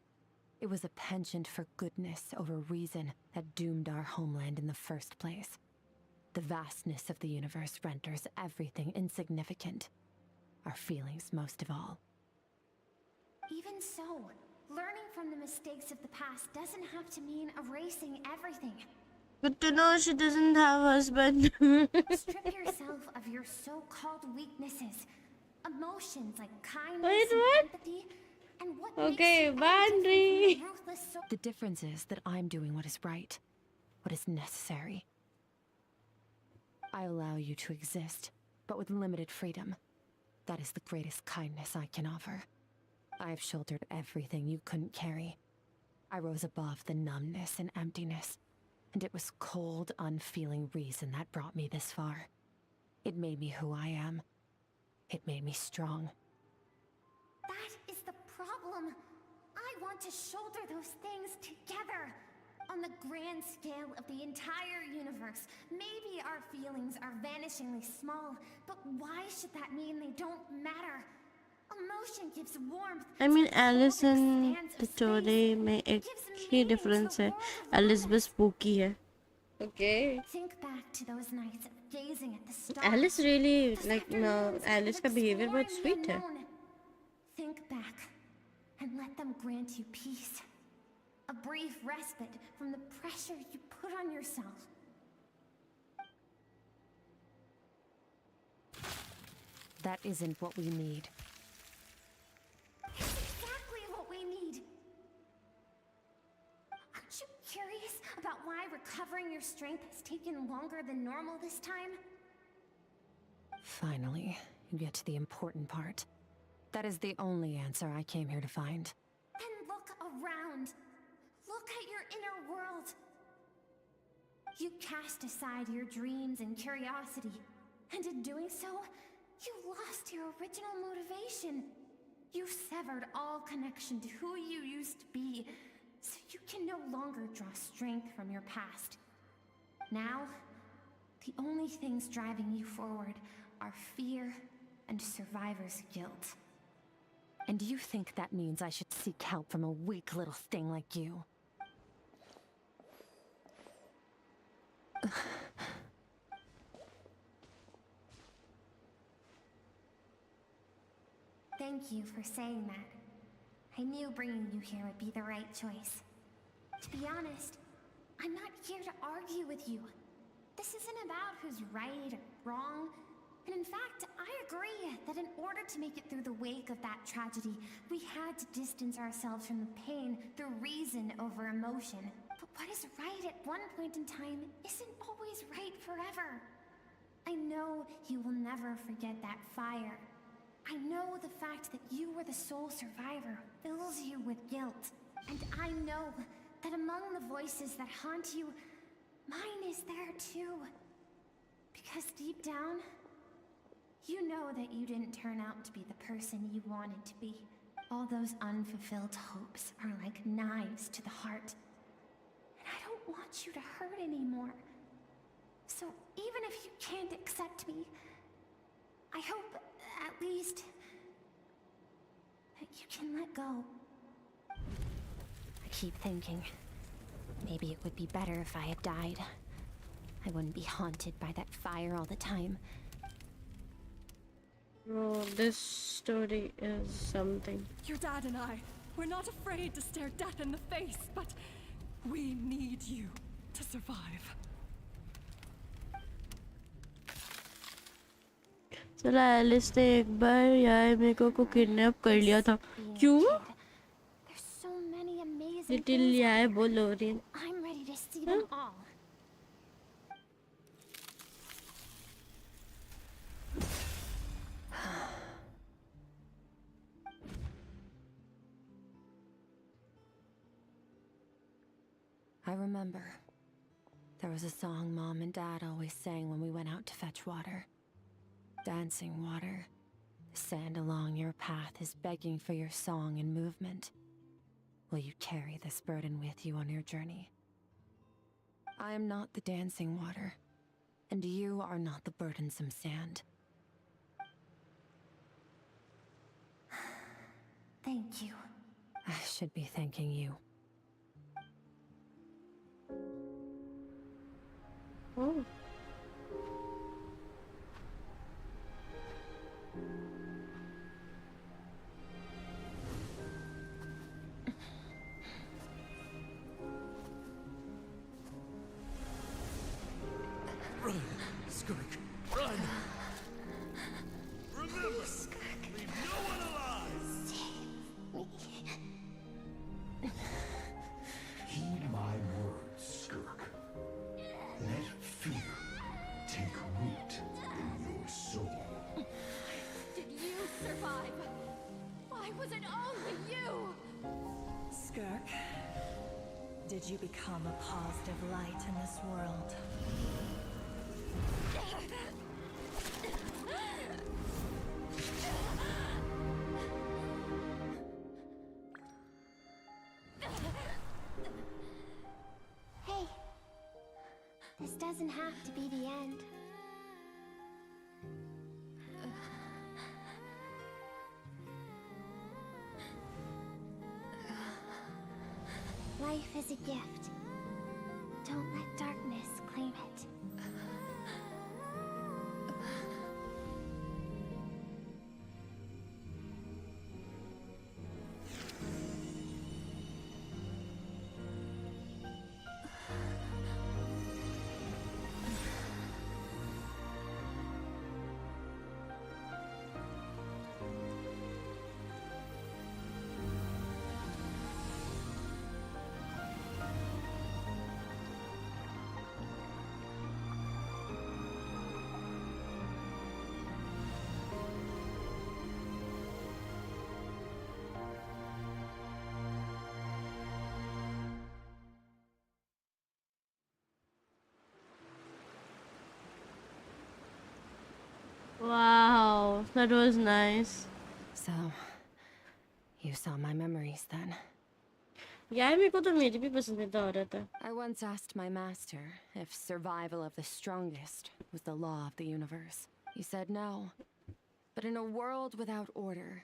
it was a penchant for goodness over reason that doomed our homeland in the first place. The vastness of the universe renders everything insignificant. Our feelings most of all. Even so, learning from the mistakes of the past doesn't have to mean erasing everything. Good to know she doesn't have a husband. Strip yourself of your so-called weaknesses. Emotions like kindness and empathy. And what okay, makes boundary. The difference is that I'm doing what is right. What is necessary. I allow you to exist, but with limited freedom. That is the greatest kindness I can offer. I have shouldered everything you couldn't carry. I rose above the numbness and emptiness, and it was cold, unfeeling reason that brought me this far. It made me who I am. It made me strong. That is the problem. I want to shoulder those things together. On the grand scale of the entire universe, maybe our feelings are vanishingly small, but why should that mean they don't matter? Emotion gives warmth. I mean, Alice and the Tory में एक ही difference है. Alice बस spooky है. Okay. Think back to those nights of gazing at the stars. Alice really like no. Alice का behavior बहुत sweet है. Think back and let them grant you peace. A brief respite from the pressure you put on yourself. That isn't what we need. It's exactly what we need. Aren't you curious about why recovering your strength has taken longer than normal this time? Finally, you get to the important part. That is the only answer I came here to find. Then look around. Look at your inner world. You cast aside your dreams and curiosity, and in doing so, you lost your original motivation. You severed all connection to who you used to be, so you can no longer draw strength from your past. Now, the only things driving you forward are fear and survivor's guilt. And you think that means I should seek help from a weak little thing like you? Thank you for saying that. I knew bringing you here would be the right choice. To be honest, I'm not here to argue with you. This isn't about who's right or wrong. And in fact, I agree that in order to make it through the wake of that tragedy, we had to distance ourselves from the pain through reason over emotion. But what is right at one point in time isn't always right forever. I know you will never forget that fire. I know the fact that you were the sole survivor fills you with guilt. And I know that among the voices that haunt you, mine is there too. Because deep down, you know that you didn't turn out to be the person you wanted to be. All those unfulfilled hopes are like knives to the heart. And I don't want you to hurt anymore. So even if you can't accept me, I hope, at least, that you can let go. I keep thinking, maybe it would be better if I had died. I wouldn't be haunted by that fire all the time. Oh, this story is something. Your dad and I, we're not afraid to stare death in the face, but we need you to survive. चला Alice ने एक बार यार मेरे को kidnap कर लिया था क्यों लिटिल यार बोलो रिन I'm ready to see them all. I remember. There was a song Mom and Dad always sang when we went out to fetch water. Dancing water. The sand along your path is begging for your song and movement. Will you carry this burden with you on your journey? I am not the dancing water, and you are not the burdensome sand. Thank you. I should be thanking you. Oh. Run, Skrik, run! Remember, leave no one alive! Heed my words, Skrik. Let fear take root in your soul. Did you survive? Why was it only you? Skrik, did you become a positive light in this world? doesn't have to be the end. Life is a gift. Don't let darkness claim it. Wow, that was nice. So, you saw my memories then? यार मेरे को तो मेरी भी पसंदीदा औरत है. I once asked my master if survival of the strongest was the law of the universe. He said no. But in a world without order,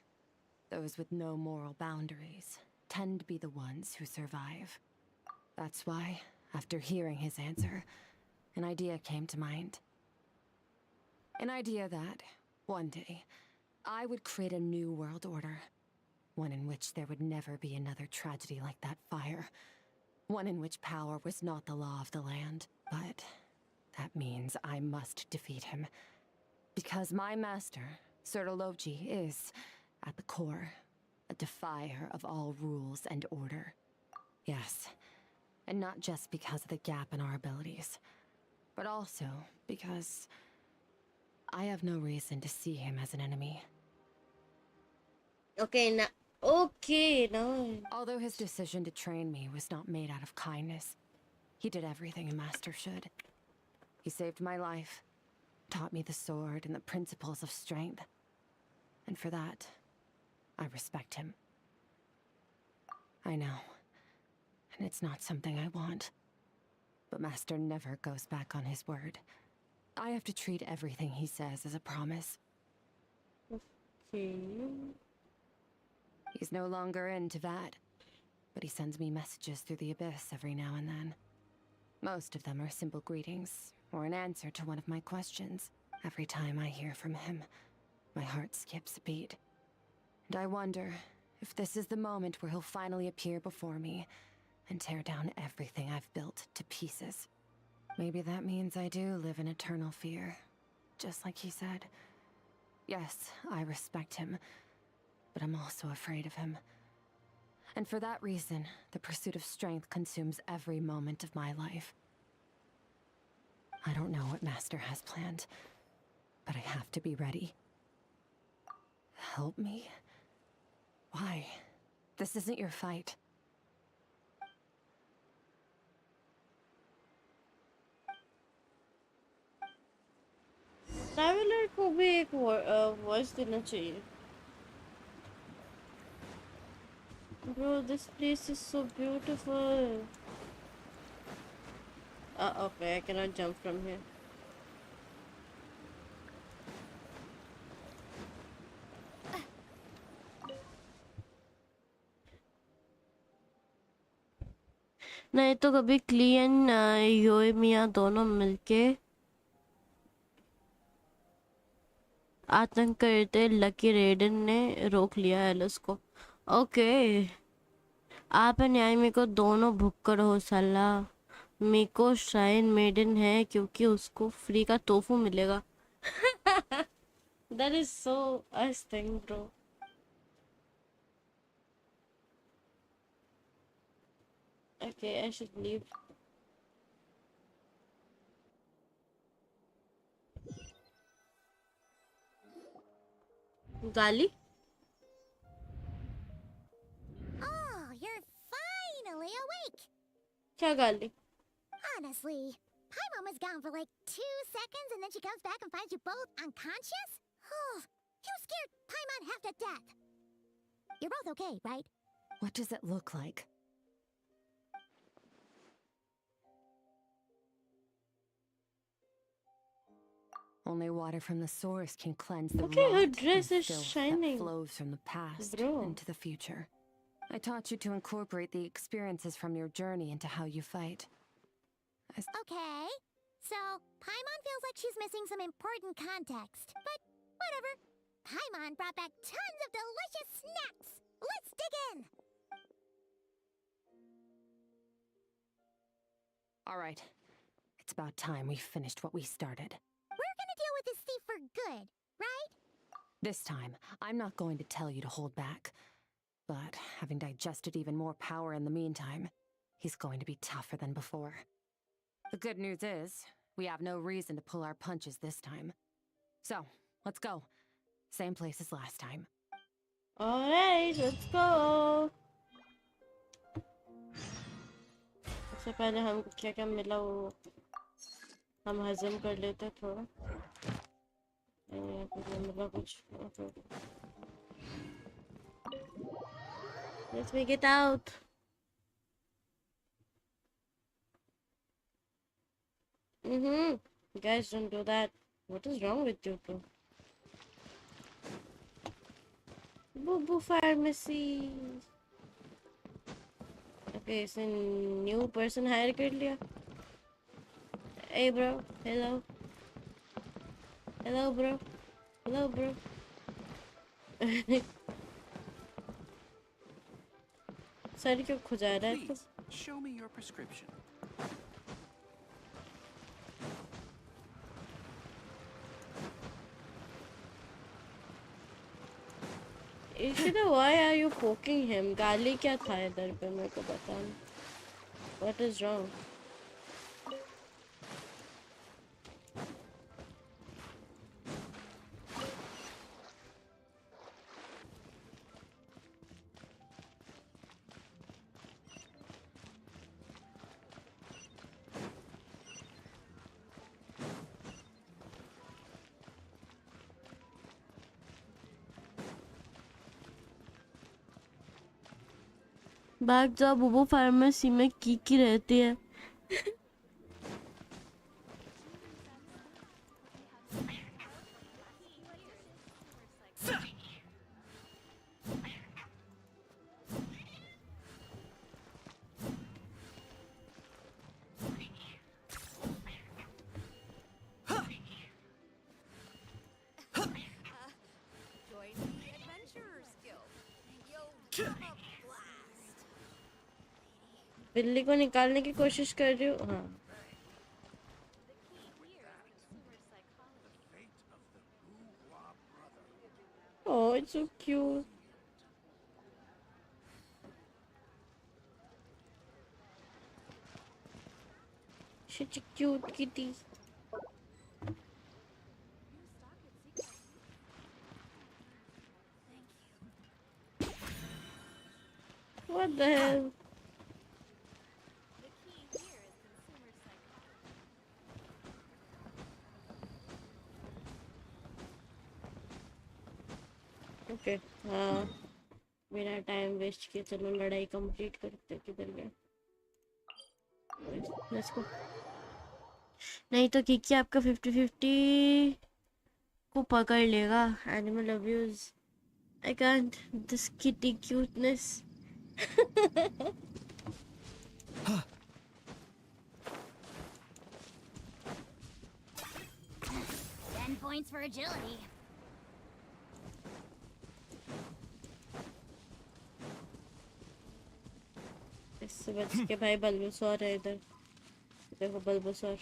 those with no moral boundaries tend to be the ones who survive. That's why, after hearing his answer, an idea came to mind. An idea that, one day, I would create a new world order. One in which there would never be another tragedy like that fire. One in which power was not the law of the land. But that means I must defeat him. Because my master, Sir Logi, is, at the core, a defier of all rules and order. Yes, and not just because of the gap in our abilities, but also because I have no reason to see him as an enemy. Okay, now. Although his decision to train me was not made out of kindness, he did everything a master should. He saved my life, taught me the sword and the principles of strength. And for that, I respect him. I know. And it's not something I want. But Master never goes back on his word. I have to treat everything he says as a promise. Okay. He's no longer into that, but he sends me messages through the abyss every now and then. Most of them are simple greetings, or an answer to one of my questions. Every time I hear from him, my heart skips a beat. And I wonder if this is the moment where he'll finally appear before me and tear down everything I've built to pieces. Maybe that means I do live in eternal fear, just like he said. Yes, I respect him, but I'm also afraid of him. And for that reason, the pursuit of strength consumes every moment of my life. I don't know what Master has planned, but I have to be ready. Help me? Why? This isn't your fight. Traveller को भी एक voice देना चाहिए. Bro, this place is so beautiful. Okay, I cannot jump from here. नहीं तो कभी क्लियन योमिया दोनों मिलके आतंक करते लकी रेडन ने रोक लिया एलिस को. ओके आप न्याय में को दोनों भुक्कड़ हो साला. मेको श्राइन मेडन है क्योंकि उसको फ्री का टोफू मिलेगा. That is so us thing, bro. Okay, I should leave. गाली? Oh, you're finally awake! क्या गाली? Honestly, Paimon was gone for like 2 seconds and then she comes back and finds you both unconscious? Oh, you scared Paimon half to death. You're both okay, right? What does it look like? Only water from the source can cleanse the Okay, her rot dress and is filth shining. that flows from the past Bro. into the future. I taught you to incorporate the experiences from your journey into how you fight. Okay, so Paimon feels like she's missing some important context, but whatever. Paimon brought back tons of delicious snacks. Let's dig in. All right, it's about time we finished what we started. We're gonna deal with this thief for good, right? This time, I'm not going to tell you to hold back. But having digested even more power in the meantime, he's going to be tougher than before. The good news is, we have no reason to pull our punches this time. So, let's go. Same place as last time. Alright, let's go. सबसे पहले हमको क्या क्या मिला वो हम हजम कर लेते थोड़ा मिला कुछ let's make it out. Guys, don't do that. What is wrong with you two? Boo boo pharmacy. Okay, it's a new person hire कर लिया. Hey bro, hello. Hello bro. Hello bro. Sir क्यों खुजा रहा है? Please, show me your prescription. Ishida, why are you poking him? गाली क्या था इधर पे मेरे को बताना. What is wrong? भाग जाओ बुबू फार्मेसी में की रहती है बिल्ली को निकालने की कोशिश कर रही हूँ हाँ Oh, it's so cute. Such a cute kitty. What the hell? Okay, बिना टाइम वेस्ट किए चलो लड़ाई कंप्लीट करते किधर गए लेट्स गो नहीं तो किकी आपका 50-50 को पकड़ लेगा animal abuse I can't this kitty cuteness 10 points for agility. इससे बच के भाई बल्बुसौर है इधर देखो बल्बुसौर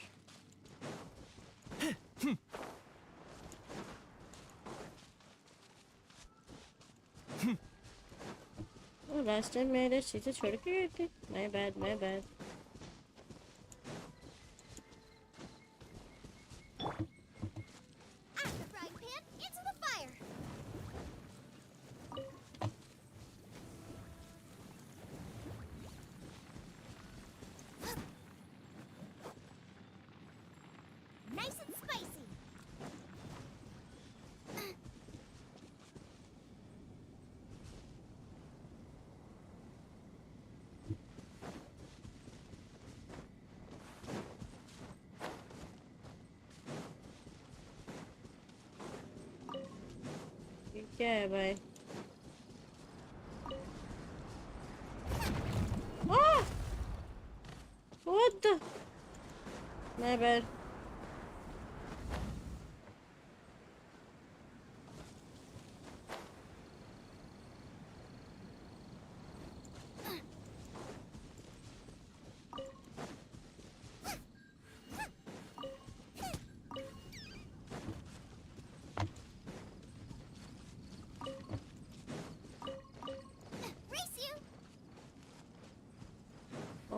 लास्ट टाइम मेरे चीजें छोड़ के गए थे माय बैड क्या है भाई? Ah! What the? My bad.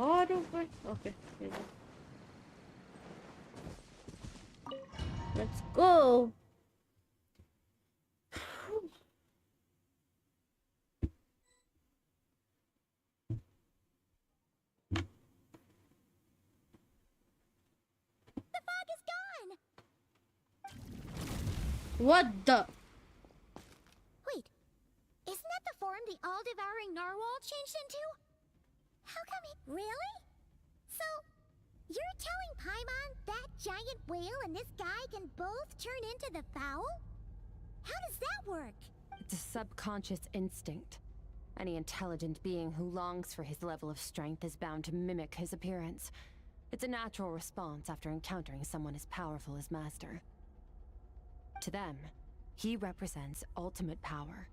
और ऊपर okay let's go The fog is gone! what the Wait, isn't that the form the all-devouring narwhal changed into? How come he... Really? So, you're telling Paimon that giant whale and this guy can both turn into the fowl? How does that work? It's a subconscious instinct. Any intelligent being who longs for his level of strength is bound to mimic his appearance. It's a natural response after encountering someone as powerful as Master. To them, he represents ultimate power.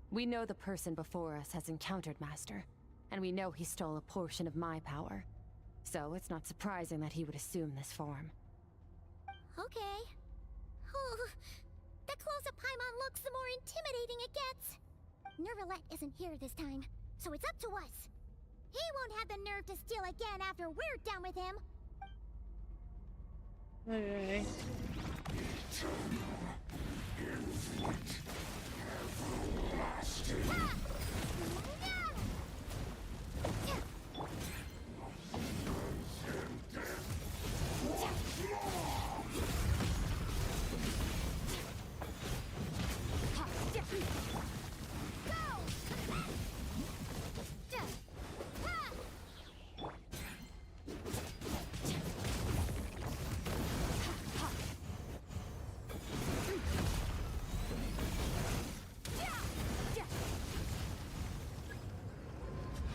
We know the person before us has encountered Master, and we know he stole a portion of my power. So it's not surprising that he would assume this form. Okay. Oh, the closer Paimon looks, the more intimidating it gets. Nervalette isn't here this time, so it's up to us. He won't have the nerve to steal again after we're done with him. alright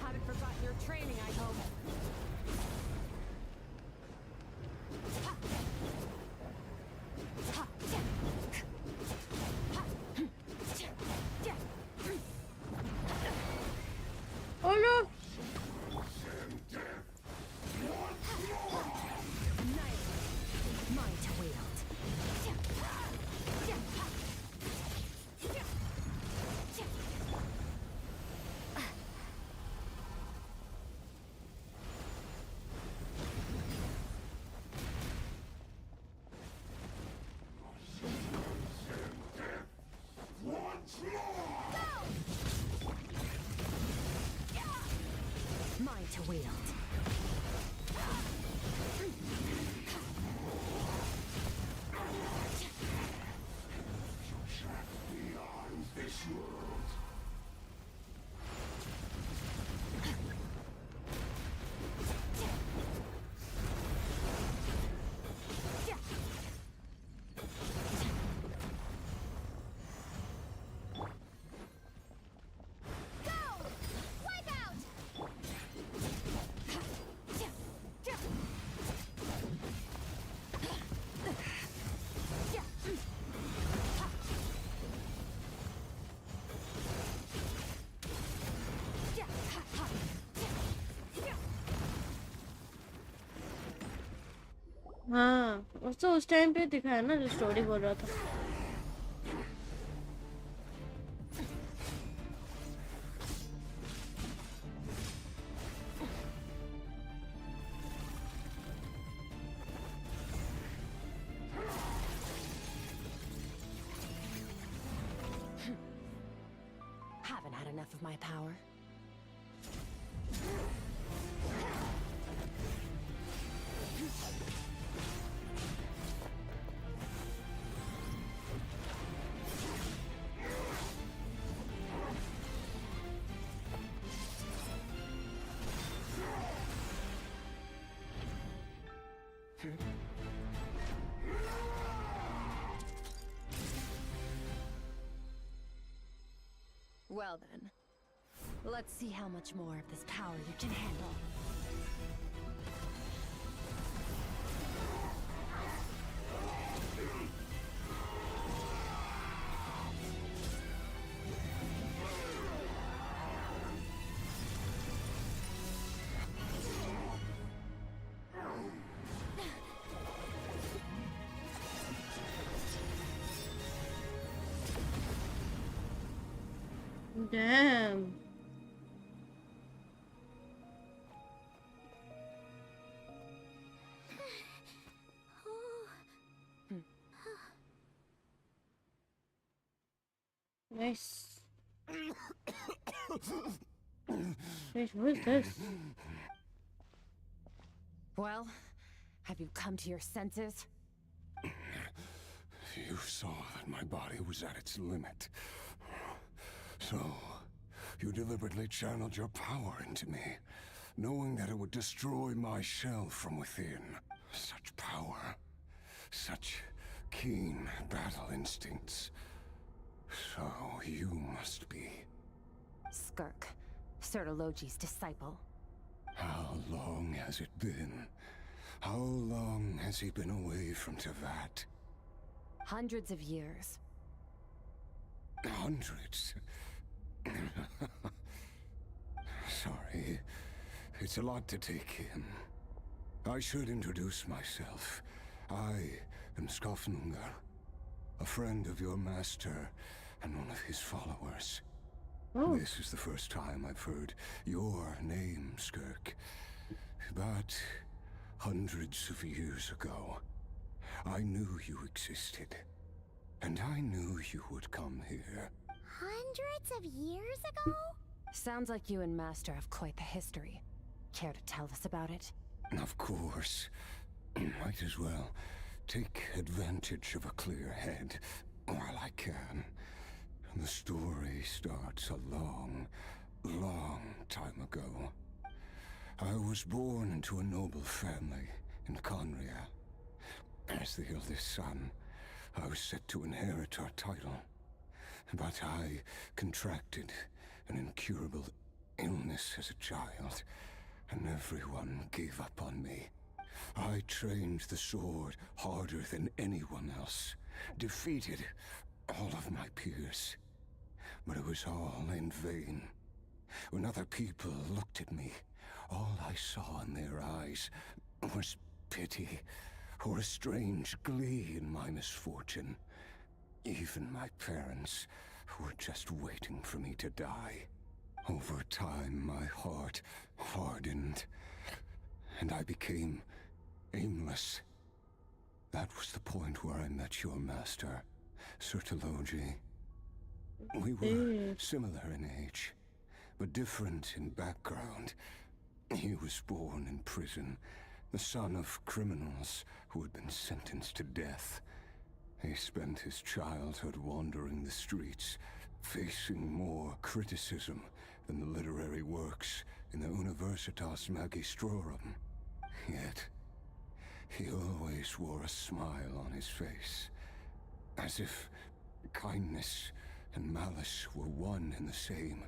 Haven't forgotten your training, I hope. oh no Mine to wield. Mine to wield. हाँ उसको उस time पे दिखाया ना जो story बोल रहा था Haven't had enough of my power. Well then, let's see how much more of this power you can handle. Damn. Nice. Wait, what is this? Well, have you come to your senses? You saw that my body was at its limit. So, you deliberately channeled your power into me, knowing that it would destroy my shell from within. Such power. Such keen battle instincts. So, you must be... Skrik, Sertologi's disciple. How long has it been? How long has he been away from Tevat? Hundreds of years. Hundreds? Sorry. It's a lot to take in. I should introduce myself. I am Skofnungar, a friend of your master and one of his followers. Oh. This is the first time I've heard your name, Skrik. But hundreds of years ago, I knew you existed. And I knew you would come here. Hundreds of years ago? Sounds like you and Master have quite the history. Care to tell us about it? Of course. Might as well take advantage of a clear head while I can. The story starts a long, long time ago. I was born into a noble family in Conria. As the eldest son, I was set to inherit our title. But I contracted an incurable illness as a child, and everyone gave up on me. I trained the sword harder than anyone else, defeated all of my peers. But it was all in vain. When other people looked at me, all I saw in their eyes was pity, or a strange glee in my misfortune. Even my parents were just waiting for me to die. Over time, my heart hardened, and I became aimless. That was the point where I met your master, Sertologi. We were similar in age, but different in background. He was born in prison, the son of criminals who had been sentenced to death. He spent his childhood wandering the streets, facing more criticism than the literary works in the Universitas Magistrorum. Yet, he always wore a smile on his face, as if kindness and malice were one and the same,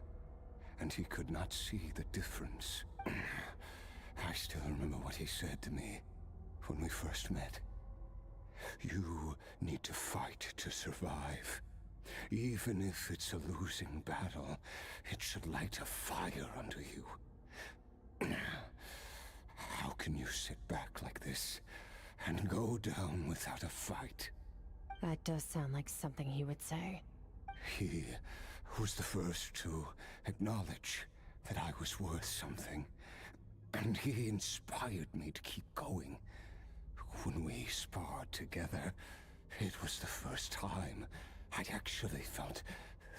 and he could not see the difference. I still remember what he said to me when we first met. You need to fight to survive. Even if it's a losing battle, it should light a fire under you. How can you sit back like this and go down without a fight? That does sound like something he would say. He was the first to acknowledge that I was worth something, and he inspired me to keep going. When we sparred together, it was the first time I'd actually felt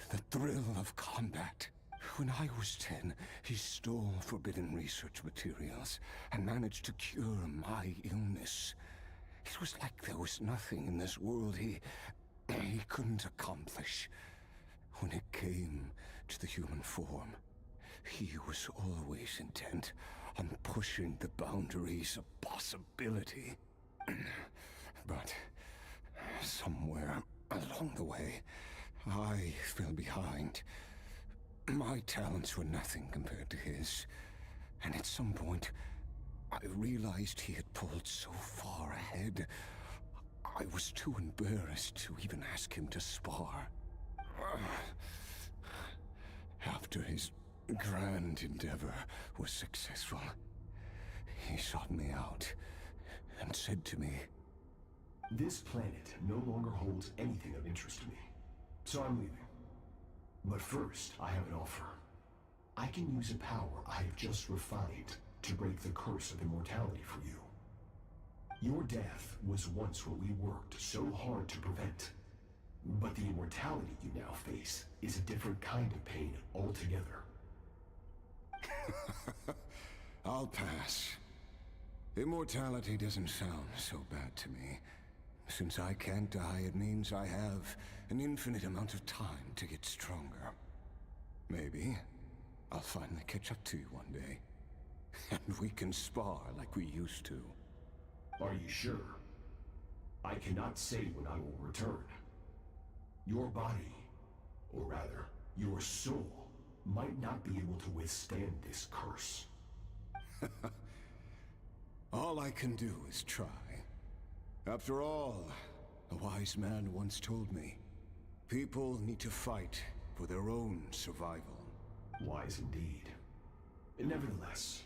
the thrill of combat. When I was 10, he stole forbidden research materials and managed to cure my illness. It was like there was nothing in this world he couldn't accomplish. When it came to the human form, he was always intent on pushing the boundaries of possibility. But somewhere along the way, I fell behind. My talents were nothing compared to his. And at some point, I realized he had pulled so far ahead, I was too embarrassed to even ask him to spar. After his grand endeavor was successful, he sought me out and said to me, "This planet no longer holds anything of interest to me, so I'm leaving. But first, I have an offer. I can use a power I have just refined to break the curse of immortality for you. Your death was once what we worked so hard to prevent. But the immortality you now face is a different kind of pain altogether." I'll pass. Immortality doesn't sound so bad to me. Since I can't die, it means I have an infinite amount of time to get stronger. Maybe I'll finally catch up to you one day. And we can spar like we used to. Are you sure? I cannot say when I will return. Your body, or rather, your soul, might not be able to withstand this curse. All I can do is try. After all, a wise man once told me, people need to fight for their own survival. Wise indeed. Nevertheless,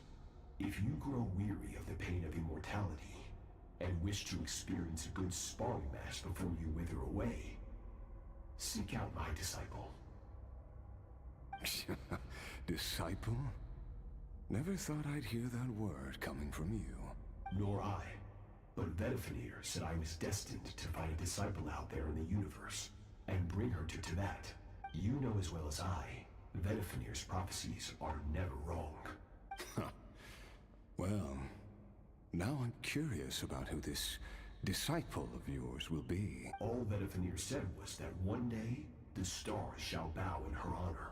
if you grow weary of the pain of immortality, and wish to experience a good sparring match before you wither away, seek out my disciple. Disciple? Never thought I'd hear that word coming from you. Nor I. But Vedifenir said I was destined to find a disciple out there in the universe, and bring her to Tibet. You know as well as I, Vedifenir's prophecies are never wrong. Well, now I'm curious about who this disciple of yours will be. All Vedifenir said was that one day, the stars shall bow in her honor.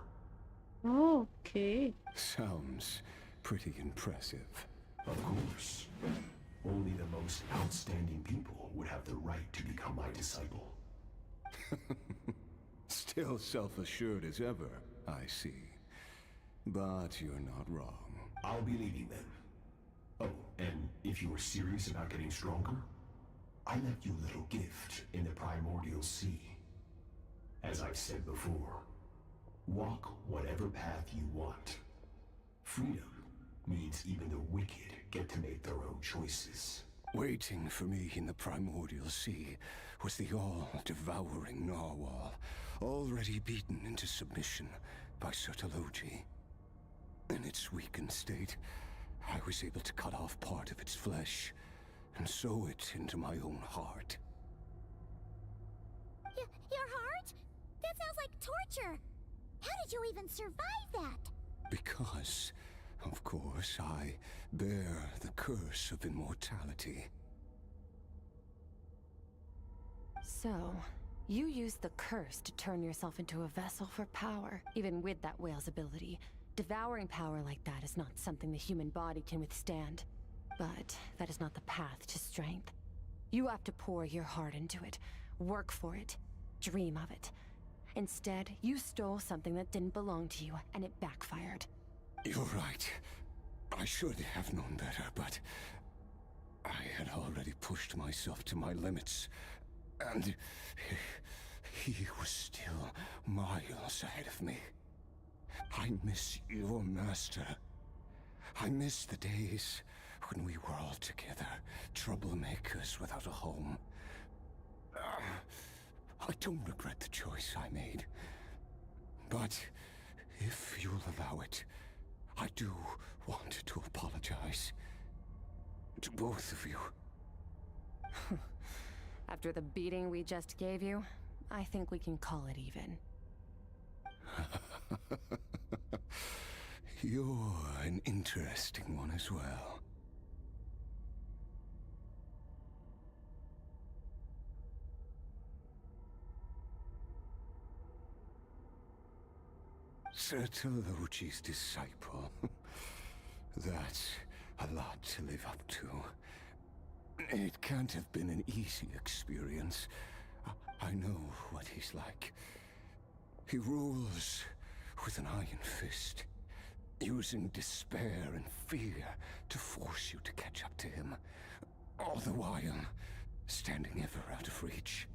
Okay. Sounds pretty impressive. Of course. Only the most outstanding people would have the right to become my disciple. Still self-assured as ever, I see. But you're not wrong. I'll be leaving then. Oh, and if you were serious about getting stronger, I left you a little gift in the primordial sea. As I've said before, walk whatever path you want. Freedom means even the wicked get to make their own choices. Waiting for me in the primordial sea was the all-devouring narwhal, already beaten into submission by Sertologi. In its weakened state, I was able to cut off part of its flesh and sew it into my own heart. Your heart? That sounds like torture. How did you even survive that? Because, of course, I bear the curse of immortality. So, you used the curse to turn yourself into a vessel for power. Even with that whale's ability, devouring power like that is not something the human body can withstand. But that is not the path to strength. You have to pour your heart into it, work for it, dream of it. Instead, you stole something that didn't belong to you, and it backfired. You're right. I should have known better, but I had already pushed myself to my limits, and he was still miles ahead of me. I miss your master. I miss the days when we were all together, troublemakers without a home. I don't regret the choice I made. But if you'll allow it, I do want to apologize. To both of you. After the beating we just gave you, I think we can call it even. You're an interesting one as well. Sertologi's disciple. That's a lot to live up to. It can't have been an easy experience. I know what he's like. He rules with an iron fist, using despair and fear to force you to catch up to him, all the while standing ever out of reach.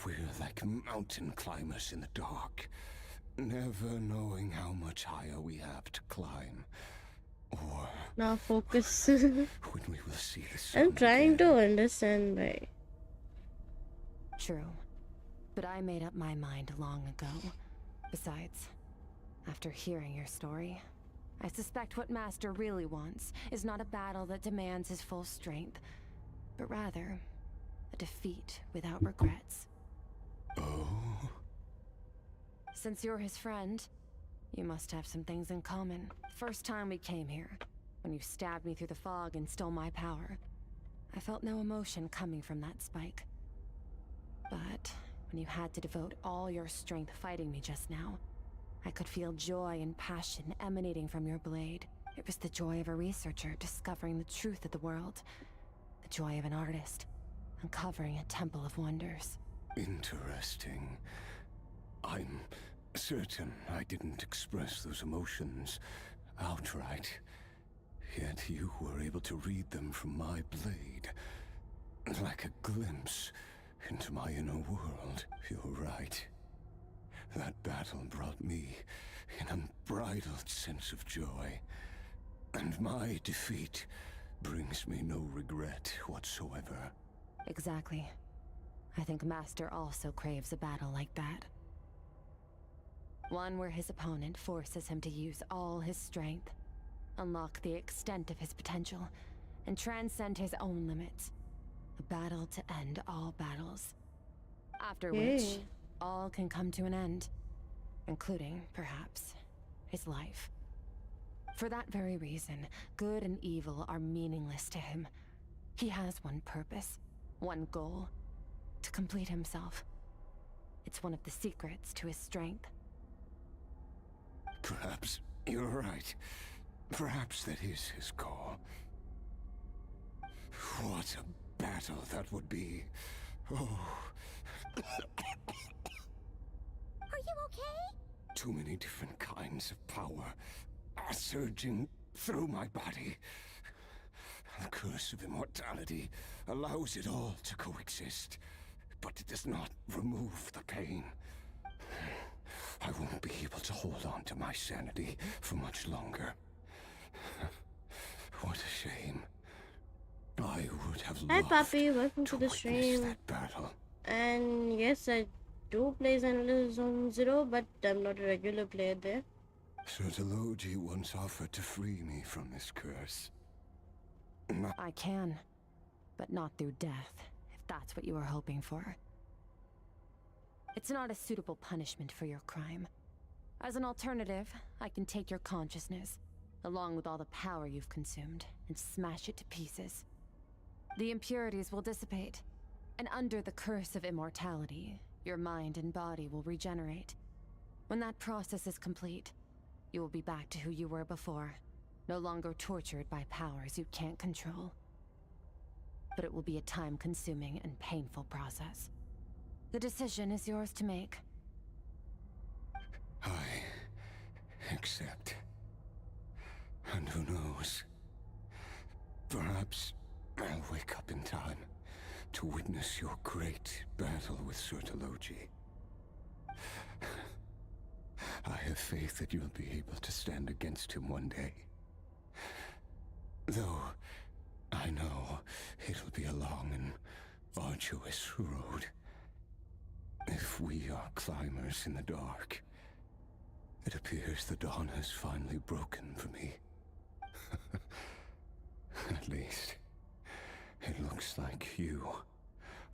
We're like mountain climbers in the dark, never knowing how much higher we have to climb, or Now focus. when we will see the sun I'm trying again. to understand why. True. But I made up my mind long ago. Besides, after hearing your story, I suspect what Master really wants is not a battle that demands his full strength, but rather a defeat without regrets. Oh? Since you're his friend, you must have some things in common. First time we came here, when you stabbed me through the fog and stole my power, I felt no emotion coming from that spike. But when you had to devote all your strength fighting me just now, I could feel joy and passion emanating from your blade. It was the joy of a researcher discovering the truth of the world. The joy of an artist uncovering a temple of wonders. Interesting. I'm certain I didn't express those emotions outright. Yet you were able to read them from my blade. Like a glimpse into my inner world. You're right. That battle brought me an unbridled sense of joy. And my defeat brings me no regret whatsoever. Exactly. I think Master also craves a battle like that. One where his opponent forces him to use all his strength, unlock the extent of his potential, and transcend his own limits. A battle to end all battles. After which, all can come to an end, including, perhaps, his life. For that very reason, good and evil are meaningless to him. He has one purpose, one goal: to complete himself. It's one of the secrets to his strength. Perhaps you're right. Perhaps that is his call. What a battle that would be. Oh. Are you okay? Too many different kinds of power are surging through my body. The curse of immortality allows it all to coexist, but it does not remove the pain. I won't be able to hold on to my sanity for much longer. What a shame. I would have Hi loved Papi, welcome to the witness stream. that battle. And yes, I do play Xenoblade Zone Zero, but I'm not a regular player there. Sertologi once offered to free me from this curse. I can, but not through death, if that's what you were hoping for. It's not a suitable punishment for your crime. As an alternative, I can take your consciousness, along with all the power you've consumed, and smash it to pieces. The impurities will dissipate, and under the curse of immortality, your mind and body will regenerate. When that process is complete, you will be back to who you were before, no longer tortured by powers you can't control. But it will be a time-consuming and painful process. The decision is yours to make. I accept. And who knows? Perhaps I'll wake up in time to witness your great battle with Sertologi. I have faith that you'll be able to stand against him one day. Though I know it'll be a long and arduous road. If we are climbers in the dark, it appears the dawn has finally broken for me. At least, it looks like you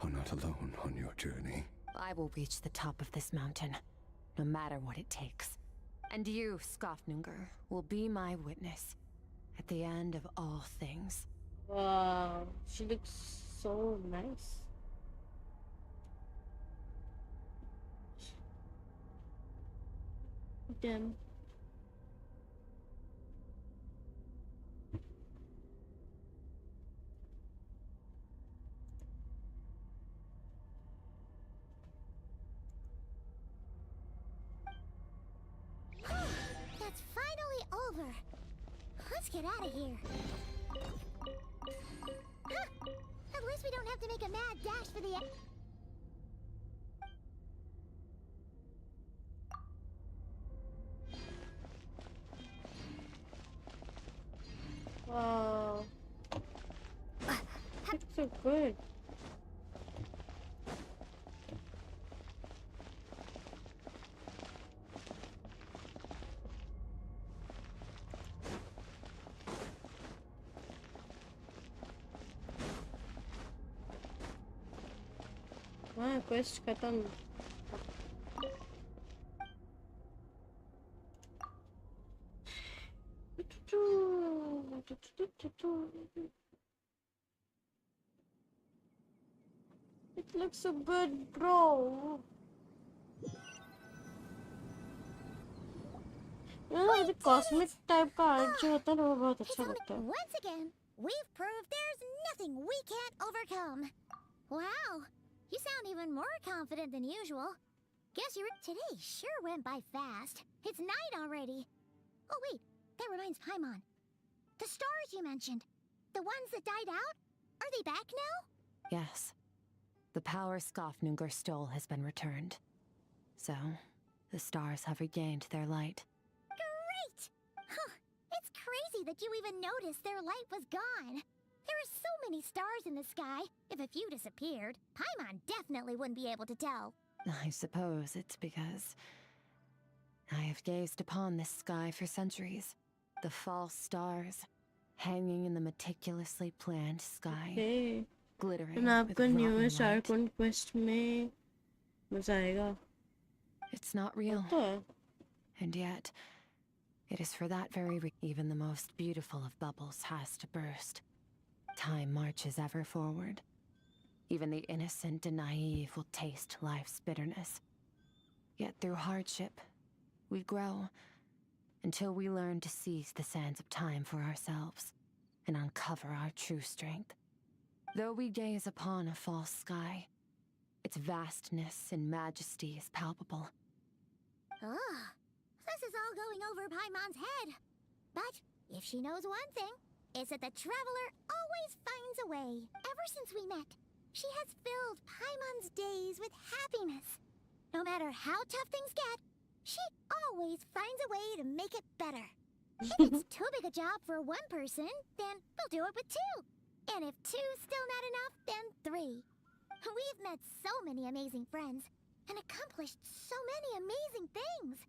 are not alone on your journey. I will reach the top of this mountain, no matter what it takes. And you, Skofnunger, will be my witness at the end of all things. Wow, she looks so nice. Damn. Let's get out of here. Huh. At least we don't have to make a mad dash for the... Wow. It's so good. हाँ quest खत्म. It looks so good, bro. The cosmic type का art जो होता है ना वो बहुत अच्छा लगता है. Once again, we've proved there's nothing we can't overcome. Wow, you sound even more confident than usual. Guess you're... Today sure went by fast. It's night already. Oh wait, that reminds Paimon. The stars you mentioned, the ones that died out, are they back now? Yes. The power Skofnungur stole has been returned. So, the stars have regained their light. Great! Huh, it's crazy that you even noticed their light was gone. There are so many stars in the sky. If a few disappeared, Paimon definitely wouldn't be able to tell. I suppose it's because I have gazed upon this sky for centuries. The false stars, hanging in the meticulously planned sky, Okay. glittering तो with आपका rotten newest light. Archon quest में मजा आएगा. It's not real. तो है. And yet, it is for that very reason even the most beautiful of bubbles has to burst. Time marches ever forward. Even the innocent and naive will taste life's bitterness. Yet through hardship, we grow until we learn to seize the sands of time for ourselves and uncover our true strength. Though we gaze upon a false sky, its vastness and majesty is palpable. Ugh, this is all going over Paimon's head. But if she knows one thing, it's that the Traveler always finds a way. Ever since we met, she has filled Paimon's days with happiness. No matter how tough things get, she always finds a way to make it better. If it's too big a job for one person, then we'll do it with two. And if two's still not enough, then three. We've met so many amazing friends and accomplished so many amazing things.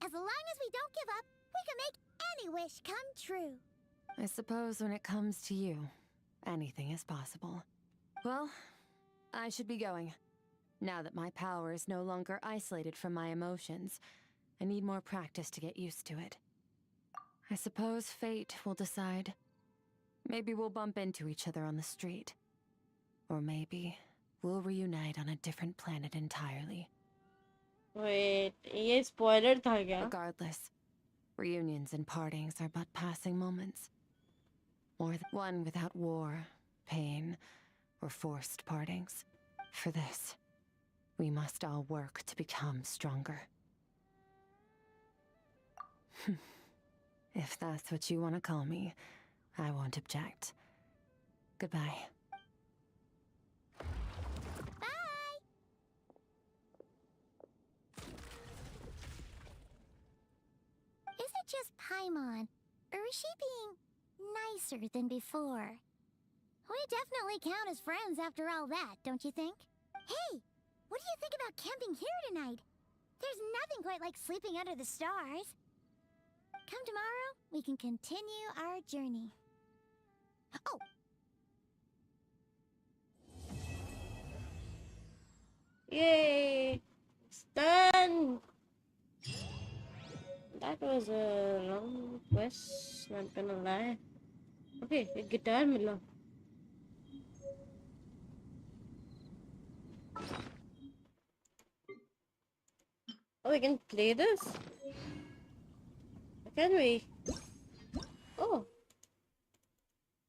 As long as we don't give up, we can make any wish come true. I suppose when it comes to you, anything is possible. Well, I should be going. Now that my power is no longer isolated from my emotions, I need more practice to get used to it. I suppose fate will decide. Maybe we'll bump into each other on the street. Or maybe we'll reunite on a different planet entirely. Wait, ये spoiler था क्या? Regardless, reunions and partings are but passing moments. One without war, pain, or forced partings. For this, we must all work to become stronger. If that's what you want to call me, I won't object. Goodbye. Bye! Is it just Paimon, or is she being nicer than before? We definitely count as friends after all that, don't you think? Hey, what do you think about camping here tonight? There's nothing quite like sleeping under the stars. Come tomorrow, we can continue our journey. Oh! Yay! It's done! That was a long quest, not gonna lie. Okay, a guitar मिला. Oh, we can play this? Can we? Oh!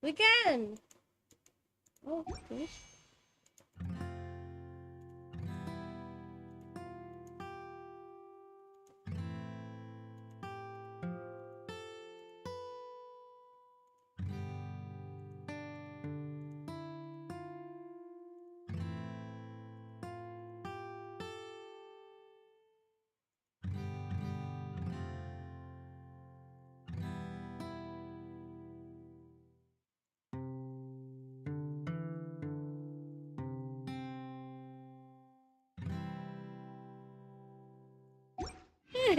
We can! Oh, okay.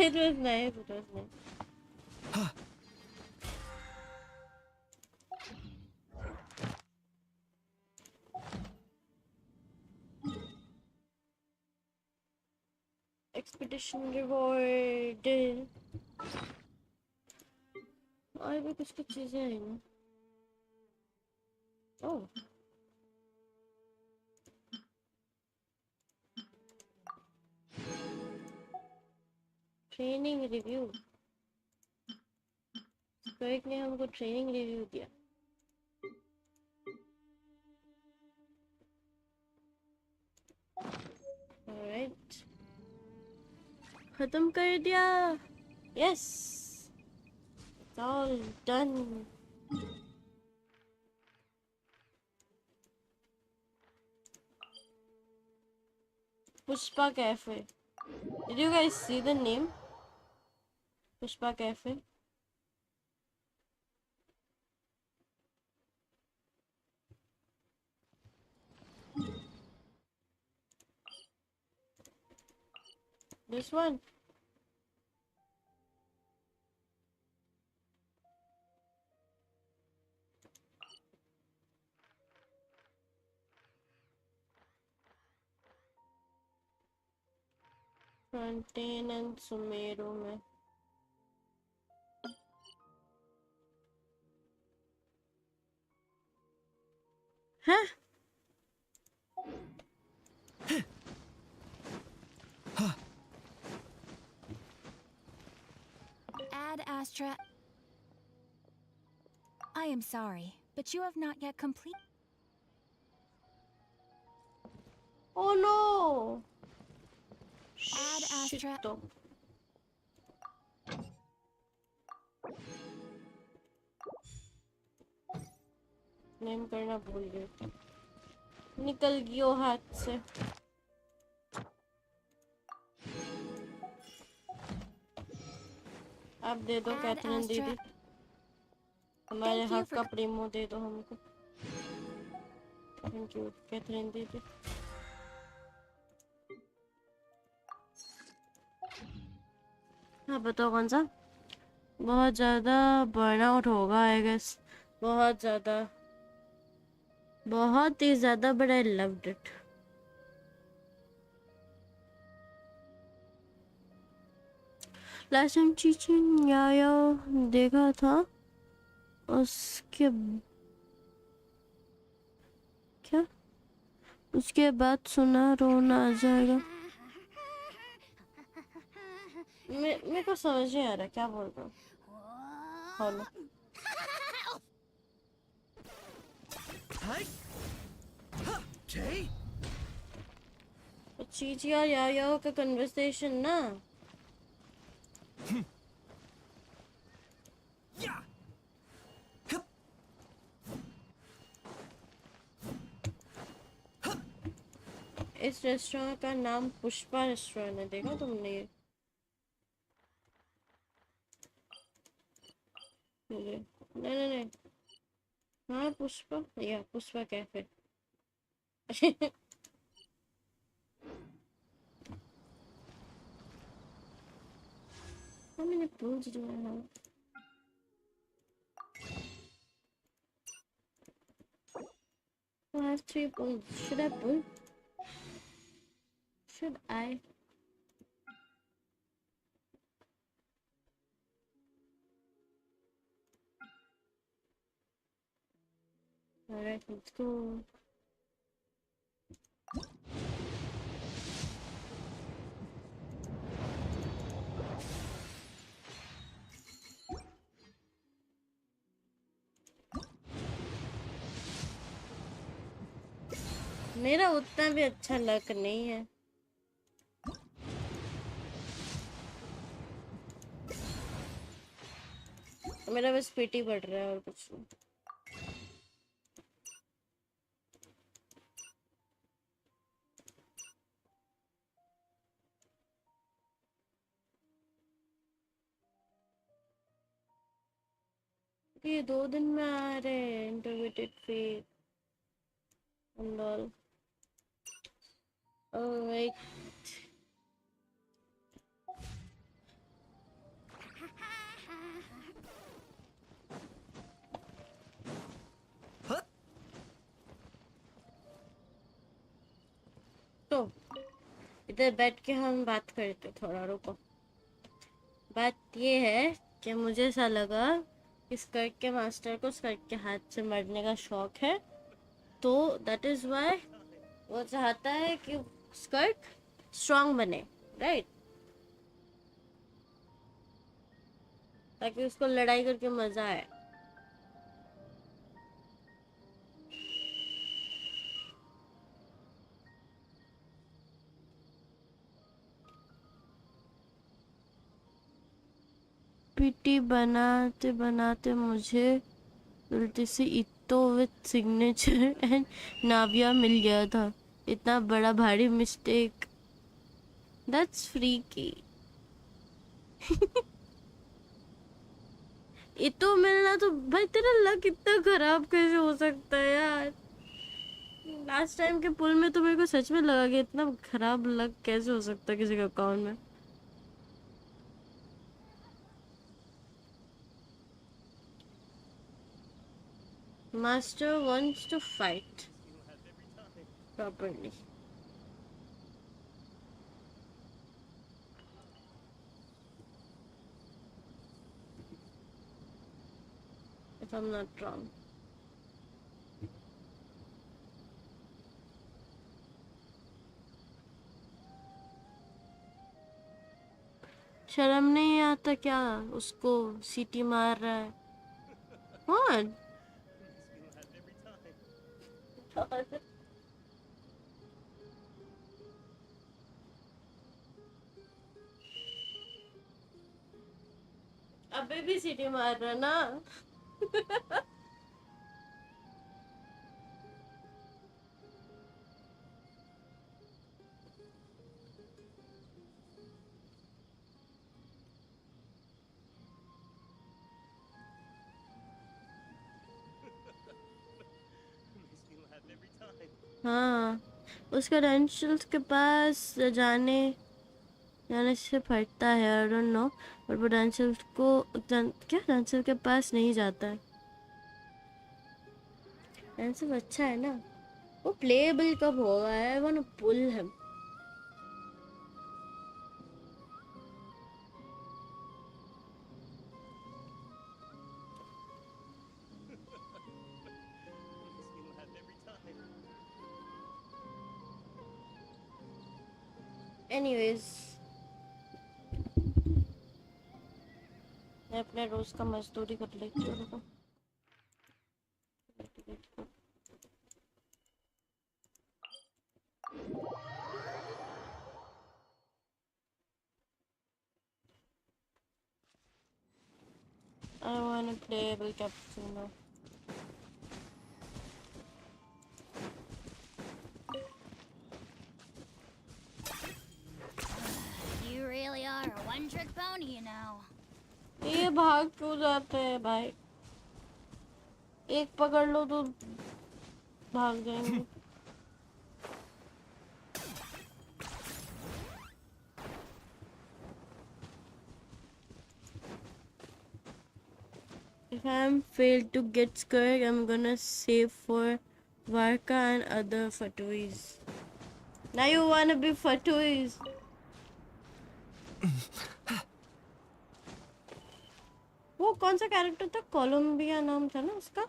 It was nice. It was nice. Expedition reward. और भी कुछ कुछ चीजें हैं ना. Oh. Training review. स्क्रिक ने हमको ट्रेनिंग रिव्यू दिया. Alright. खत्म कर दिया. Yes. It's all done. Pushpa Cafe. Did you guys see the name? Pushpa Cafe. This one. Fontaine and Sumeru में. Huh? Ad Astra. I am sorry, but you have not yet completed. Oh no! Ad Astra. Name करना भूल गए. निकल गयो हाथ से. अब दे दो कैथरीन दीदी. हमारे हक का प्रीमो दे दो हमको. थैंक यू कैथरीन दीदी. हाँ बताओ कौन सा. बहुत ज़्यादा बर्नआउट होगा आई गेस. बहुत ज़्यादा. बहुत ही ज़्यादा. But I loved it. Last time चीचिन याया देखा था. उसके क्या उसके बाद सुना रोना आ जाएगा. मेरे को समझ नहीं आ रहा क्या बोल रहा हूँ. हेलो. चीची और याया का कन्वर्सेशन ना. इस रेस्टोरेंट का नाम पुष्पा रेस्टोरेंट है. देखा तुमने ये. नहीं नहीं नहीं. हाँ पुष्पा या Pushpa cafe. How many pools do I have? I have 3 pools. Should I pull? Should I? Alright, let's go. मेरा उतना भी अच्छा लक नहीं है. मेरा बस पीटी बढ़ रहा है और कुछ नहीं. ये 2 दिन में आ रहे हैं. इंटरवेटेड faith and all. Oh wait. इधर बैठ के हम बात करते थोड़ा, रुको। बात ये है कि मुझे ऐसा लगा कि स्कर्ट के मास्टर को स्कर्ट के हाथ से मरने का शौक है, तो दैट इज वाई वो चाहता है कि स्कर्ट स्ट्रांग बने, राइट? ताकि उसको लड़ाई करके मजा आए। पीटी बनाते बनाते मुझे उल्टी से इतो विथ सिग्नेचर एंड नाविया मिल गया था। इतना बड़ा भारी मिस्टेक, दैट्स फ्रीकी। इतो मिलना तो भाई तेरा लक इतना खराब कैसे हो सकता है यार? लास्ट टाइम के पुल में तो मेरे को सच में लगा कि इतना खराब लक कैसे हो सकता है किसी के अकाउंट में। Master wants to fight properly. If I'm not wrong. शर्म नहीं आता क्या? उसको सीटी मार रहा है कौन? अबे भी सीटी मार रहा ना। हाँ, उसका रेंशल्स के पास जाने से फटता है, आई डोंट नो, और वो रेंशल्स को क्या रेंशल के पास नहीं जाता है। रेंशल अच्छा है ना, वो प्लेएबल कब होगा? I want to pull him. Anyways, मैं अपने रोज का मजदूरी कर लेती हूँ, रुको। I want to play El Cappuccino. You really are a one-trick pony, you know. ये भाग क्यों जाते हैं भाई? एक पकड़ लो तो भाग जाएंगे। If I'm failed to get Skrik, I'm gonna save for Varka and other Fatuis. Now you wanna be Fatuis. वो कौन सा कैरेक्टर था? कोलंबिया नाम था ना उसका,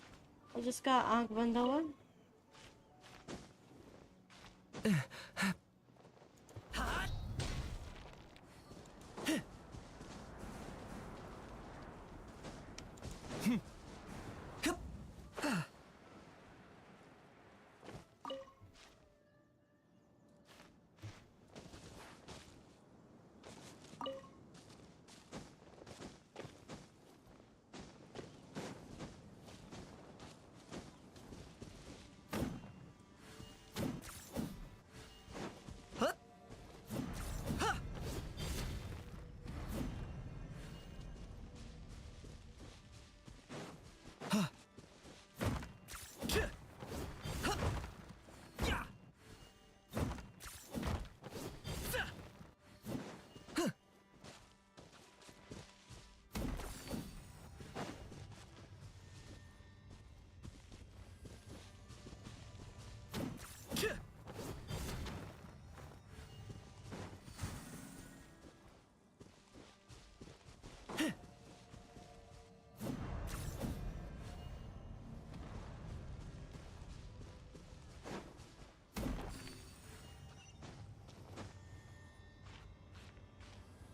जिसका आंख बंधा हुआ।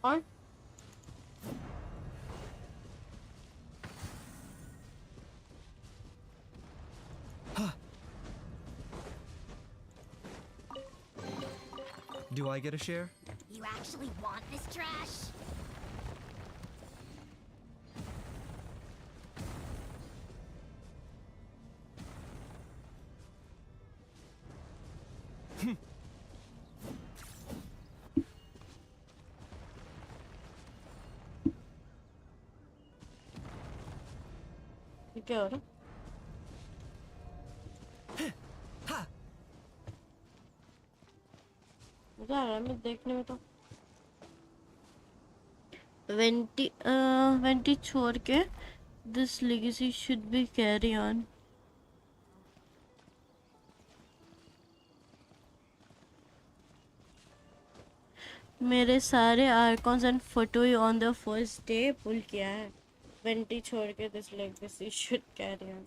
और Do I get a share? You actually want this trash? क्या हो रहा? मजा आ रहा है मैं देखने में तो। वेंटी छोड़ के this legacy should be carry on. मेरे सारे archons and photo on the first day pull किया है। वेंटी छोड़ के this legacy should carry on.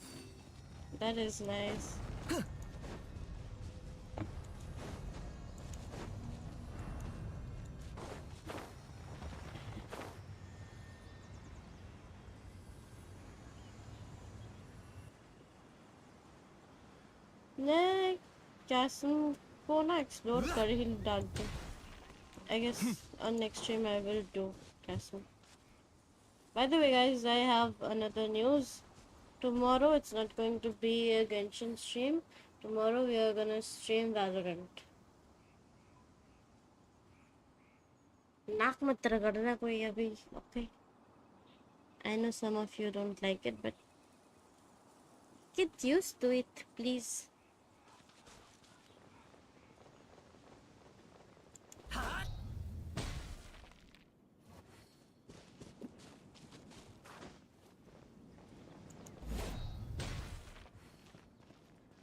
That is nice. मैं कैसन को ना एक्सप्लोर कर ही डालते। I guess on next stream I will do castle. By the way guys, I have another news. Tomorrow it's not going to be a Genshin stream. Tomorrow we are gonna stream Valorant. नाक मत रगड़ना कोई अभी, okay? I know some of you don't like it, but get used to it, please.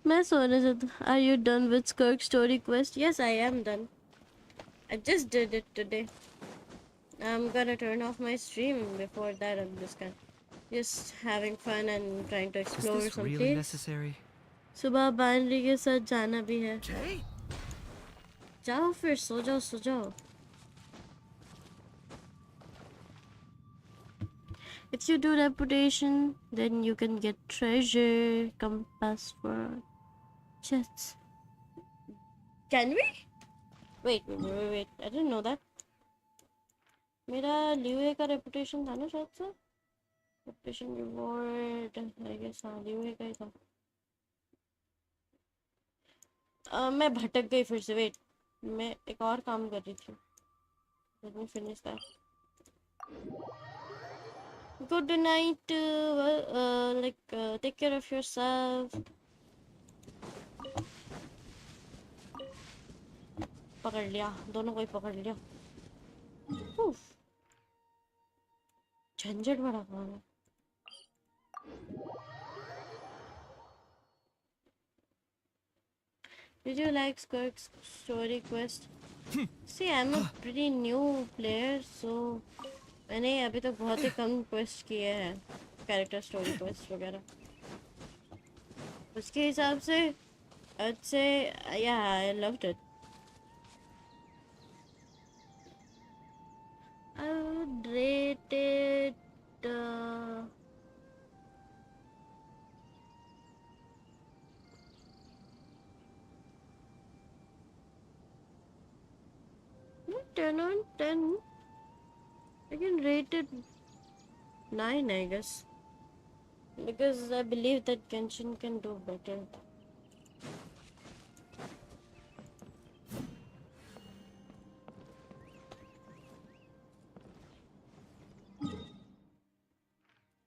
मैं सोने से Are you done with Skrik story quest? Yes, I am done. I just did it today. I'm gonna turn off my stream before that. I'm just having fun and trying to explore some really place. necessary? सुबह बानरी के साथ जाना भी है। जाओ फिर सो जाओ। If you do reputation, then you can get treasure, compass for chests. Can we? Wait. I didn't know that. मेरा लिवे का reputation था ना शायद से? Reputation reward, I guess हाँ लिवे का ही था। मैं भटक गई फिर से। वेट, मैं एक और काम कर रही थी। Let me finish that. Good night. Take care of yourself. पकड़ लिया, दोनों को ही पकड़ लिया। उफ, झंझट बड़ा काम है। Did you like Skirk's story quest? See, I'm a pretty new player, so मैंने अभी तक बहुत ही कम क्वेस्ट किए हैं, कैरेक्टर स्टोरी क्वेस्ट वगैरह। उसके हिसाब से I'd say yeah, I loved it. I would rate it 10 on 10. I can rate it 9, I guess, because I believe that Genshin can do better.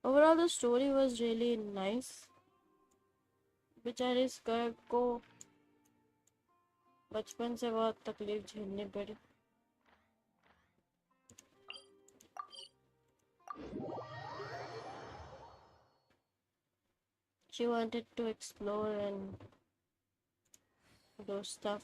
Overall, the story was really nice. बेचारे skirt को बचपन से बहुत तकलीफ झेलनी पड़ी। She wanted to explore and do stuff.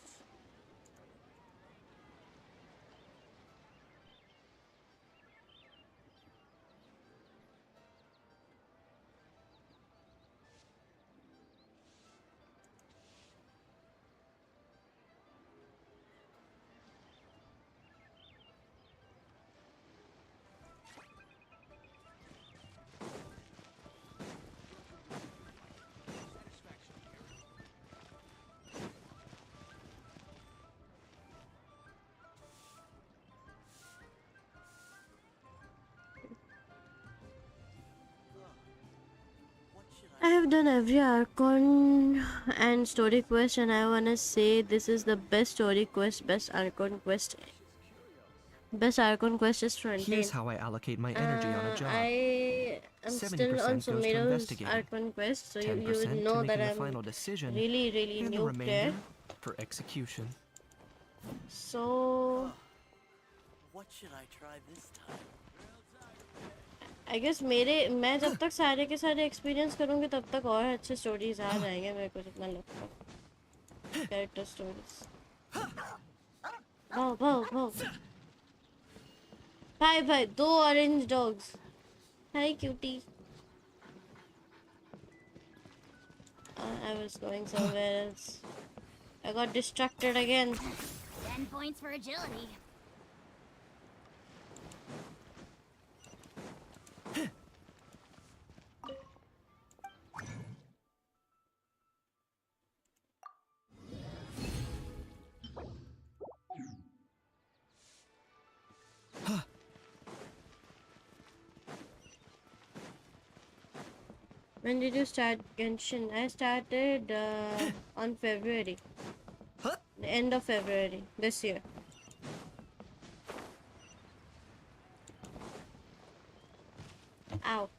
I have done every Archon and story quest, and I wanna say this is the best story quest, best Archon quest. Best Archon quest is Frontier. Here's how I allocate my energy on a job. I am still on 70% goes to Sumero's investigating, Archon quest, so you 10% would to know that making the I'm final decision, really and the new remainder there. for execution. So What should I try this time? I guess मैं जब तक सारे के सारे experience करूँगी तब तक और अच्छे स्टोरीज आ जाएंगे मेरे को जितना लगता है कैरेक्टर स्टोरीज भाव भाई दो orange dogs hi cutie I was going somewhere else. I got distracted again. 10 points for agility. When did you start Genshin? I started on February. The end of February this year. Ow.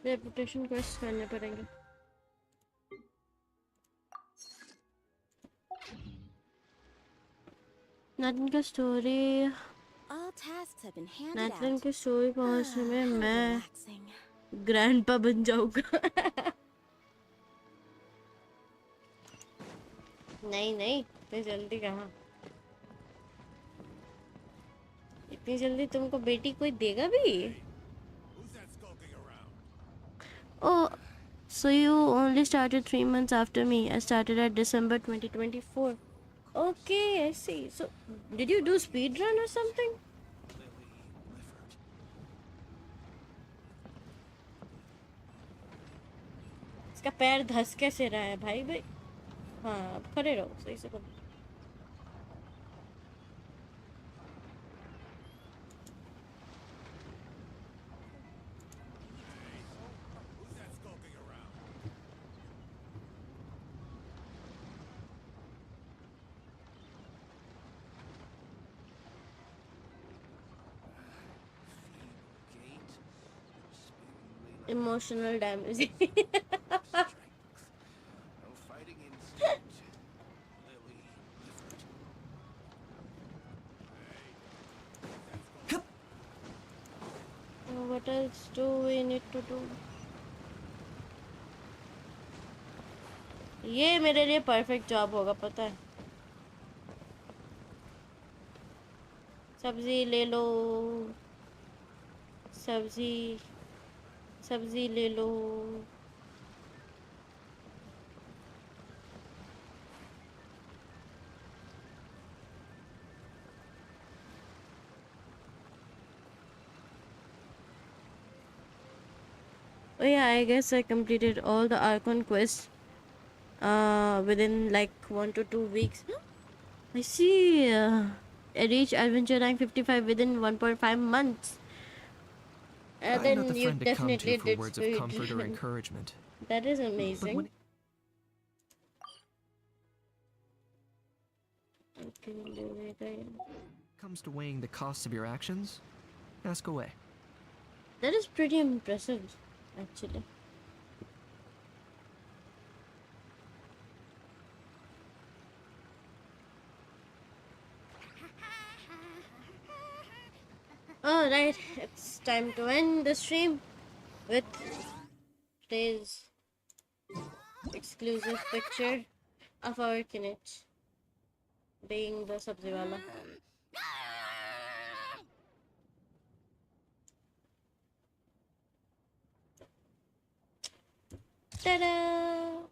Reputation quest करने पड़ेंगे नाटन का story All tasks have been handed नाटन out. की story पहुंचने में How मैं relaxing. Grandpa बन जाऊंगा नहीं इतनी जल्दी कहाँ इतनी जल्दी तुमको बेटी कोई देगा भी Oh, so you only started 3 months after me. I started at December 2024. Okay, I see. So, did you do speed run or something? इसका पैर धस कैसे रहा है भाई हाँ अब खड़े रहो सही से करो Emotional damage. What else do we need to do? ये मेरे लिए परफेक्ट जॉब होगा पता है सब्जी ले लो सब्जी ले लो Oh yeah, I guess I completed all the Archon quests within like 1 to 2 weeks. I see. I reached adventure rank 55 within 1.5 months. I'm Then not the you friend to come definitely to for did words of speed comfort or run. encouragement. That is But amazing. when Okay, do it again. it comes to weighing the costs of your actions, ask away. That is pretty impressive, actually. Alright, it's time to end the stream with today's exclusive picture of our Kinich being the Sabziwala. Ta-da!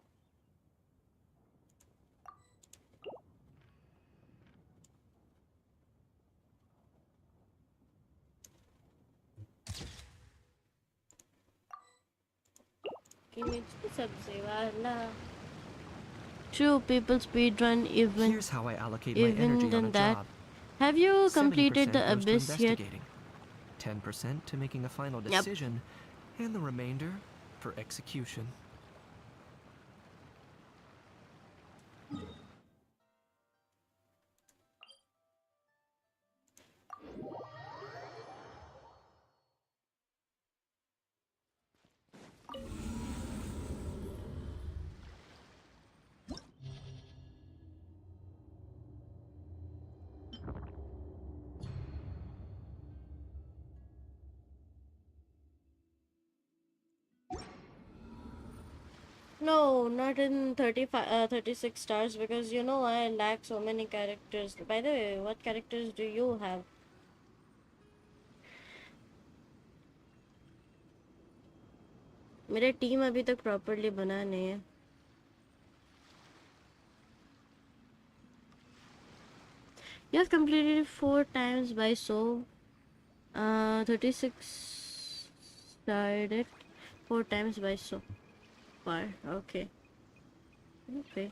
True, people speedrun even Here's how I allocate my energy on a than that. job. Have you 70% completed the goes to abyss yet? investigating, 10% to making a final Yep. decision, and the remainder for execution. No, not in 36 stars because you know I lack so many characters. By the way, what characters do you have? मेरा team अभी तक properly बना नहीं है. You have completed it 4 times by so 36 started it 4 times by so far. Okay. Okay.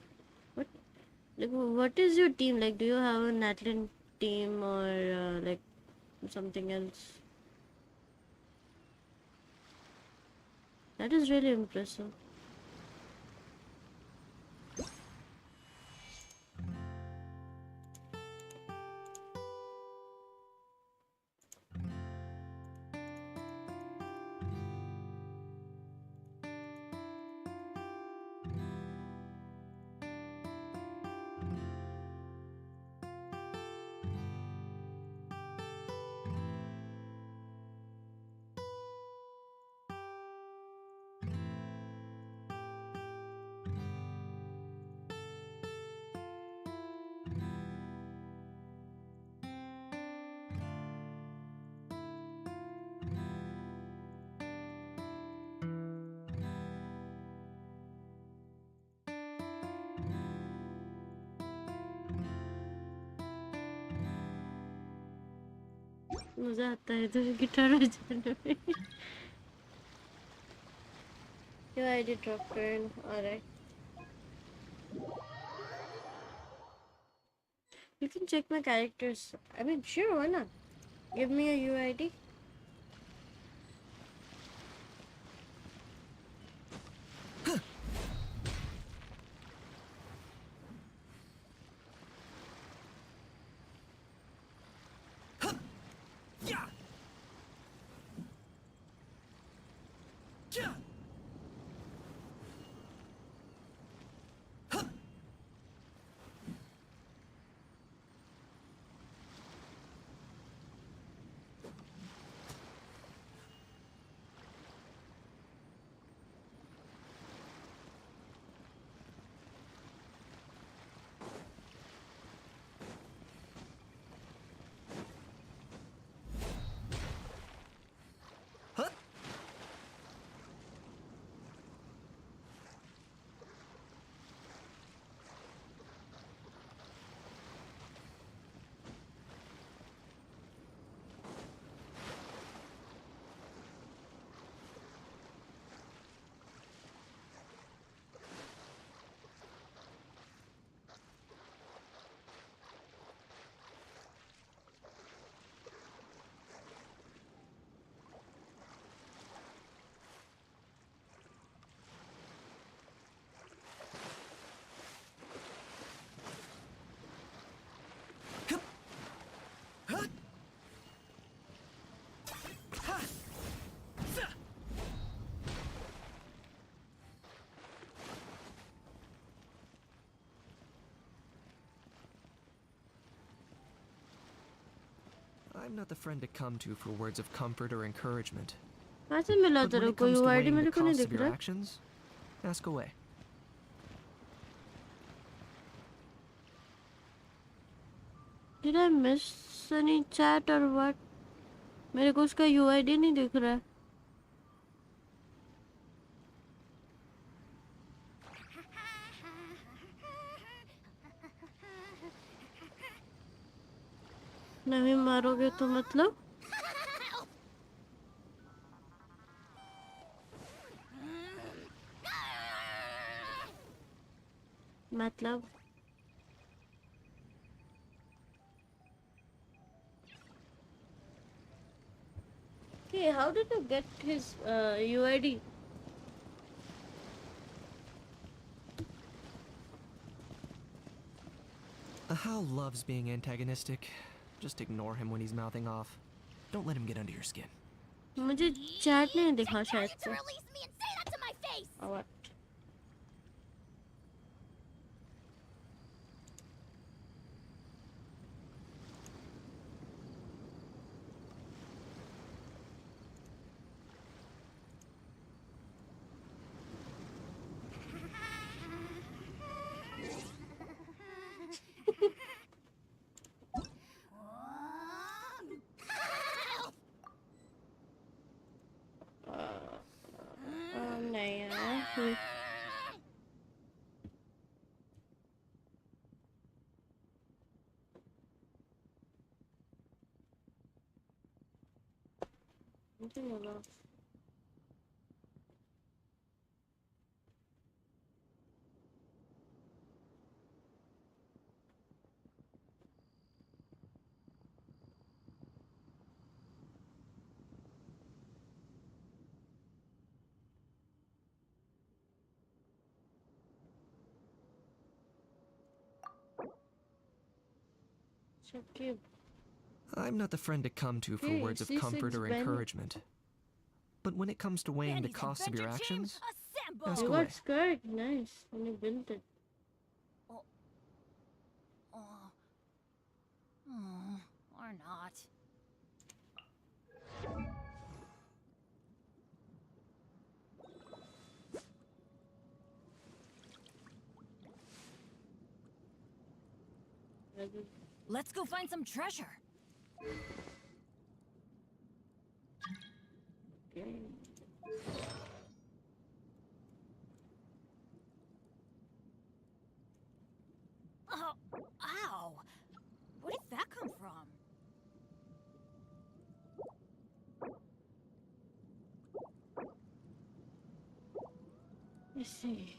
What is your team like? Do you have an Atlant team or like something else? That is really impressive. मजा आता है तो guitar बजाने में. Your ID drop turn. Alright. You can check my characters. I mean, sure, why not? Give me a UID. I'm not the friend to come to for words of comfort or encouragement. कहाँ से मिला But when तेरे it को? comes to UID weighing मेरे the को नहीं cost दिख of your रहा. actions, ask away. Did I miss any chat or what? मेरे को उसका UID नहीं दिख रहा है. नहीं मारोगे तो मतलब? मतलब okay, how did you get his UID? Hal loves being antagonistic. Just ignore him when he's mouthing off. Don't let him get under your skin. मुझे चैट नहीं दिखा शायद To से. release me and say that to my face! Oh, what? नहीं यार. Something about. Okay. I'm not the friend to come to for Hey, words of C6 comfort or Ben. encouragement. But when it comes to weighing the cost of your actions, ask You away. got Skrik, nice. And you built it. Or not. Let's go find some treasure. Okay. Oh, ow! Where did that come from? Let's see.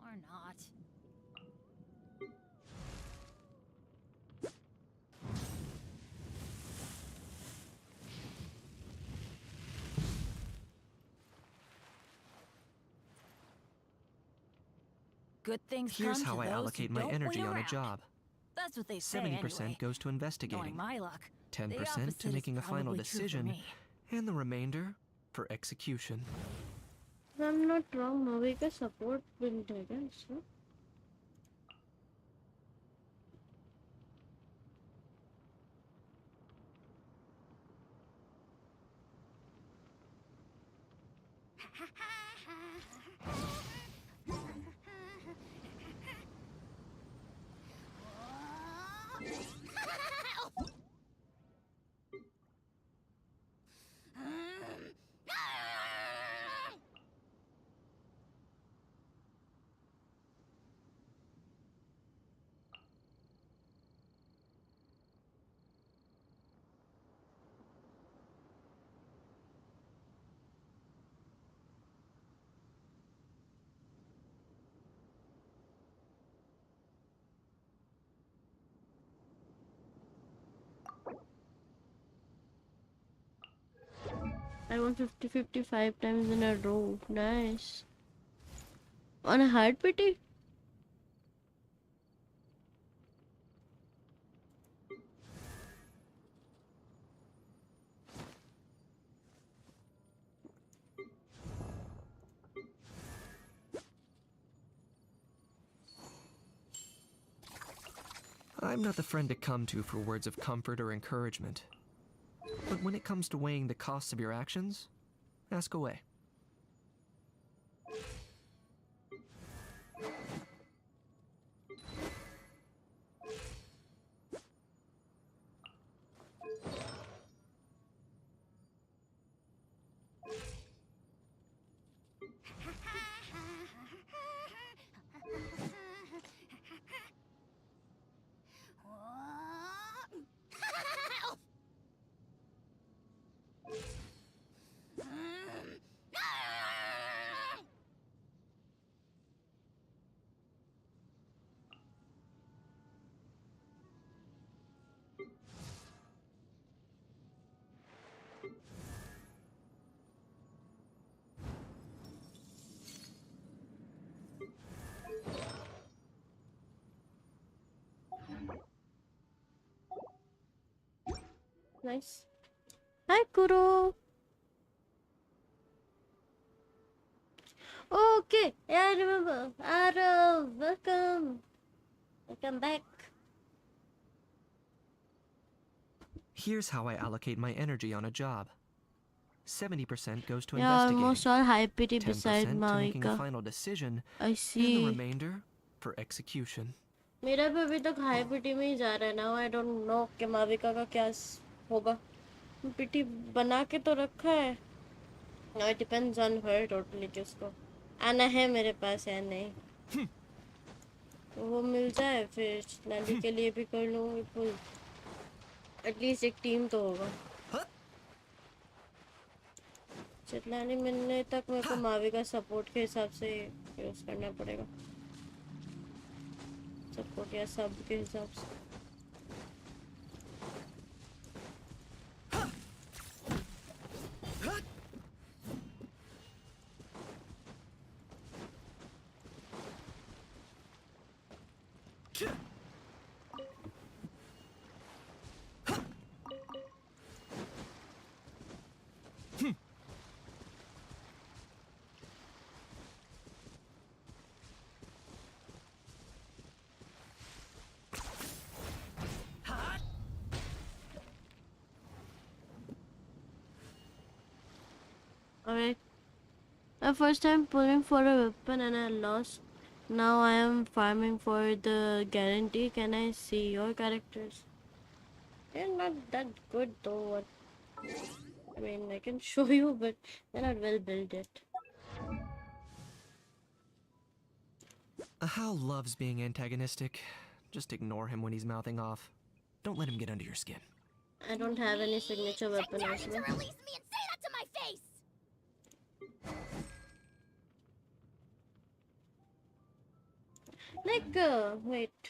Or not. Good things Here's come how to I those allocate who my don't energy wait on a around. job. That's what they say 70% anyway. goes to Knowing investigating, my luck, the 10% opposite to is making a final probably true for decision, me. and the remainder for execution. If I'm not wrong, movie का support build है क्या इसमें? I won 55 times in a row. Nice. On a hard pity? I'm not the friend to come to for words of comfort or encouragement. But when it comes to weighing the costs of your actions, ask away. Nice. Hi, Kuro. Okay, yeah, I remember. Arav, welcome. Welcome back. Here's how I allocate my energy on a job. 70% goes to Yeah, investigating, almost all high pity beside 10% to making a Mavika. final decision, I and the see. remainder for execution. मेरा भी अभी तक high पिटी में ही जा रहा है ना. I don't know कि माविका का क्या होगा. पिटी बना के तो रखा है. Now it depends on her totally जिसको आना है मेरे पास या नहीं. वो मिल जाए फिर नानी के लिए भी कर लूँगी फुल. एटलीस्ट एक टीम तो होगा. चितलानी मिलने तक मेरे को माविका सपोर्ट के हिसाब से यूज़ करना पड़ेगा. सपोर्ट या सब के हिसाब से. Alright. My first time pulling for a weapon and I lost. Now I am farming for the guarantee. Can I see your characters? They're not that good though. I mean, I can show you, but they're not well built yet. Hal loves being antagonistic. Just ignore him when he's mouthing off. Don't let him get under your skin. I don't have any signature weapon as well. Release me and say that to my face! Like, wait.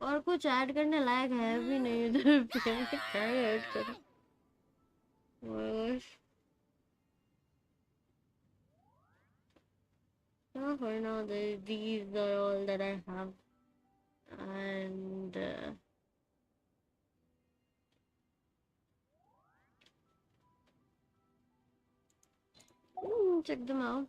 और कुछ add करने लायक है भी नहीं इधर पे. क्या add करूं? So for now, these are all that I have, and check them out.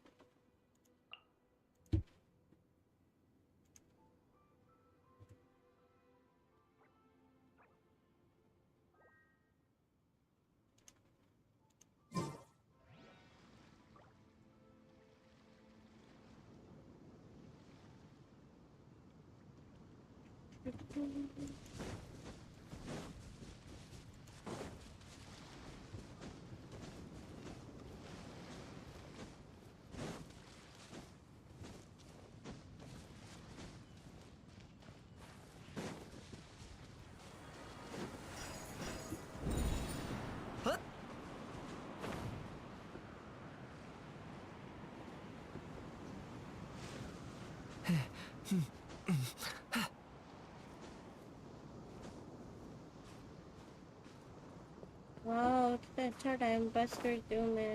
वाह, कितना अच्छा टाइम पास करती हूँ मैं.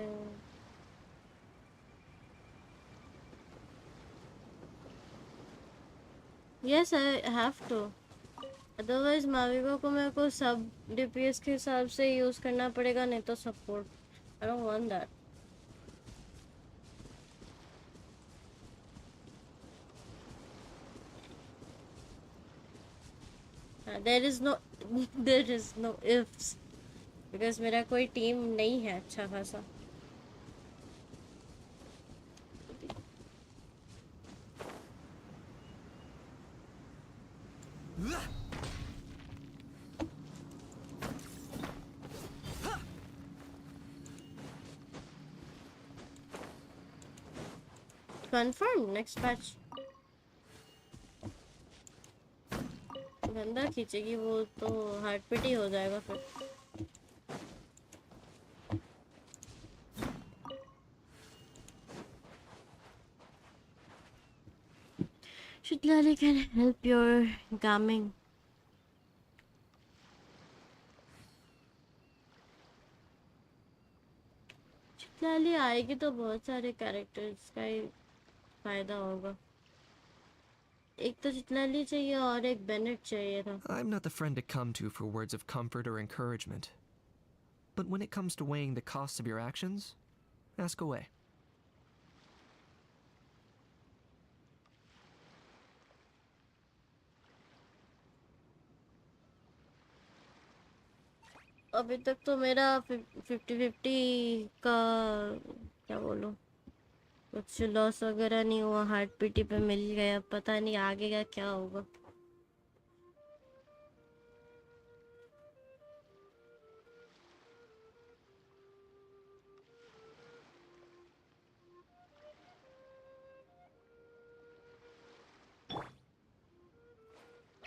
Yes, I have to. Otherwise, माविका को मेरे को सब DPS के हिसाब से यूज़ करना पड़ेगा, नहीं तो support. I don't want that. There is no ifs. Because मेरा कोई टीम नहीं है अच्छा खासा. Confirm next patch. गंदा खींचेगी वो तो हार्ट पिटी हो जाएगा फिर. Shitlali can help your gaming. चितलाली आएगी तो बहुत सारे कैरेक्टर्स का ही फायदा होगा। एक तो चितलाली चाहिए और एक बेनेट चाहिए था। I'm not the friend to come to for words of comfort or encouragement. But when it comes to weighing the costs of your actions, ask away. अभी तक तो मेरा 50-50 का क्या बोलूं, कुछ लॉस वगैरह नहीं हुआ, हार्ट पीटी पे मिल गया, पता नहीं आगे का क्या होगा।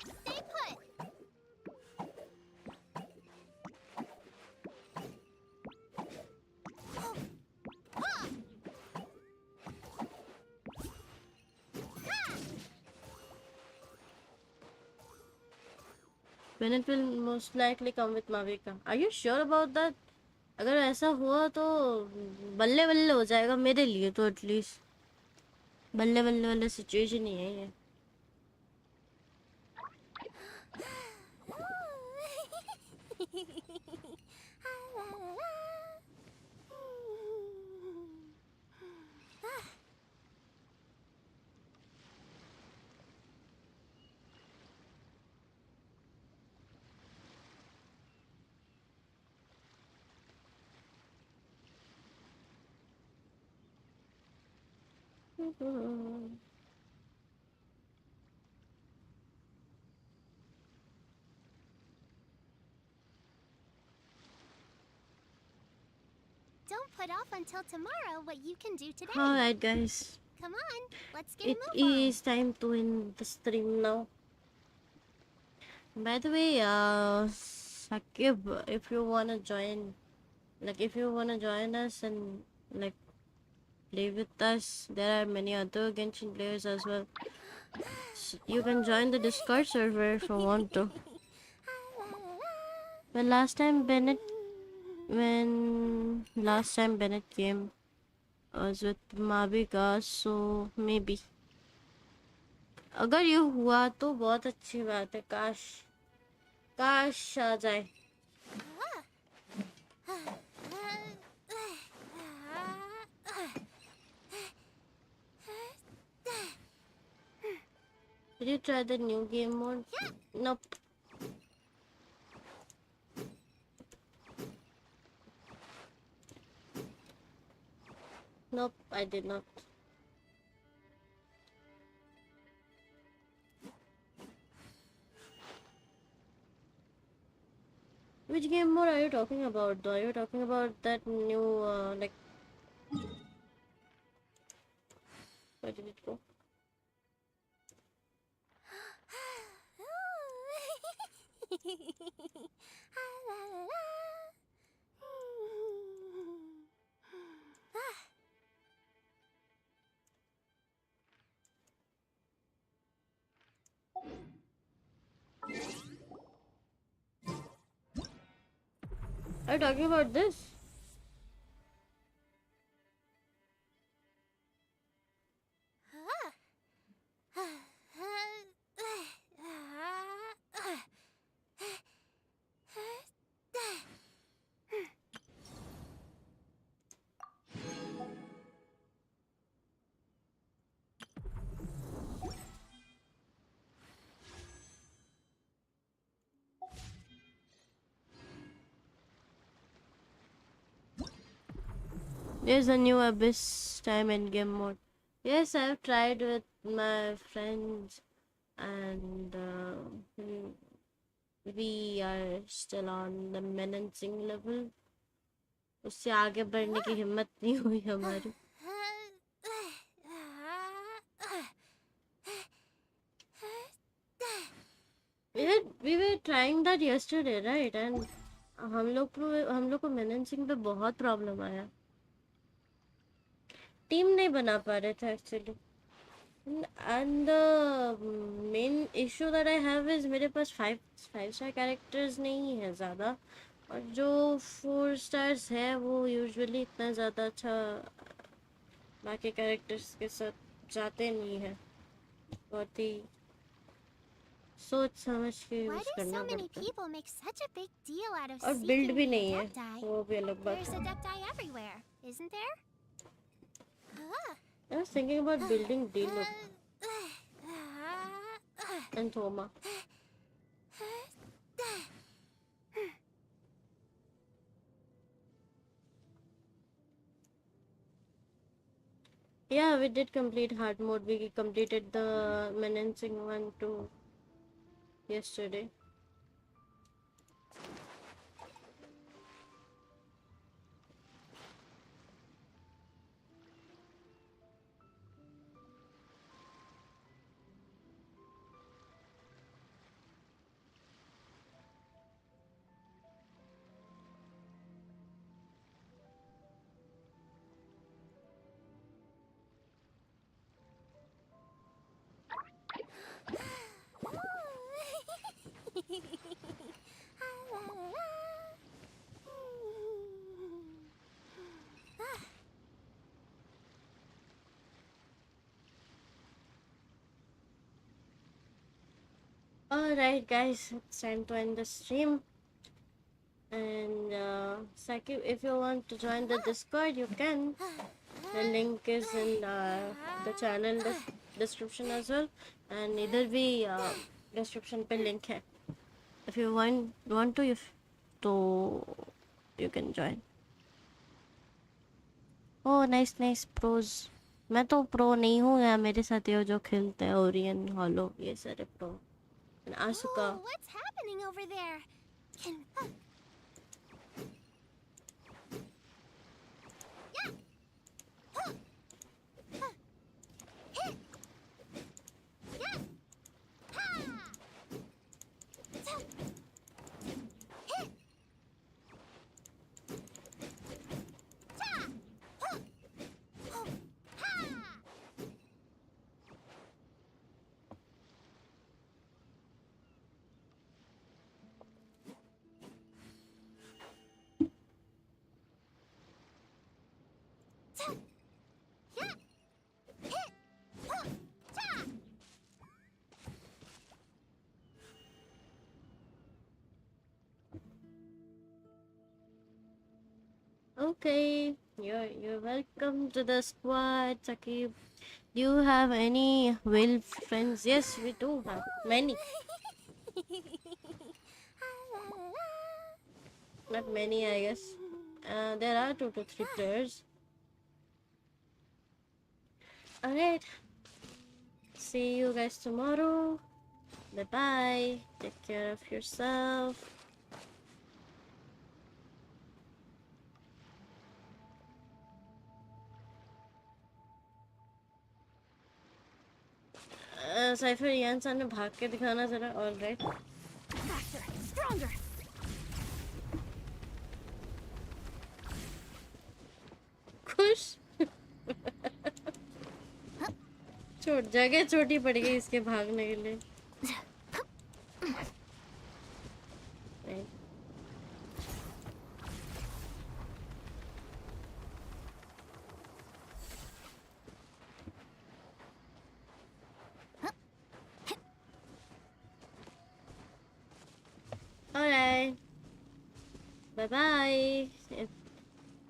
Stay put! Bennett will most likely come with Mavika. Are you sure about that? अगर ऐसा हुआ तो बल्ले बल्ले हो जाएगा मेरे लिए तो, एटलीस्ट बल्ले बल्ले वाला सिचुएशन ही है ये। Don't put off until tomorrow what you can do today. Alright guys, Come on, let's get it a move on. is time to end the stream now. By the way, Sakib, if you wanna join, like if you wanna join us and like play with us, there are many other Genshin players as well. So you can join the Discord server if you want to. But last time Bennett came, I was with Mavika, so maybe. अगर ये हुआ तो बहुत अच्छी बात है, काश आ जाए। Did you try the new game mode? Nope. Nope, I did not. Which game mode are you talking about though? Are you talking about that new, like... Where did it go? Are you talking about this? There's a new Abyss time and game mode. Yes, I've tried with my friends, and we are still on the menacing level. उससे आगे बढ़ने की हिम्मत नहीं हुई हमारी. We were trying that yesterday, right? And हम लोग को menacing पे बहुत प्रॉब्लम आया. टीम नहीं बना पा रहे थे actually. And the main issue that I have is मेरे पास 5 star characters नहीं है ज़्यादा, और जो 4 स्टार्स है वो यूजुअली इतना ज़्यादा अच्छा बाकी कैरेक्टर्स के साथ जाते नहीं है, बहुत ही सोच समझ के Why यूज do करना so many पड़ता है people make such a big deal out of और बिल्ड seeking भी the नहीं है, adepti? वो भी अलग बात There's है. adepti everywhere, isn't there? I was thinking about building Diluc and Thoma. Yeah, we did complete hard mode. We completed the menacing one too yesterday. Alright guys, it's time to end the stream. And Saki, if you want to join the Discord, you can. The link is in the channel description as well. And इधर भी description पे link है. If you want to, तो you can join. Oh, nice pros. मैं तो pro नहीं हूँ यार, मेरे साथ ये जो खेलते हैं ओरियन हॉलो ये सारे pro. And Asuka. Oh, what's happening over there? Can... Okay, you're welcome to the squad, Saki. Do you have any whale friends? Yes, we do have many. Not many, I guess. There are 2 to 3 players. Alright. See you guys tomorrow. Bye bye. Take care of yourself. Cipher यान सामने भाग के दिखाना जरा. Alright. Faster, stronger. खुश. जगह छोटी पड़ गई इसके भागने के लिए. Alright. Bye bye.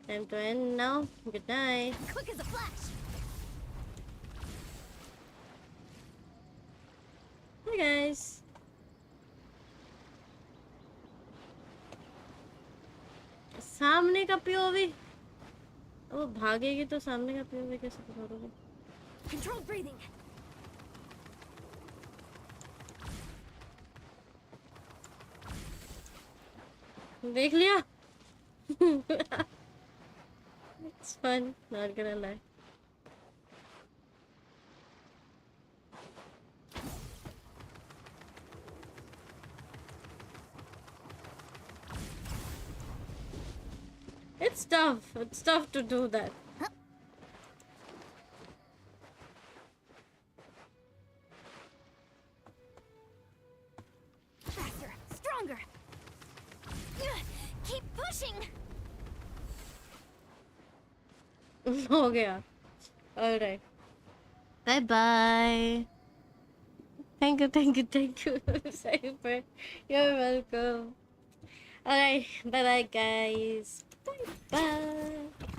Time to end now. Good night. Quick as a flash. Hi guys. सामने का पीओवी. वो भागेगी तो सामने का पीओवी कैसे पकड़ोगे? Controlled breathing. देख लिया. It's fun, not gonna lie. It's tough. It's tough to do that. Faster, stronger. refreshing. हो गया. All right. Bye bye. Thank you, Cypher. You're welcome. Alright, bye bye guys. Bye bye.